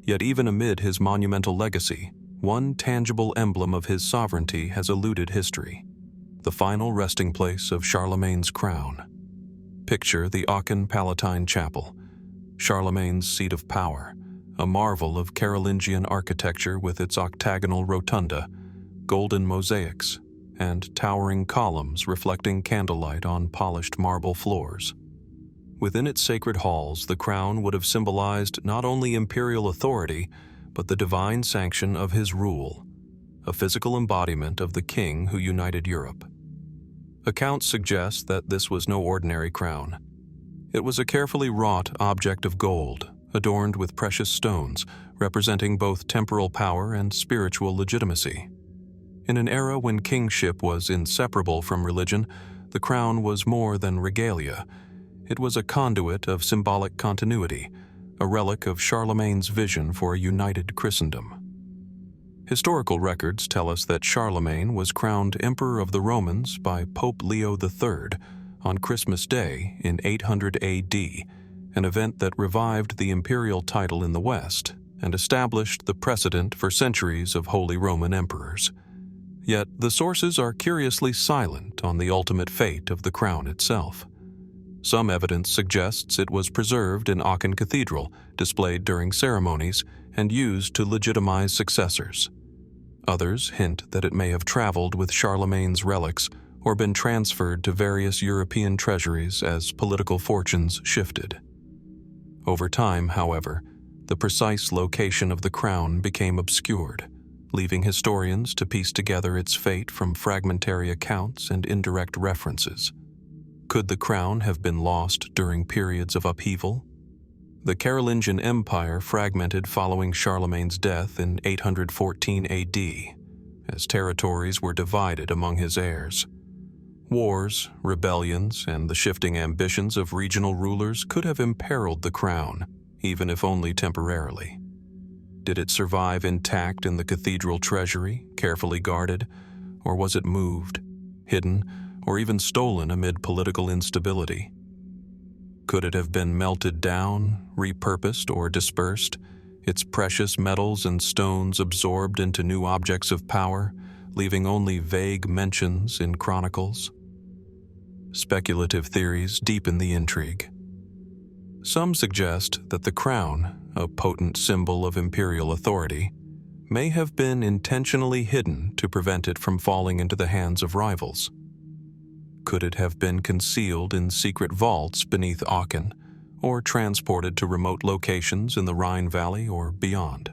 [SPEAKER 1] Yet even amid his monumental legacy, one tangible emblem of his sovereignty has eluded history: the final resting place of Charlemagne's crown. Picture the Aachen Palatine Chapel, Charlemagne's seat of power, a marvel of Carolingian architecture with its octagonal rotunda, golden mosaics, and towering columns reflecting candlelight on polished marble floors. Within its sacred halls, the crown would have symbolized not only imperial authority, but the divine sanction of his rule, a physical embodiment of the king who united Europe. Accounts suggest that this was no ordinary crown. It was a carefully wrought object of gold, adorned with precious stones, representing both temporal power and spiritual legitimacy. In an era when kingship was inseparable from religion, the crown was more than regalia. It was a conduit of symbolic continuity, a relic of Charlemagne's vision for a united Christendom. Historical records tell us that Charlemagne was crowned Emperor of the Romans by Pope Leo III on Christmas Day in 800 AD, an event that revived the imperial title in the West and established the precedent for centuries of Holy Roman emperors. Yet the sources are curiously silent on the ultimate fate of the crown itself. Some evidence suggests it was preserved in Aachen Cathedral, displayed during ceremonies, and used to legitimize successors. Others hint that it may have traveled with Charlemagne's relics or been transferred to various European treasuries as political fortunes shifted. Over time, however, the precise location of the crown became obscured, leaving historians to piece together its fate from fragmentary accounts and indirect references. Could the crown have been lost during periods of upheaval? The Carolingian Empire fragmented following Charlemagne's death in 814 AD, as territories were divided among his heirs. Wars, rebellions, and the shifting ambitions of regional rulers could have imperiled the crown, even if only temporarily. Did it survive intact in the cathedral treasury, carefully guarded, or was it moved, hidden, or even stolen amid political instability? Could it have been melted down, repurposed, or dispersed, its precious metals and stones absorbed into new objects of power, leaving only vague mentions in chronicles? Speculative theories deepen the intrigue. Some suggest that the crown, a potent symbol of imperial authority, may have been intentionally hidden to prevent it from falling into the hands of rivals. Could it have been concealed in secret vaults beneath Aachen, or transported to remote locations in the Rhine Valley or beyond?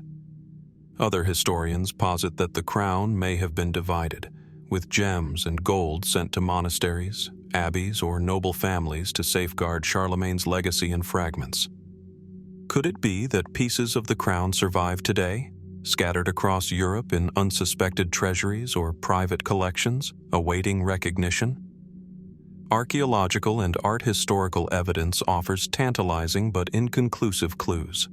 [SPEAKER 1] Other historians posit that the crown may have been divided, with gems and gold sent to monasteries, abbeys, or noble families to safeguard Charlemagne's legacy in fragments. Could it be that pieces of the crown survive today, scattered across Europe in unsuspected treasuries or private collections, awaiting recognition? Archaeological and art historical evidence offers tantalizing but inconclusive clues.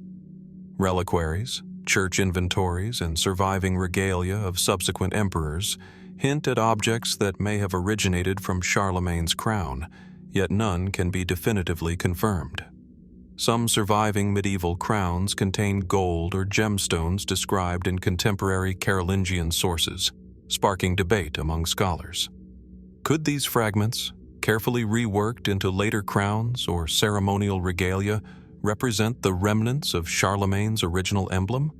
[SPEAKER 1] Reliquaries, church inventories, and surviving regalia of subsequent emperors hint at objects that may have originated from Charlemagne's crown, yet none can be definitively confirmed. Some surviving medieval crowns contain gold or gemstones described in contemporary Carolingian sources, sparking debate among scholars. Could these fragments, carefully reworked into later crowns or ceremonial regalia, represent the remnants of Charlemagne's original emblem?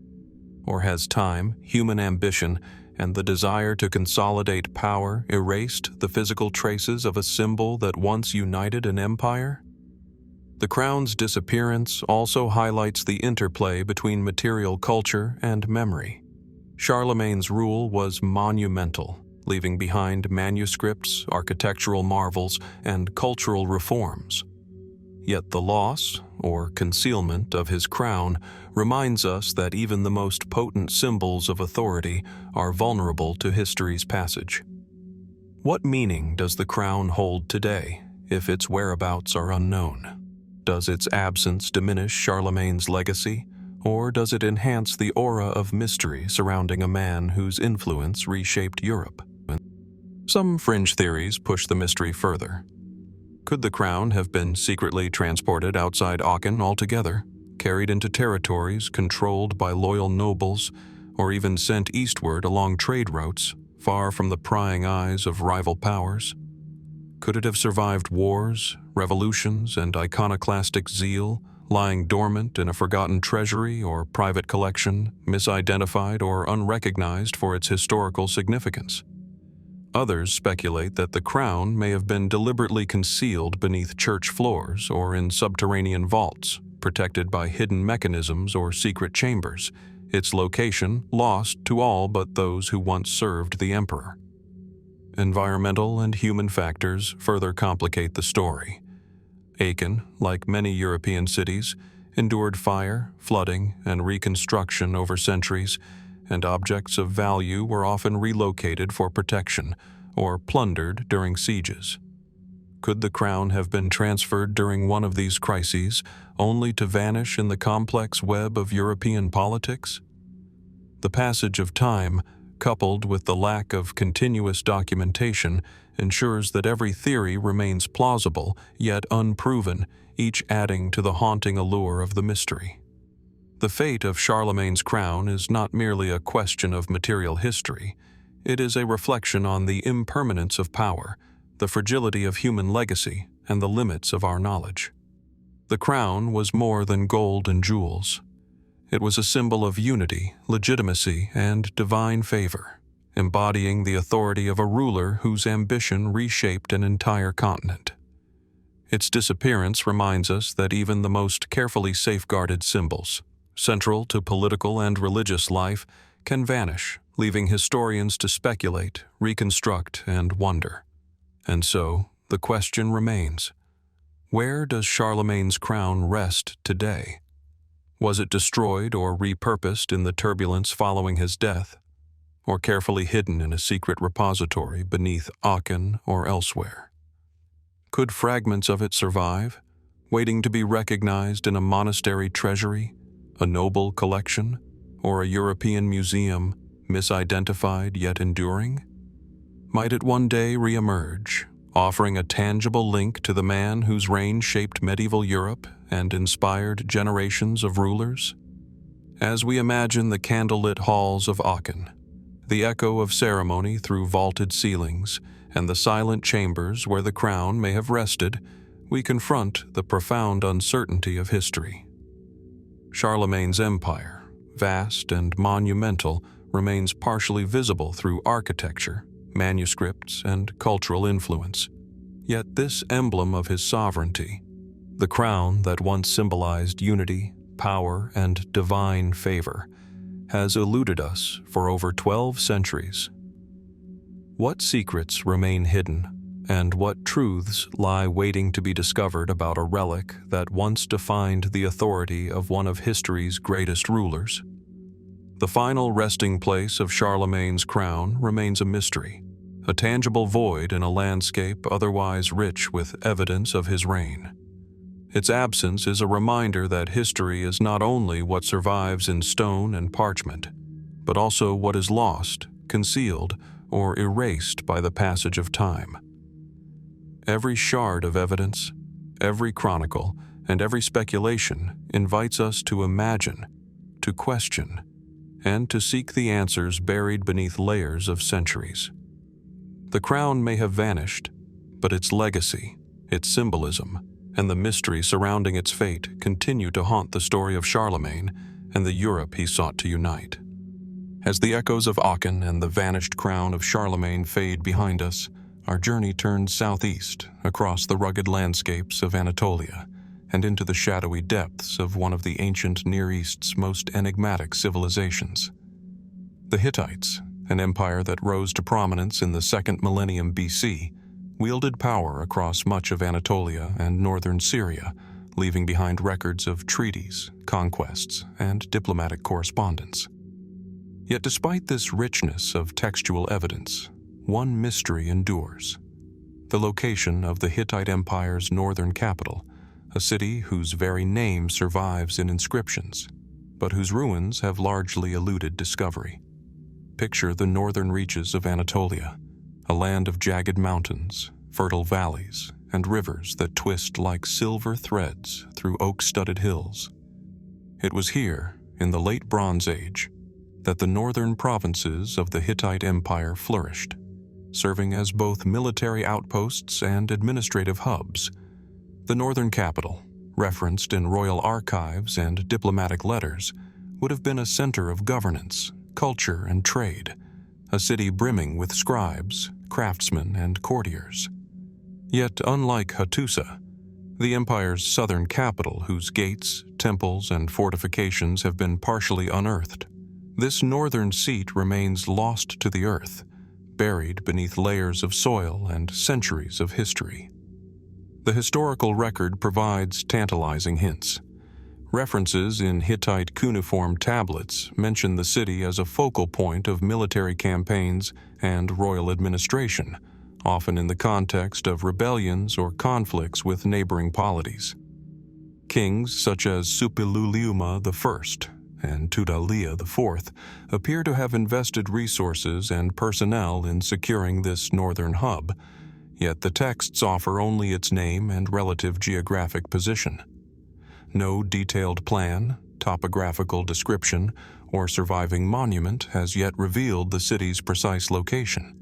[SPEAKER 1] Or has time, human ambition, and the desire to consolidate power erased the physical traces of a symbol that once united an empire? The crown's disappearance also highlights the interplay between material culture and memory. Charlemagne's rule was monumental, leaving behind manuscripts, architectural marvels, and cultural reforms. Yet the loss, or concealment, of his crown reminds us that even the most potent symbols of authority are vulnerable to history's passage. What meaning does the crown hold today, if its whereabouts are unknown? Does its absence diminish Charlemagne's legacy, or does it enhance the aura of mystery surrounding a man whose influence reshaped Europe? Some fringe theories push the mystery further. Could the crown have been secretly transported outside Aachen altogether, carried into territories controlled by loyal nobles, or even sent eastward along trade routes, far from the prying eyes of rival powers? Could it have survived wars, revolutions, and iconoclastic zeal, lying dormant in a forgotten treasury or private collection, misidentified or unrecognized for its historical significance? Others speculate that the crown may have been deliberately concealed beneath church floors or in subterranean vaults, protected by hidden mechanisms or secret chambers, its location lost to all but those who once served the emperor. Environmental and human factors further complicate the story. Aachen, like many European cities, endured fire, flooding, and reconstruction over centuries, and objects of value were often relocated for protection or plundered during sieges. Could the crown have been transferred during one of these crises, only to vanish in the complex web of European politics? The passage of time, coupled with the lack of continuous documentation, ensures that every theory remains plausible yet unproven, each adding to the haunting allure of the mystery. The fate of Charlemagne's crown is not merely a question of material history. It is a reflection on the impermanence of power, the fragility of human legacy, and the limits of our knowledge. The crown was more than gold and jewels. It was a symbol of unity, legitimacy, and divine favor, embodying the authority of a ruler whose ambition reshaped an entire continent. Its disappearance reminds us that even the most carefully safeguarded symbols, central to political and religious life, can vanish, leaving historians to speculate, reconstruct, and wonder. And so, the question remains: where does Charlemagne's crown rest today? Was it destroyed or repurposed in the turbulence following his death, or carefully hidden in a secret repository beneath Aachen or elsewhere? Could fragments of it survive, waiting to be recognized in a monastery treasury, a noble collection, or a European museum, misidentified yet enduring? Might it one day re-emerge, offering a tangible link to the man whose reign shaped medieval Europe and inspired generations of rulers? As we imagine the candlelit halls of Aachen, the echo of ceremony through vaulted ceilings, and the silent chambers where the crown may have rested, we confront the profound uncertainty of history. Charlemagne's empire, vast and monumental, remains partially visible through architecture, manuscripts, and cultural influence. Yet this emblem of his sovereignty, the crown that once symbolized unity, power, and divine favor, has eluded us for over 12 centuries. What secrets remain hidden, and what truths lie waiting to be discovered about a relic that once defined the authority of one of history's greatest rulers? The final resting place of Charlemagne's crown remains a mystery, a tangible void in a landscape otherwise rich with evidence of his reign. Its absence is a reminder that history is not only what survives in stone and parchment, but also what is lost, concealed, or erased by the passage of time. Every shard of evidence, every chronicle, and every speculation invites us to imagine, to question, and to seek the answers buried beneath layers of centuries. The crown may have vanished, but its legacy, its symbolism, and the mystery surrounding its fate continue to haunt the story of Charlemagne and the Europe he sought to unite. As the echoes of Aachen and the vanished crown of Charlemagne fade behind us, our journey turns southeast across the rugged landscapes of Anatolia and into the shadowy depths of one of the ancient Near East's most enigmatic civilizations. The Hittites, an empire that rose to prominence in the 2nd millennium BC, wielded power across much of Anatolia and northern Syria, leaving behind records of treaties, conquests, and diplomatic correspondence. Yet despite this richness of textual evidence, one mystery endures: the location of the Hittite Empire's northern capital, a city whose very name survives in inscriptions, but whose ruins have largely eluded discovery. Picture the northern reaches of Anatolia, a land of jagged mountains, fertile valleys, and rivers that twist like silver threads through oak-studded hills. It was here, in the late Bronze Age, that the northern provinces of the Hittite Empire flourished, serving as both military outposts and administrative hubs. The northern capital, referenced in royal archives and diplomatic letters, would have been a center of governance, culture, and trade, a city brimming with scribes, craftsmen, and courtiers. Yet, unlike Hattusa, the empire's southern capital, whose gates, temples, and fortifications have been partially unearthed, this northern seat remains lost to the earth, buried beneath layers of soil and centuries of history. The historical record provides tantalizing hints. References in Hittite cuneiform tablets mention the city as a focal point of military campaigns and royal administration, often in the context of rebellions or conflicts with neighboring polities. Kings such as Suppiluliuma I and Tudhaliya IV appear to have invested resources and personnel in securing this northern hub, yet the texts offer only its name and relative geographic position. No detailed plan, topographical description, or surviving monument has yet revealed the city's precise location.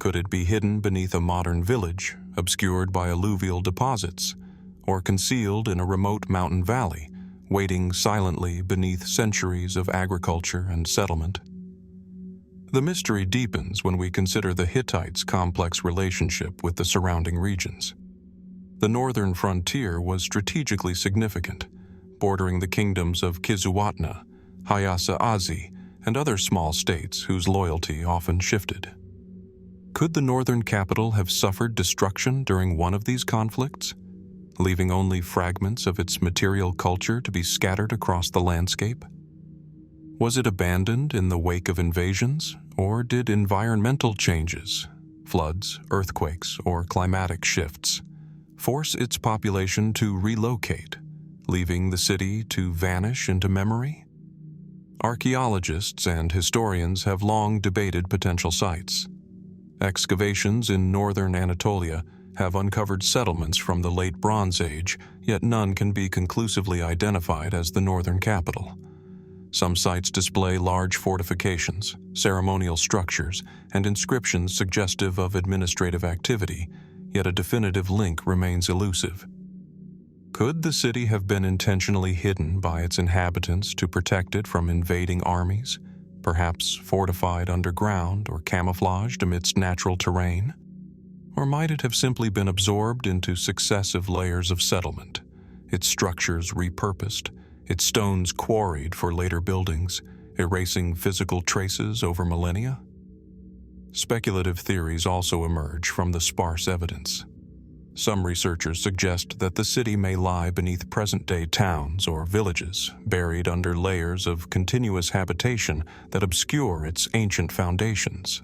[SPEAKER 1] Could it be hidden beneath a modern village, obscured by alluvial deposits, or concealed in a remote mountain valley, waiting silently beneath centuries of agriculture and settlement? The mystery deepens when we consider the Hittites' complex relationship with the surrounding regions. The northern frontier was strategically significant, bordering the kingdoms of Kizzuwatna, Hyasa Azi, and other small states whose loyalty often shifted. Could the northern capital have suffered destruction during one of these conflicts, leaving only fragments of its material culture to be scattered across the landscape? Was it abandoned in the wake of invasions, or did environmental changes, floods, earthquakes, or climatic shifts, force its population to relocate, leaving the city to vanish into memory? Archaeologists and historians have long debated potential sites. Excavations in northern Anatolia have uncovered settlements from the late Bronze Age, yet none can be conclusively identified as the northern capital. Some sites display large fortifications, ceremonial structures, and inscriptions suggestive of administrative activity, yet a definitive link remains elusive. Could the city have been intentionally hidden by its inhabitants to protect it from invading armies, perhaps fortified underground or camouflaged amidst natural terrain? Or might it have simply been absorbed into successive layers of settlement, its structures repurposed, its stones quarried for later buildings, erasing physical traces over millennia? Speculative theories also emerge from the sparse evidence. Some researchers suggest that the city may lie beneath present-day towns or villages, buried under layers of continuous habitation that obscure its ancient foundations.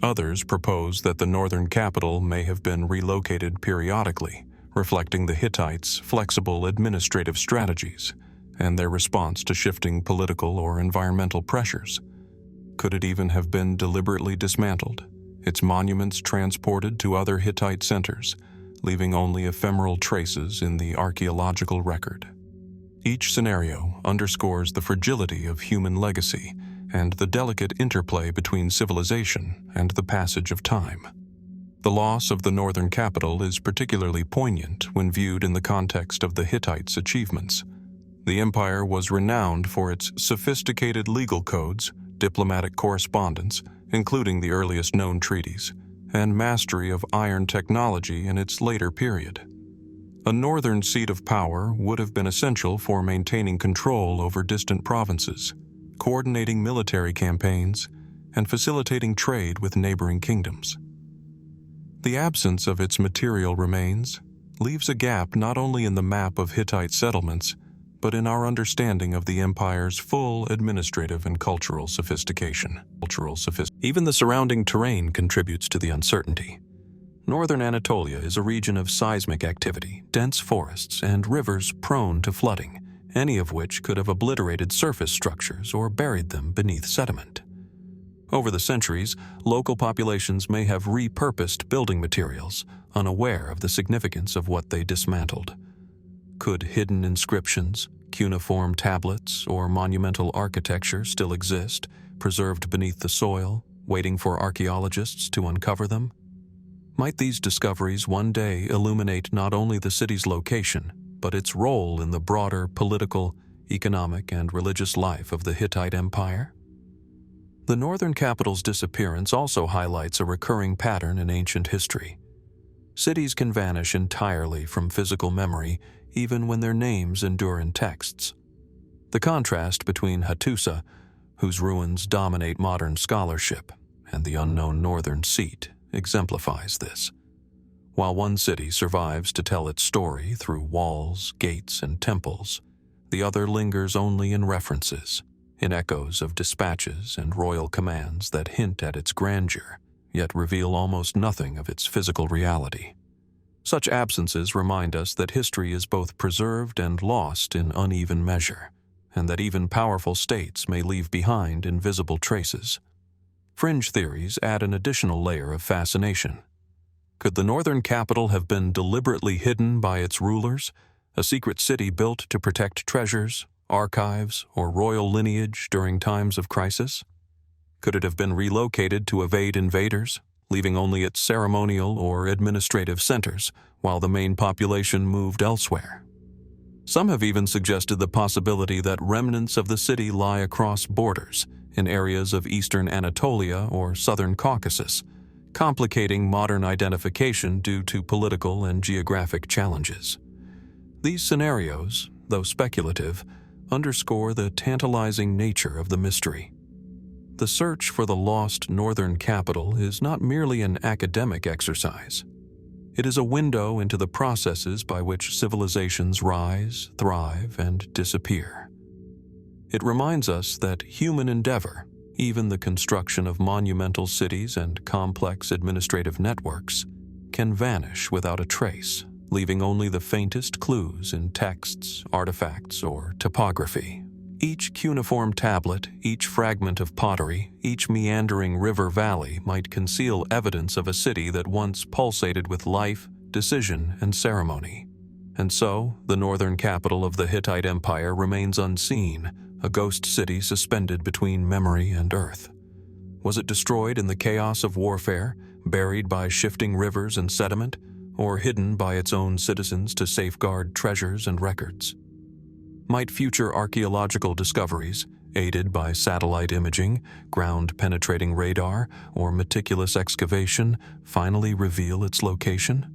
[SPEAKER 1] Others propose that the northern capital may have been relocated periodically, reflecting the Hittites' flexible administrative strategies and their response to shifting political or environmental pressures. Could it even have been deliberately dismantled, its monuments transported to other Hittite centers, leaving only ephemeral traces in the archaeological record? Each scenario underscores the fragility of human legacy and the delicate interplay between civilization and the passage of time. The loss of the northern capital is particularly poignant when viewed in the context of the Hittites' achievements. The empire was renowned for its sophisticated legal codes, diplomatic correspondence, including the earliest known treaties, and mastery of iron technology in its later period. A northern seat of power would have been essential for maintaining control over distant provinces, coordinating military campaigns, and facilitating trade with neighboring kingdoms. The absence of its material remains leaves a gap not only in the map of Hittite settlements, but in our understanding of the empire's full administrative and cultural sophistication. Even the surrounding terrain contributes to the uncertainty. Northern Anatolia is a region of seismic activity, dense forests, and rivers prone to flooding, any of which could have obliterated surface structures or buried them beneath sediment. Over the centuries, local populations may have repurposed building materials, unaware of the significance of what they dismantled. Could hidden inscriptions, cuneiform tablets, or monumental architecture still exist, preserved beneath the soil, waiting for archaeologists to uncover them? Might these discoveries one day illuminate not only the city's location, but its role in the broader political, economic, and religious life of the Hittite Empire? The northern capital's disappearance also highlights a recurring pattern in ancient history. Cities can vanish entirely from physical memory even when their names endure in texts. The contrast between Hattusa, whose ruins dominate modern scholarship, and the unknown northern seat exemplifies this. While one city survives to tell its story through walls, gates, and temples, the other lingers only in references, in echoes of dispatches and royal commands that hint at its grandeur, yet reveal almost nothing of its physical reality. Such absences remind us that history is both preserved and lost in uneven measure, and that even powerful states may leave behind invisible traces. Fringe theories add an additional layer of fascination. Could the northern capital have been deliberately hidden by its rulers, a secret city built to protect treasures, archives, or royal lineage during times of crisis? Could it have been relocated to evade invaders, leaving only its ceremonial or administrative centers, while the main population moved elsewhere? Some have even suggested the possibility that remnants of the city lie across borders, in areas of eastern Anatolia or southern Caucasus, complicating modern identification due to political and geographic challenges. These scenarios, though speculative, underscore the tantalizing nature of the mystery. The search for the lost northern capital is not merely an academic exercise. It is a window into the processes by which civilizations rise, thrive, and disappear. It reminds us that human endeavor, even the construction of monumental cities and complex administrative networks, can vanish without a trace, leaving only the faintest clues in texts, artifacts, or topography. Each cuneiform tablet, each fragment of pottery, each meandering river valley might conceal evidence of a city that once pulsated with life, decision, and ceremony. And so, the northern capital of the Hittite Empire remains unseen, a ghost city suspended between memory and earth. Was it destroyed in the chaos of warfare, buried by shifting rivers and sediment, or hidden by its own citizens to safeguard treasures and records? Might future archaeological discoveries, aided by satellite imaging, ground-penetrating radar, or meticulous excavation, finally reveal its location?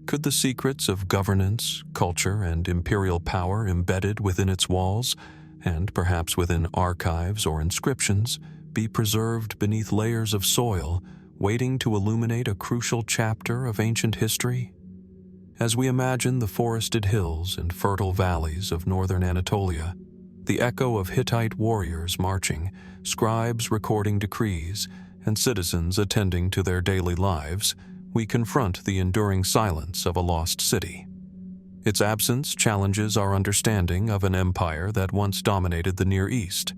[SPEAKER 1] Could the secrets of governance, culture, and imperial power embedded within its walls, and perhaps within archives or inscriptions, be preserved beneath layers of soil, waiting to illuminate a crucial chapter of ancient history? As we imagine the forested hills and fertile valleys of northern Anatolia, the echo of Hittite warriors marching, scribes recording decrees, and citizens attending to their daily lives, we confront the enduring silence of a lost city. Its absence challenges our understanding of an empire that once dominated the Near East,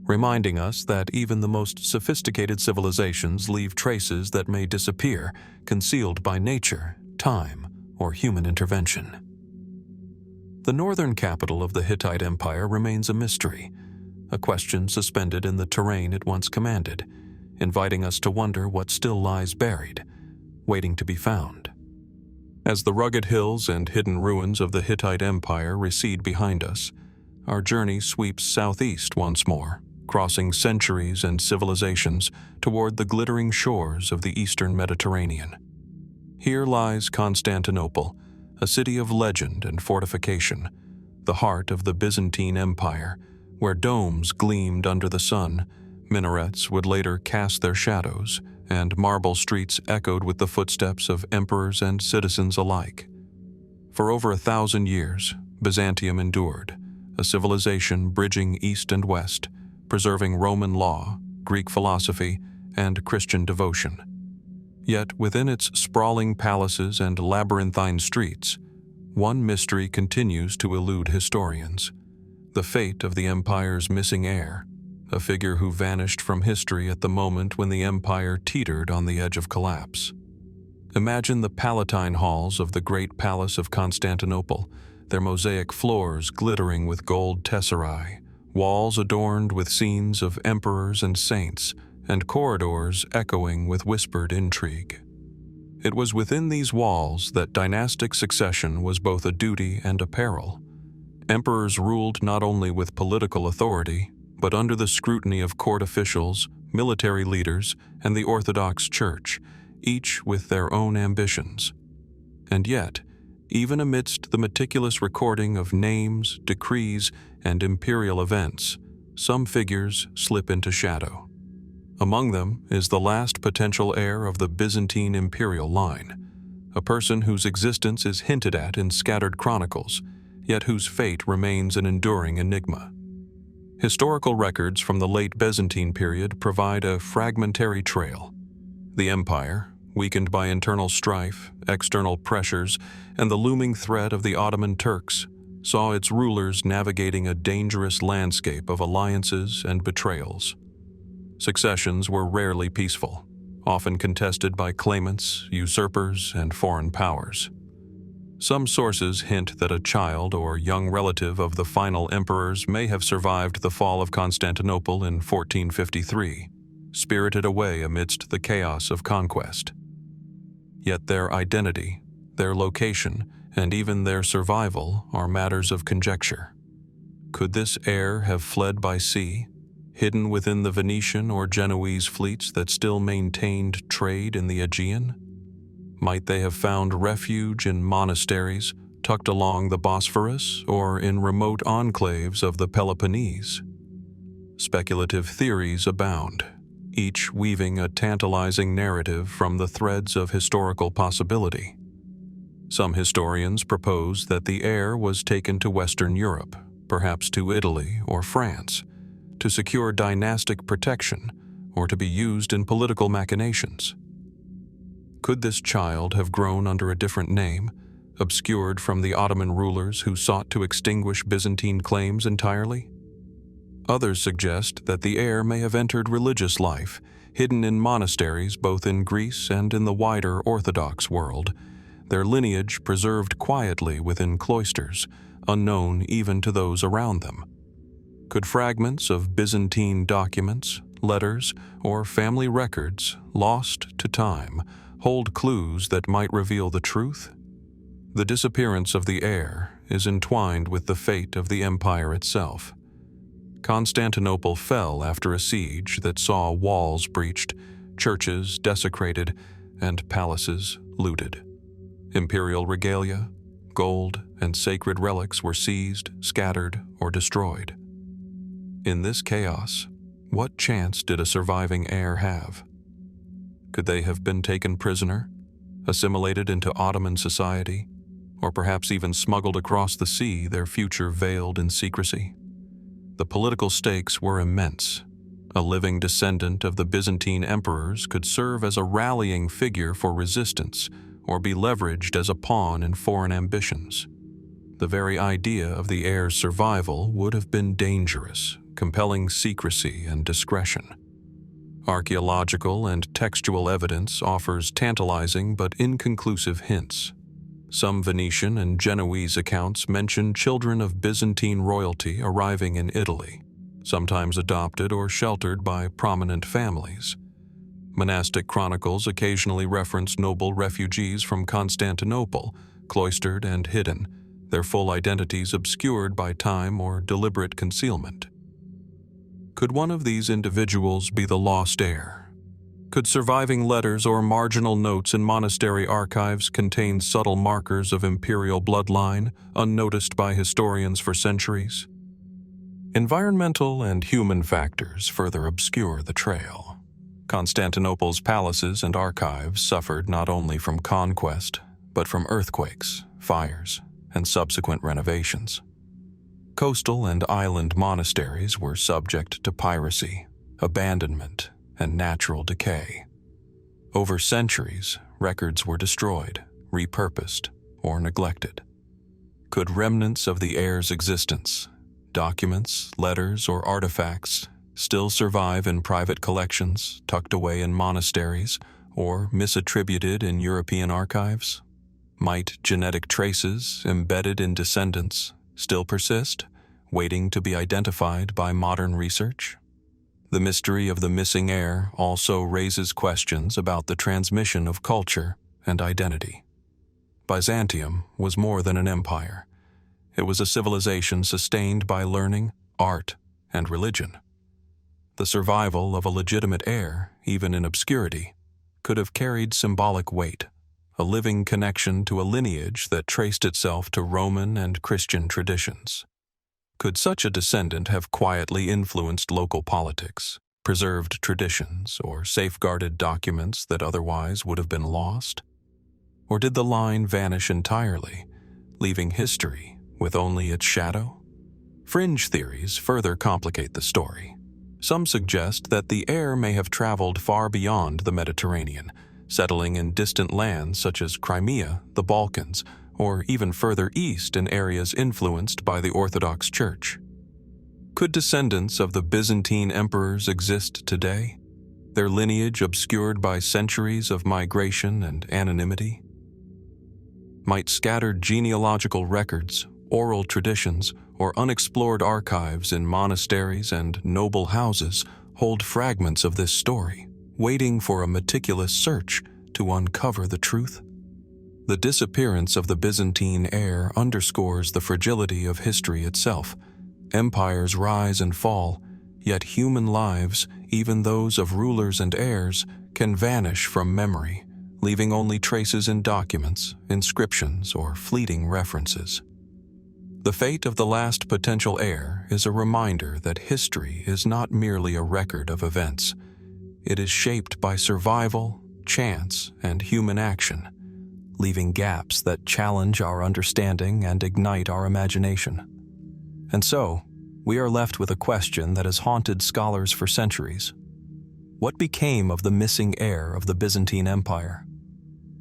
[SPEAKER 1] reminding us that even the most sophisticated civilizations leave traces that may disappear, concealed by nature, time, or human intervention. The northern capital of the Hittite Empire remains a mystery, a question suspended in the terrain it once commanded, inviting us to wonder what still lies buried, waiting to be found. As the rugged hills and hidden ruins of the Hittite Empire recede behind us, our journey sweeps southeast once more, crossing centuries and civilizations toward the glittering shores of the eastern Mediterranean. Here lies Constantinople, a city of legend and fortification, the heart of the Byzantine Empire, where domes gleamed under the sun, minarets would later cast their shadows, and marble streets echoed with the footsteps of emperors and citizens alike. For over 1,000 years, Byzantium endured, a civilization bridging east and west, preserving Roman law, Greek philosophy, and Christian devotion. Yet within its sprawling palaces and labyrinthine streets, one mystery continues to elude historians: the fate of the empire's missing heir, a figure who vanished from history at the moment when the empire teetered on the edge of collapse. Imagine the Palatine halls of the great palace of Constantinople, their mosaic floors glittering with gold tesserae, walls adorned with scenes of emperors and saints, and corridors echoing with whispered intrigue. It was within these walls that dynastic succession was both a duty and a peril. Emperors ruled not only with political authority, but under the scrutiny of court officials, military leaders, and the Orthodox Church, each with their own ambitions. And yet, even amidst the meticulous recording of names, decrees, and imperial events, some figures slip into shadow. Among them is the last potential heir of the Byzantine imperial line, a person whose existence is hinted at in scattered chronicles, yet whose fate remains an enduring enigma. Historical records from the late Byzantine period provide a fragmentary trail. The empire, weakened by internal strife, external pressures, and the looming threat of the Ottoman Turks, saw its rulers navigating a dangerous landscape of alliances and betrayals. Successions were rarely peaceful, often contested by claimants, usurpers, and foreign powers. Some sources hint that a child or young relative of the final emperors may have survived the fall of Constantinople in 1453, spirited away amidst the chaos of conquest. Yet their identity, their location, and even their survival are matters of conjecture. Could this heir have fled by sea, hidden within the Venetian or Genoese fleets that still maintained trade in the Aegean? Might they have found refuge in monasteries tucked along the Bosphorus or in remote enclaves of the Peloponnese? Speculative theories abound, each weaving a tantalizing narrative from the threads of historical possibility. Some historians propose that the heir was taken to Western Europe, perhaps to Italy or France, to secure dynastic protection or to be used in political machinations. Could this child have grown under a different name, obscured from the Ottoman rulers who sought to extinguish Byzantine claims entirely? Others suggest that the heir may have entered religious life, hidden in monasteries both in Greece and in the wider Orthodox world, their lineage preserved quietly within cloisters, unknown even to those around them. Could fragments of Byzantine documents, letters, or family records, lost to time, hold clues that might reveal the truth? The disappearance of the heir is entwined with the fate of the empire itself. Constantinople fell after a siege that saw walls breached, churches desecrated, and palaces looted. Imperial regalia, gold, and sacred relics were seized, scattered, or destroyed. In this chaos, what chance did a surviving heir have? Could they have been taken prisoner, assimilated into Ottoman society, or perhaps even smuggled across the sea, their future veiled in secrecy? The political stakes were immense, A living descendant of the Byzantine emperors could serve as a rallying figure for resistance or be leveraged as a pawn in foreign ambitions. The very idea of the heir's survival would have been dangerous, compelling secrecy and discretion. Archaeological and textual evidence offers tantalizing but inconclusive hints. Some Venetian and Genoese accounts mention children of Byzantine royalty arriving in Italy, sometimes adopted or sheltered by prominent families. Monastic chronicles occasionally reference noble refugees from Constantinople, cloistered and hidden, their full identities obscured by time or deliberate concealment. Could one of these individuals be the lost heir? Could surviving letters or marginal notes in monastery archives contain subtle markers of imperial bloodline, unnoticed by historians for centuries? Environmental and human factors further obscure the trail. Constantinople's palaces and archives suffered not only from conquest, but from earthquakes, fires, and subsequent renovations. Coastal and island monasteries were subject to piracy, abandonment, and natural decay. Over centuries, records were destroyed, repurposed, or neglected. Could remnants of the heir's existence, documents, letters, or artifacts, still survive in private collections, tucked away in monasteries, or misattributed in European archives? Might genetic traces embedded in descendants still persist, waiting to be identified by modern research? The mystery of the missing heir also raises questions about the transmission of culture and identity. Byzantium was more than an empire. It was a civilization sustained by learning, art, and religion. The survival of a legitimate heir, even in obscurity, could have carried symbolic weight, a living connection to a lineage that traced itself to Roman and Christian traditions. Could such a descendant have quietly influenced local politics, preserved traditions, or safeguarded documents that otherwise would have been lost? Or did the line vanish entirely, leaving history with only its shadow? Fringe theories further complicate the story. Some suggest that the heir may have traveled far beyond the Mediterranean, settling in distant lands such as Crimea, the Balkans, or even further east in areas influenced by the Orthodox Church. Could descendants of the Byzantine emperors exist today, their lineage obscured by centuries of migration and anonymity? Might scattered genealogical records, oral traditions, or unexplored archives in monasteries and noble houses hold fragments of this story, waiting for a meticulous search to uncover the truth? The disappearance of the Byzantine heir underscores the fragility of history itself. Empires rise and fall, yet human lives, even those of rulers and heirs, can vanish from memory, leaving only traces in documents, inscriptions, or fleeting references. The fate of the last potential heir is a reminder that history is not merely a record of events. It is shaped by survival, chance, and human action, leaving gaps that challenge our understanding and ignite our imagination. And so, we are left with a question that has haunted scholars for centuries. What became of the missing heir of the Byzantine Empire?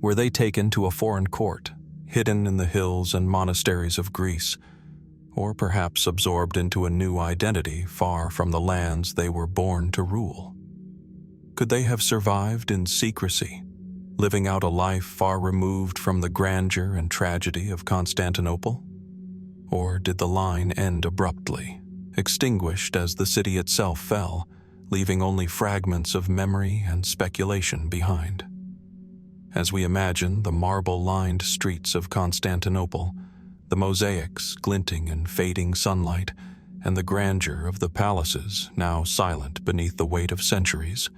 [SPEAKER 1] Were they taken to a foreign court, hidden in the hills and monasteries of Greece, or perhaps absorbed into a new identity far from the lands they were born to rule? Could they have survived in secrecy, living out a life far removed from the grandeur and tragedy of Constantinople? Or did the line end abruptly, extinguished as the city itself fell, leaving only fragments of memory and speculation behind? As we imagine the marble-lined streets of Constantinople, the mosaics glinting in fading sunlight, and the grandeur of the palaces now silent beneath the weight of centuries,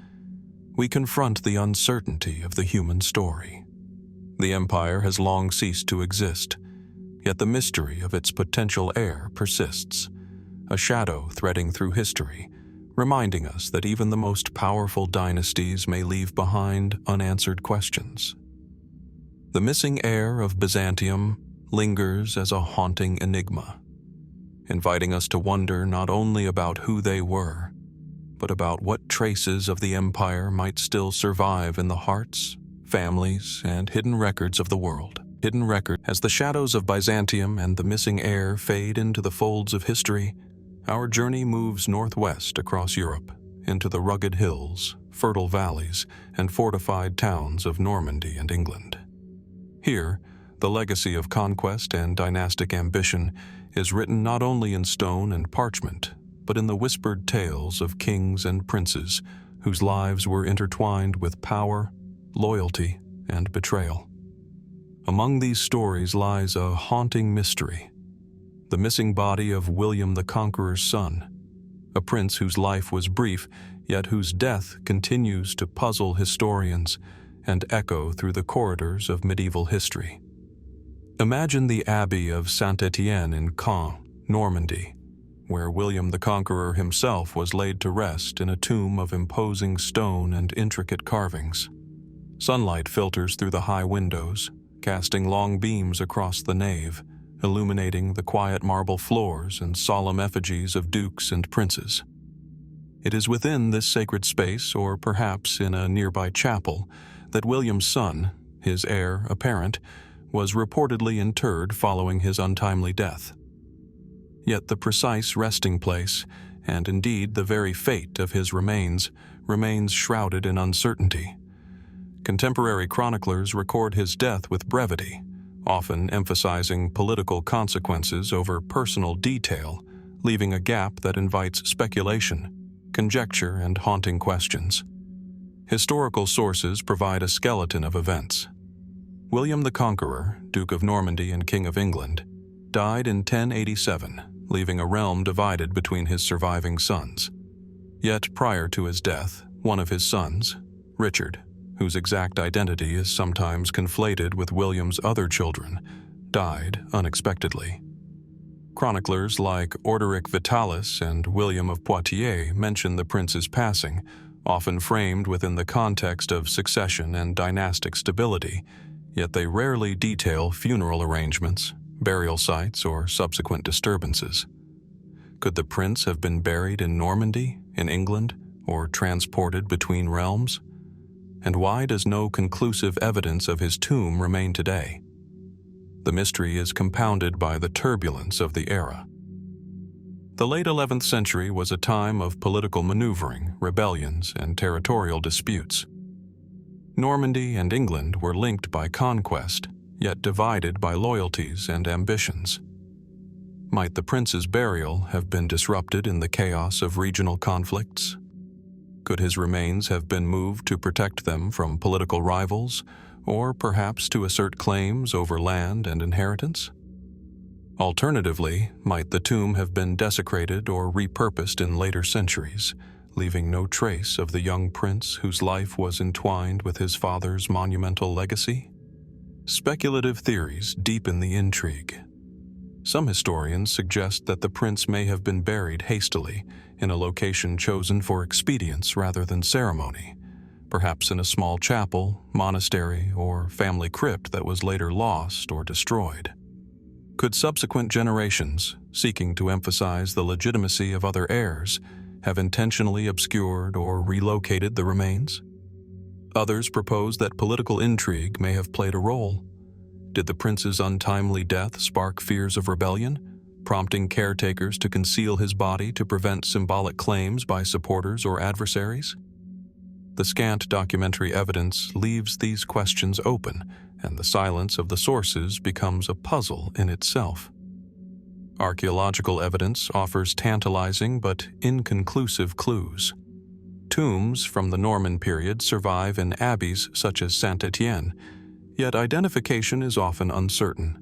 [SPEAKER 1] we confront the uncertainty of the human story. The empire has long ceased to exist, yet the mystery of its potential heir persists, a shadow threading through history, reminding us that even the most powerful dynasties may leave behind unanswered questions. The missing heir of Byzantium lingers as a haunting enigma, inviting us to wonder not only about who they were, but about what traces of the empire might still survive in the hearts, families, and hidden records of the world. As the shadows of Byzantium and the missing heir fade into the folds of history, our journey moves northwest across Europe, into the rugged hills, fertile valleys, and fortified towns of Normandy and England. Here, the legacy of conquest and dynastic ambition is written not only in stone and parchment, but in the whispered tales of kings and princes whose lives were intertwined with power, loyalty, and betrayal. Among these stories lies a haunting mystery: the missing body of William the Conqueror's son, a prince whose life was brief, yet whose death continues to puzzle historians and echo through the corridors of medieval history. Imagine the Abbey of Saint-Étienne in Caen, Normandy, where William the Conqueror himself was laid to rest in a tomb of imposing stone and intricate carvings. Sunlight filters through the high windows, casting long beams across the nave, illuminating the quiet marble floors and solemn effigies of dukes and princes. It is within this sacred space, or perhaps in a nearby chapel, that William's son, his heir apparent, was reportedly interred following his untimely death. Yet the precise resting place, and indeed the very fate of his remains shrouded in uncertainty. Contemporary chroniclers record his death with brevity, often emphasizing political consequences over personal detail, leaving a gap that invites speculation, conjecture, and haunting questions. Historical sources provide a skeleton of events. William the Conqueror, Duke of Normandy and King of England, died in 1087, leaving a realm divided between his surviving sons. Yet prior to his death, one of his sons, Richard, whose exact identity is sometimes conflated with William's other children, died unexpectedly. Chroniclers like Orderic Vitalis and William of Poitiers mention the prince's passing, often framed within the context of succession and dynastic stability, yet they rarely detail funeral arrangements, burial sites, or subsequent disturbances. Could the prince have been buried in Normandy, in England, or transported between realms? And why does no conclusive evidence of his tomb remain today? The mystery is compounded by the turbulence of the era. The late 11th century was a time of political maneuvering, rebellions, and territorial disputes. Normandy and England were linked by conquest, yet divided by loyalties and ambitions. Might the prince's burial have been disrupted in the chaos of regional conflicts? Could his remains have been moved to protect them from political rivals, or perhaps to assert claims over land and inheritance? Alternatively, might the tomb have been desecrated or repurposed in later centuries, leaving no trace of the young prince whose life was entwined with his father's monumental legacy? Speculative theories deepen the intrigue. Some historians suggest that the prince may have been buried hastily in a location chosen for expedience rather than ceremony, perhaps in a small chapel, monastery, or family crypt that was later lost or destroyed. Could subsequent generations, seeking to emphasize the legitimacy of other heirs, have intentionally obscured or relocated the remains? Others propose that political intrigue may have played a role. Did the prince's untimely death spark fears of rebellion, prompting caretakers to conceal his body to prevent symbolic claims by supporters or adversaries? The scant documentary evidence leaves these questions open, and the silence of the sources becomes a puzzle in itself. Archaeological evidence offers tantalizing but inconclusive clues. Tombs from the Norman period survive in abbeys such as Saint-Étienne, yet identification is often uncertain.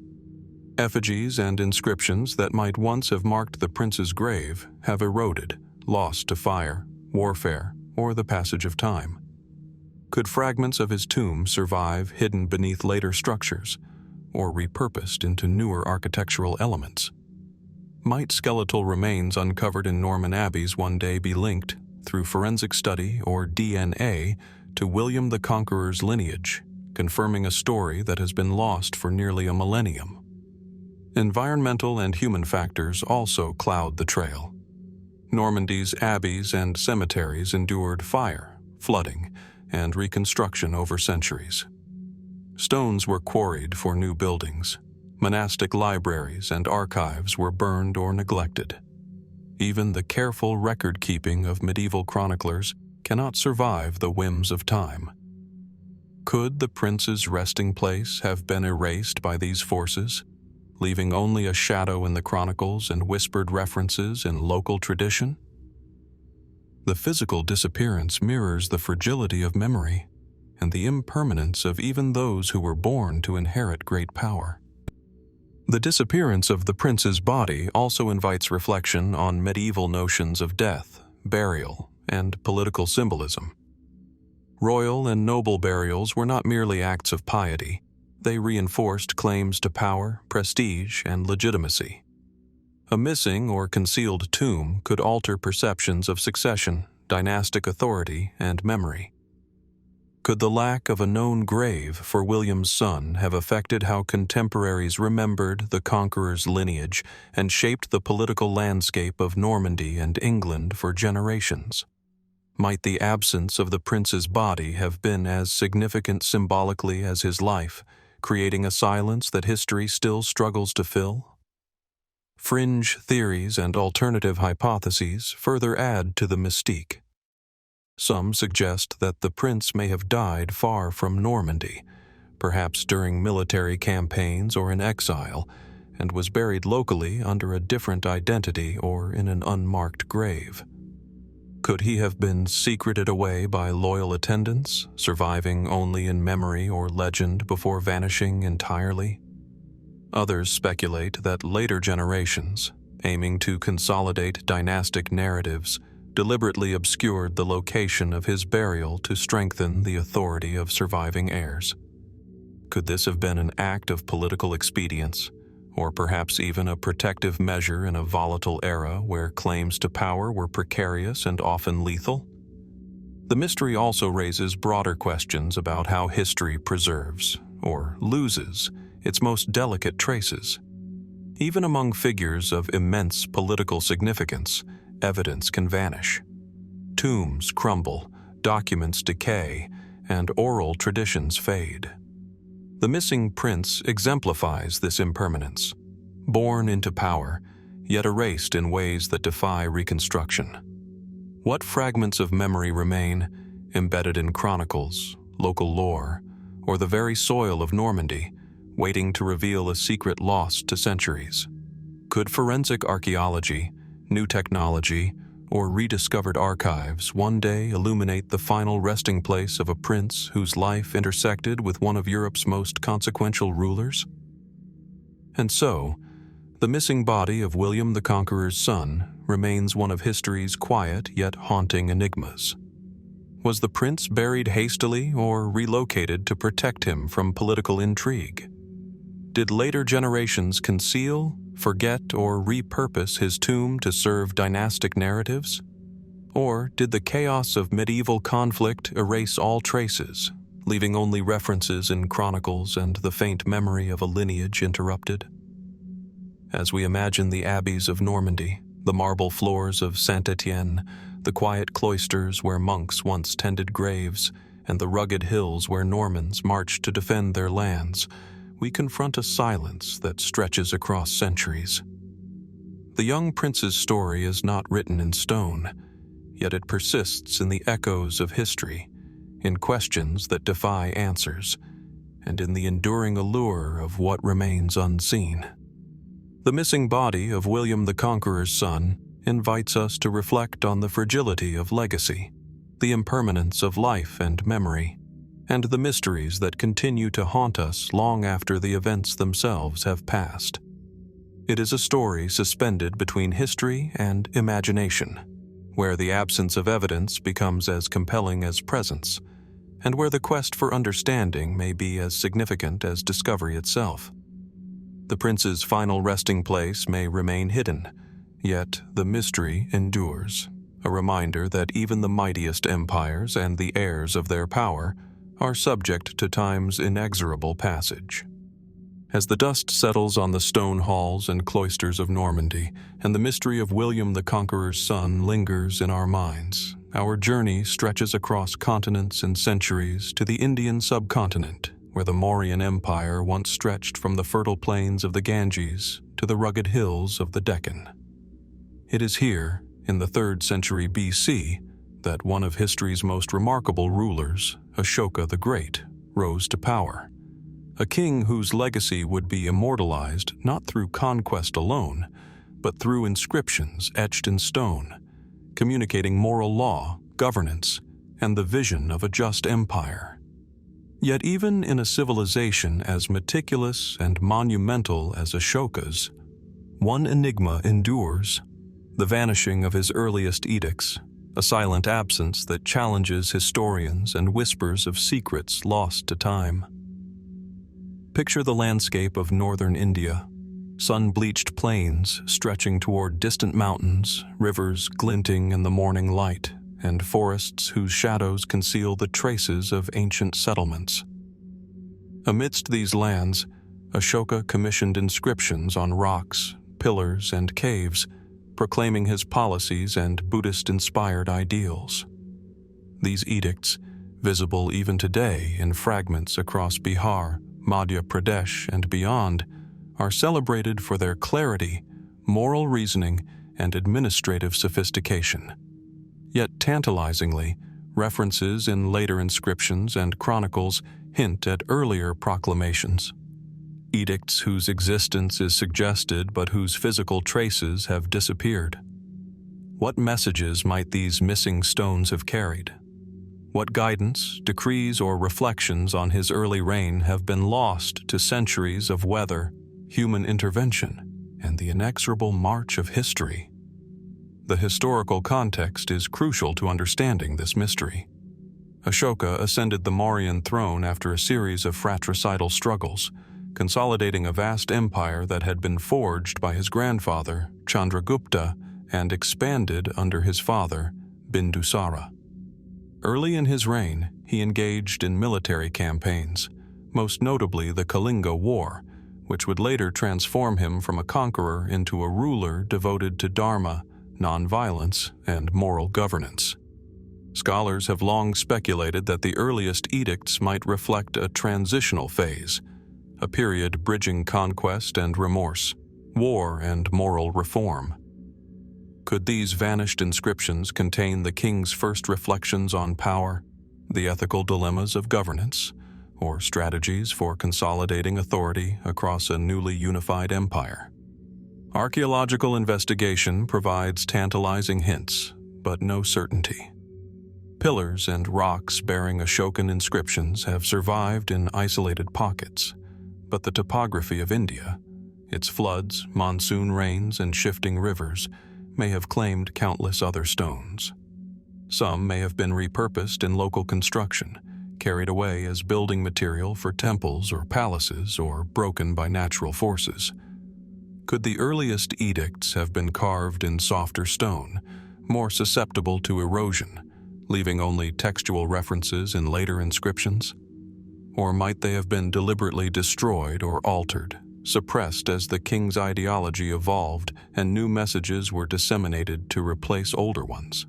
[SPEAKER 1] Effigies and inscriptions that might once have marked the prince's grave have eroded, lost to fire, warfare, or the passage of time. Could fragments of his tomb survive hidden beneath later structures, or repurposed into newer architectural elements? Might skeletal remains uncovered in Norman abbeys one day be linked, through forensic study or DNA, to William the Conqueror's lineage, confirming a story that has been lost for nearly a millennium? Environmental and human factors also cloud the trail. Normandy's abbeys and cemeteries endured fire, flooding, and reconstruction over centuries. Stones were quarried for new buildings. Monastic libraries and archives were burned or neglected. Even the careful record-keeping of medieval chroniclers cannot survive the whims of time. Could the prince's resting place have been erased by these forces, leaving only a shadow in the chronicles and whispered references in local tradition? The physical disappearance mirrors the fragility of memory and the impermanence of even those who were born to inherit great power. The disappearance of the prince's body also invites reflection on medieval notions of death, burial, and political symbolism. Royal and noble burials were not merely acts of piety. They reinforced claims to power, prestige, and legitimacy. A missing or concealed tomb could alter perceptions of succession, dynastic authority, and memory. Could the lack of a known grave for William's son have affected how contemporaries remembered the conqueror's lineage and shaped the political landscape of Normandy and England for generations? Might the absence of the prince's body have been as significant symbolically as his life, creating a silence that history still struggles to fill? Fringe theories and alternative hypotheses further add to the mystique. Some suggest that the prince may have died far from Normandy, perhaps during military campaigns or in exile, and was buried locally under a different identity or in an unmarked grave. Could he have been secreted away by loyal attendants, surviving only in memory or legend before vanishing entirely? Others speculate that later generations, aiming to consolidate dynastic narratives, deliberately obscured the location of his burial to strengthen the authority of surviving heirs. Could this have been an act of political expedience, or perhaps even a protective measure in a volatile era where claims to power were precarious and often lethal? The mystery also raises broader questions about how history preserves, or loses, its most delicate traces. Even among figures of immense political significance, evidence can vanish. Tombs crumble, documents decay, and oral traditions fade. The missing prince exemplifies this impermanence, born into power, yet erased in ways that defy reconstruction. What fragments of memory remain, embedded in chronicles, local lore, or the very soil of Normandy, waiting to reveal a secret lost to centuries? Could forensic archaeology, new technology, or rediscovered archives one day illuminate the final resting place of a prince whose life intersected with one of Europe's most consequential rulers? And so, the missing body of William the Conqueror's son remains one of history's quiet yet haunting enigmas. Was the prince buried hastily or relocated to protect him from political intrigue? Did later generations conceal, forget, or repurpose his tomb to serve dynastic narratives? Or did the chaos of medieval conflict erase all traces, leaving only references in chronicles and the faint memory of a lineage interrupted? As we imagine the abbeys of Normandy, the marble floors of Saint-Étienne, the quiet cloisters where monks once tended graves, and the rugged hills where Normans marched to defend their lands, we confront a silence that stretches across centuries. The young prince's story is not written in stone, yet it persists in the echoes of history, in questions that defy answers, and in the enduring allure of what remains unseen. The missing body of William the Conqueror's son invites us to reflect on the fragility of legacy, the impermanence of life and memory, and the mysteries that continue to haunt us long after the events themselves have passed. It is a story suspended between history and imagination, where the absence of evidence becomes as compelling as presence, and where the quest for understanding may be as significant as discovery itself. The prince's final resting place may remain hidden, yet the mystery endures, a reminder that even the mightiest empires and the heirs of their power are subject to time's inexorable passage. As the dust settles on the stone halls and cloisters of Normandy, and the mystery of William the Conqueror's son lingers in our minds, our journey stretches across continents and centuries to the Indian subcontinent, where the Mauryan Empire once stretched from the fertile plains of the Ganges to the rugged hills of the Deccan. It is here, in the 3rd century BC, that one of history's most remarkable rulers, Ashoka the Great, rose to power. A king whose legacy would be immortalized not through conquest alone, but through inscriptions etched in stone, communicating moral law, governance, and the vision of a just empire. Yet even in a civilization as meticulous and monumental as Ashoka's, one enigma endures: the vanishing of his earliest edicts, a silent absence that challenges historians and whispers of secrets lost to time. Picture the landscape of northern India, sun-bleached plains stretching toward distant mountains, rivers glinting in the morning light, and forests whose shadows conceal the traces of ancient settlements. Amidst these lands, Ashoka commissioned inscriptions on rocks, pillars, and caves, proclaiming his policies and Buddhist-inspired ideals. These edicts, visible even today in fragments across Bihar, Madhya Pradesh, and beyond, are celebrated for their clarity, moral reasoning, and administrative sophistication. Yet tantalizingly, references in later inscriptions and chronicles hint at earlier proclamations. Edicts whose existence is suggested but whose physical traces have disappeared. What messages might these missing stones have carried? What guidance, decrees, or reflections on his early reign have been lost to centuries of weather, human intervention, and the inexorable march of history? The historical context is crucial to understanding this mystery. Ashoka ascended the Mauryan throne after a series of fratricidal struggles, consolidating a vast empire that had been forged by his grandfather, Chandragupta, and expanded under his father, Bindusara. Early in his reign, he engaged in military campaigns, most notably the Kalinga War, which would later transform him from a conqueror into a ruler devoted to dharma, nonviolence, and moral governance. Scholars have long speculated that the earliest edicts might reflect a transitional phase, a period bridging conquest and remorse, war and moral reform. Could these vanished inscriptions contain the king's first reflections on power, the ethical dilemmas of governance, or strategies for consolidating authority across a newly unified empire? Archaeological investigation provides tantalizing hints, but no certainty. Pillars and rocks bearing Ashokan inscriptions have survived in isolated pockets, but the topography of India, its floods, monsoon rains, and shifting rivers, may have claimed countless other stones. Some may have been repurposed in local construction, carried away as building material for temples or palaces, or broken by natural forces. Could the earliest edicts have been carved in softer stone, more susceptible to erosion, leaving only textual references in later inscriptions? Or might they have been deliberately destroyed or altered, suppressed as the king's ideology evolved and new messages were disseminated to replace older ones?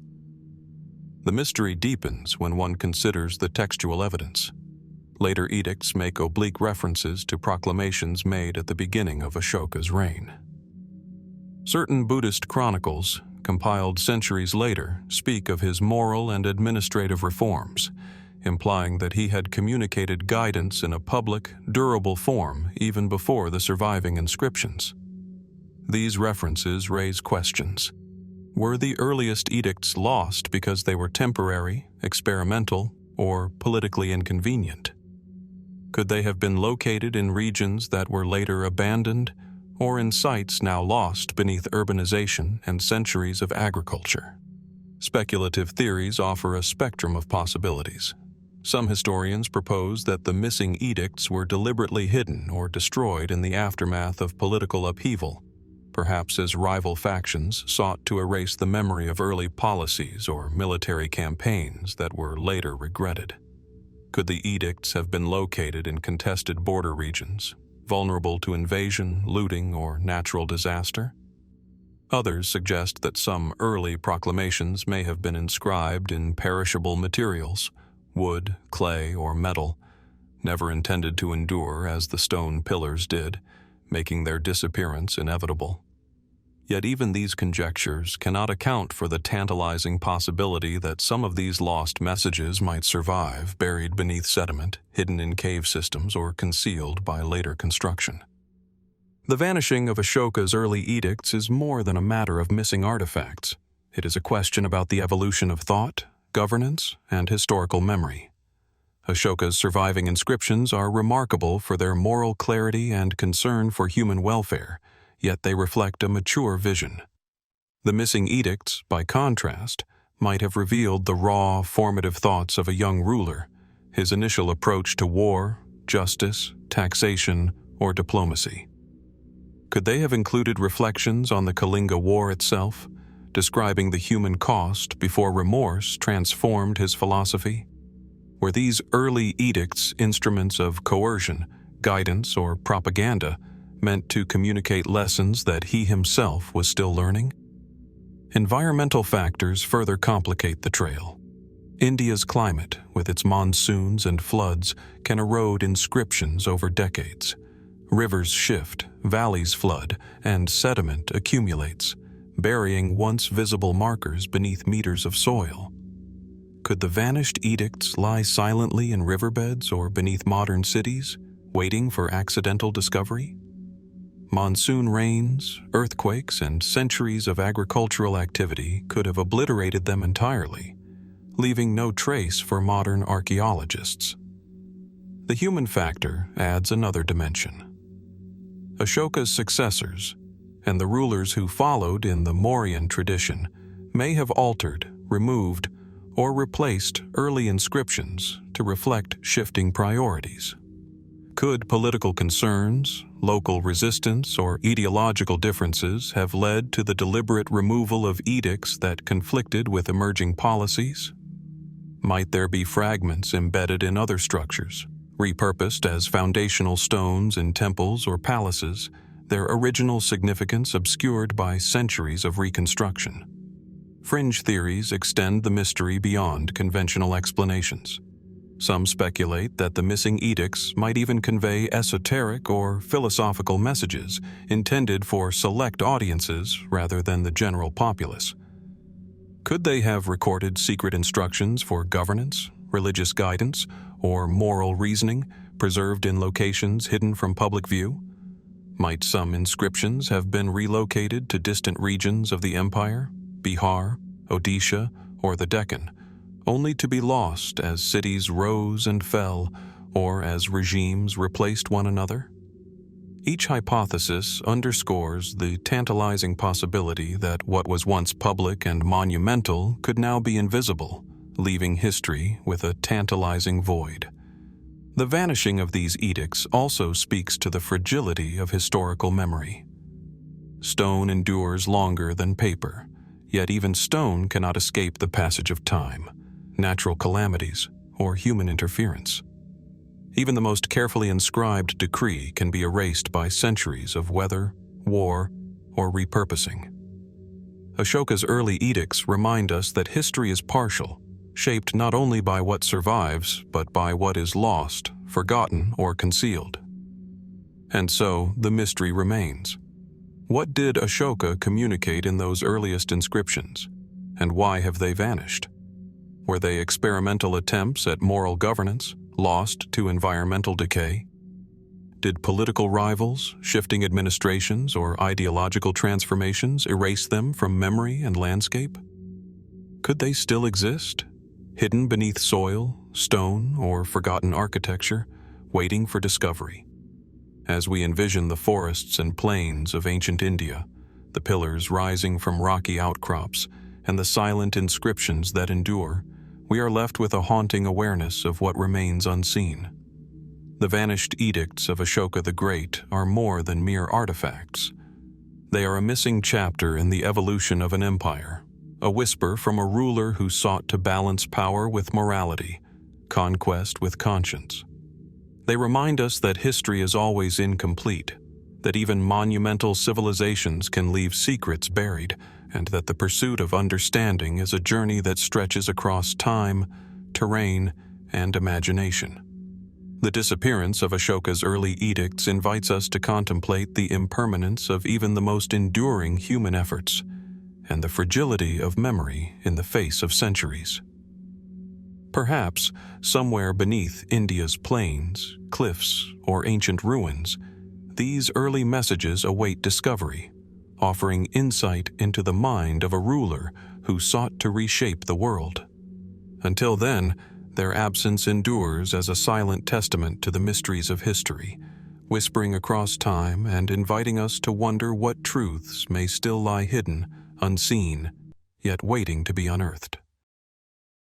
[SPEAKER 1] The mystery deepens when one considers the textual evidence. Later edicts make oblique references to proclamations made at the beginning of Ashoka's reign. Certain Buddhist chronicles, compiled centuries later, speak of his moral and administrative reforms, implying that he had communicated guidance in a public, durable form even before the surviving inscriptions. These references raise questions. Were the earliest edicts lost because they were temporary, experimental, or politically inconvenient? Could they have been located in regions that were later abandoned, or in sites now lost beneath urbanization and centuries of agriculture? Speculative theories offer a spectrum of possibilities. Some historians propose that the missing edicts were deliberately hidden or destroyed in the aftermath of political upheaval, perhaps as rival factions sought to erase the memory of early policies or military campaigns that were later regretted. Could the edicts have been located in contested border regions, vulnerable to invasion, looting, or natural disaster. Others suggest that some early proclamations may have been inscribed in perishable materials, wood, clay, or metal, never intended to endure as the stone pillars did, making their disappearance inevitable. Yet even these conjectures cannot account for the tantalizing possibility that some of these lost messages might survive, buried beneath sediment, hidden in cave systems, or concealed by later construction. The vanishing of Ashoka's early edicts is more than a matter of missing artifacts. It is a question about the evolution of thought, governance, and historical memory. Ashoka's surviving inscriptions are remarkable for their moral clarity and concern for human welfare, yet they reflect a mature vision. The missing edicts, by contrast, might have revealed the raw, formative thoughts of a young ruler, his initial approach to war, justice, taxation, or diplomacy. Could they have included reflections on the Kalinga War itself, describing the human cost before remorse transformed his philosophy? Were these early edicts instruments of coercion, guidance, or propaganda, meant to communicate lessons that he himself was still learning? Environmental factors further complicate the trail. India's climate, with its monsoons and floods, can erode inscriptions over decades. Rivers shift, valleys flood, and sediment accumulates, burying once visible markers beneath meters of soil. Could the vanished edicts lie silently in riverbeds or beneath modern cities, waiting for accidental discovery? Monsoon rains, earthquakes, and centuries of agricultural activity could have obliterated them entirely, leaving no trace for modern archaeologists. The human factor adds another dimension. Ashoka's successors, and the rulers who followed in the Mauryan tradition, may have altered, removed, or replaced early inscriptions to reflect shifting priorities. Could political concerns, local resistance, or ideological differences have led to the deliberate removal of edicts that conflicted with emerging policies? Might there be fragments embedded in other structures, repurposed as foundational stones in temples or palaces, their original significance obscured by centuries of reconstruction? Fringe theories extend the mystery beyond conventional explanations. Some speculate that the missing edicts might even convey esoteric or philosophical messages intended for select audiences rather than the general populace. Could they have recorded secret instructions for governance, religious guidance, or moral reasoning preserved in locations hidden from public view? Might some inscriptions have been relocated to distant regions of the empire, Bihar, Odisha, or the Deccan, only to be lost as cities rose and fell or as regimes replaced one another? Each hypothesis underscores the tantalizing possibility that what was once public and monumental could now be invisible, leaving history with a tantalizing void. The vanishing of these edicts also speaks to the fragility of historical memory. Stone endures longer than paper, yet even stone cannot escape the passage of time, natural calamities, or human interference. Even the most carefully inscribed decree can be erased by centuries of weather, war, or repurposing. Ashoka's early edicts remind us that history is partial, shaped not only by what survives, but by what is lost, forgotten, or concealed. And so, the mystery remains. What did Ashoka communicate in those earliest inscriptions, and why have they vanished? Were they experimental attempts at moral governance, lost to environmental decay? Did political rivals, shifting administrations, or ideological transformations erase them from memory and landscape? Could they still exist, hidden beneath soil, stone, or forgotten architecture, waiting for discovery? As we envision the forests and plains of ancient India, the pillars rising from rocky outcrops, and the silent inscriptions that endure, we are left with a haunting awareness of what remains unseen. The vanished edicts of Ashoka the Great are more than mere artifacts. They are a missing chapter in the evolution of an empire, a whisper from a ruler who sought to balance power with morality, conquest with conscience. They remind us that history is always incomplete, that even monumental civilizations can leave secrets buried, and that the pursuit of understanding is a journey that stretches across time, terrain, and imagination. The disappearance of Ashoka's early edicts invites us to contemplate the impermanence of even the most enduring human efforts, and the fragility of memory in the face of centuries. Perhaps, somewhere beneath India's plains, cliffs, or ancient ruins, these early messages await discovery, offering insight into the mind of a ruler who sought to reshape the world. Until then, their absence endures as a silent testament to the mysteries of history, whispering across time and inviting us to wonder what truths may still lie hidden, unseen, yet waiting to be unearthed.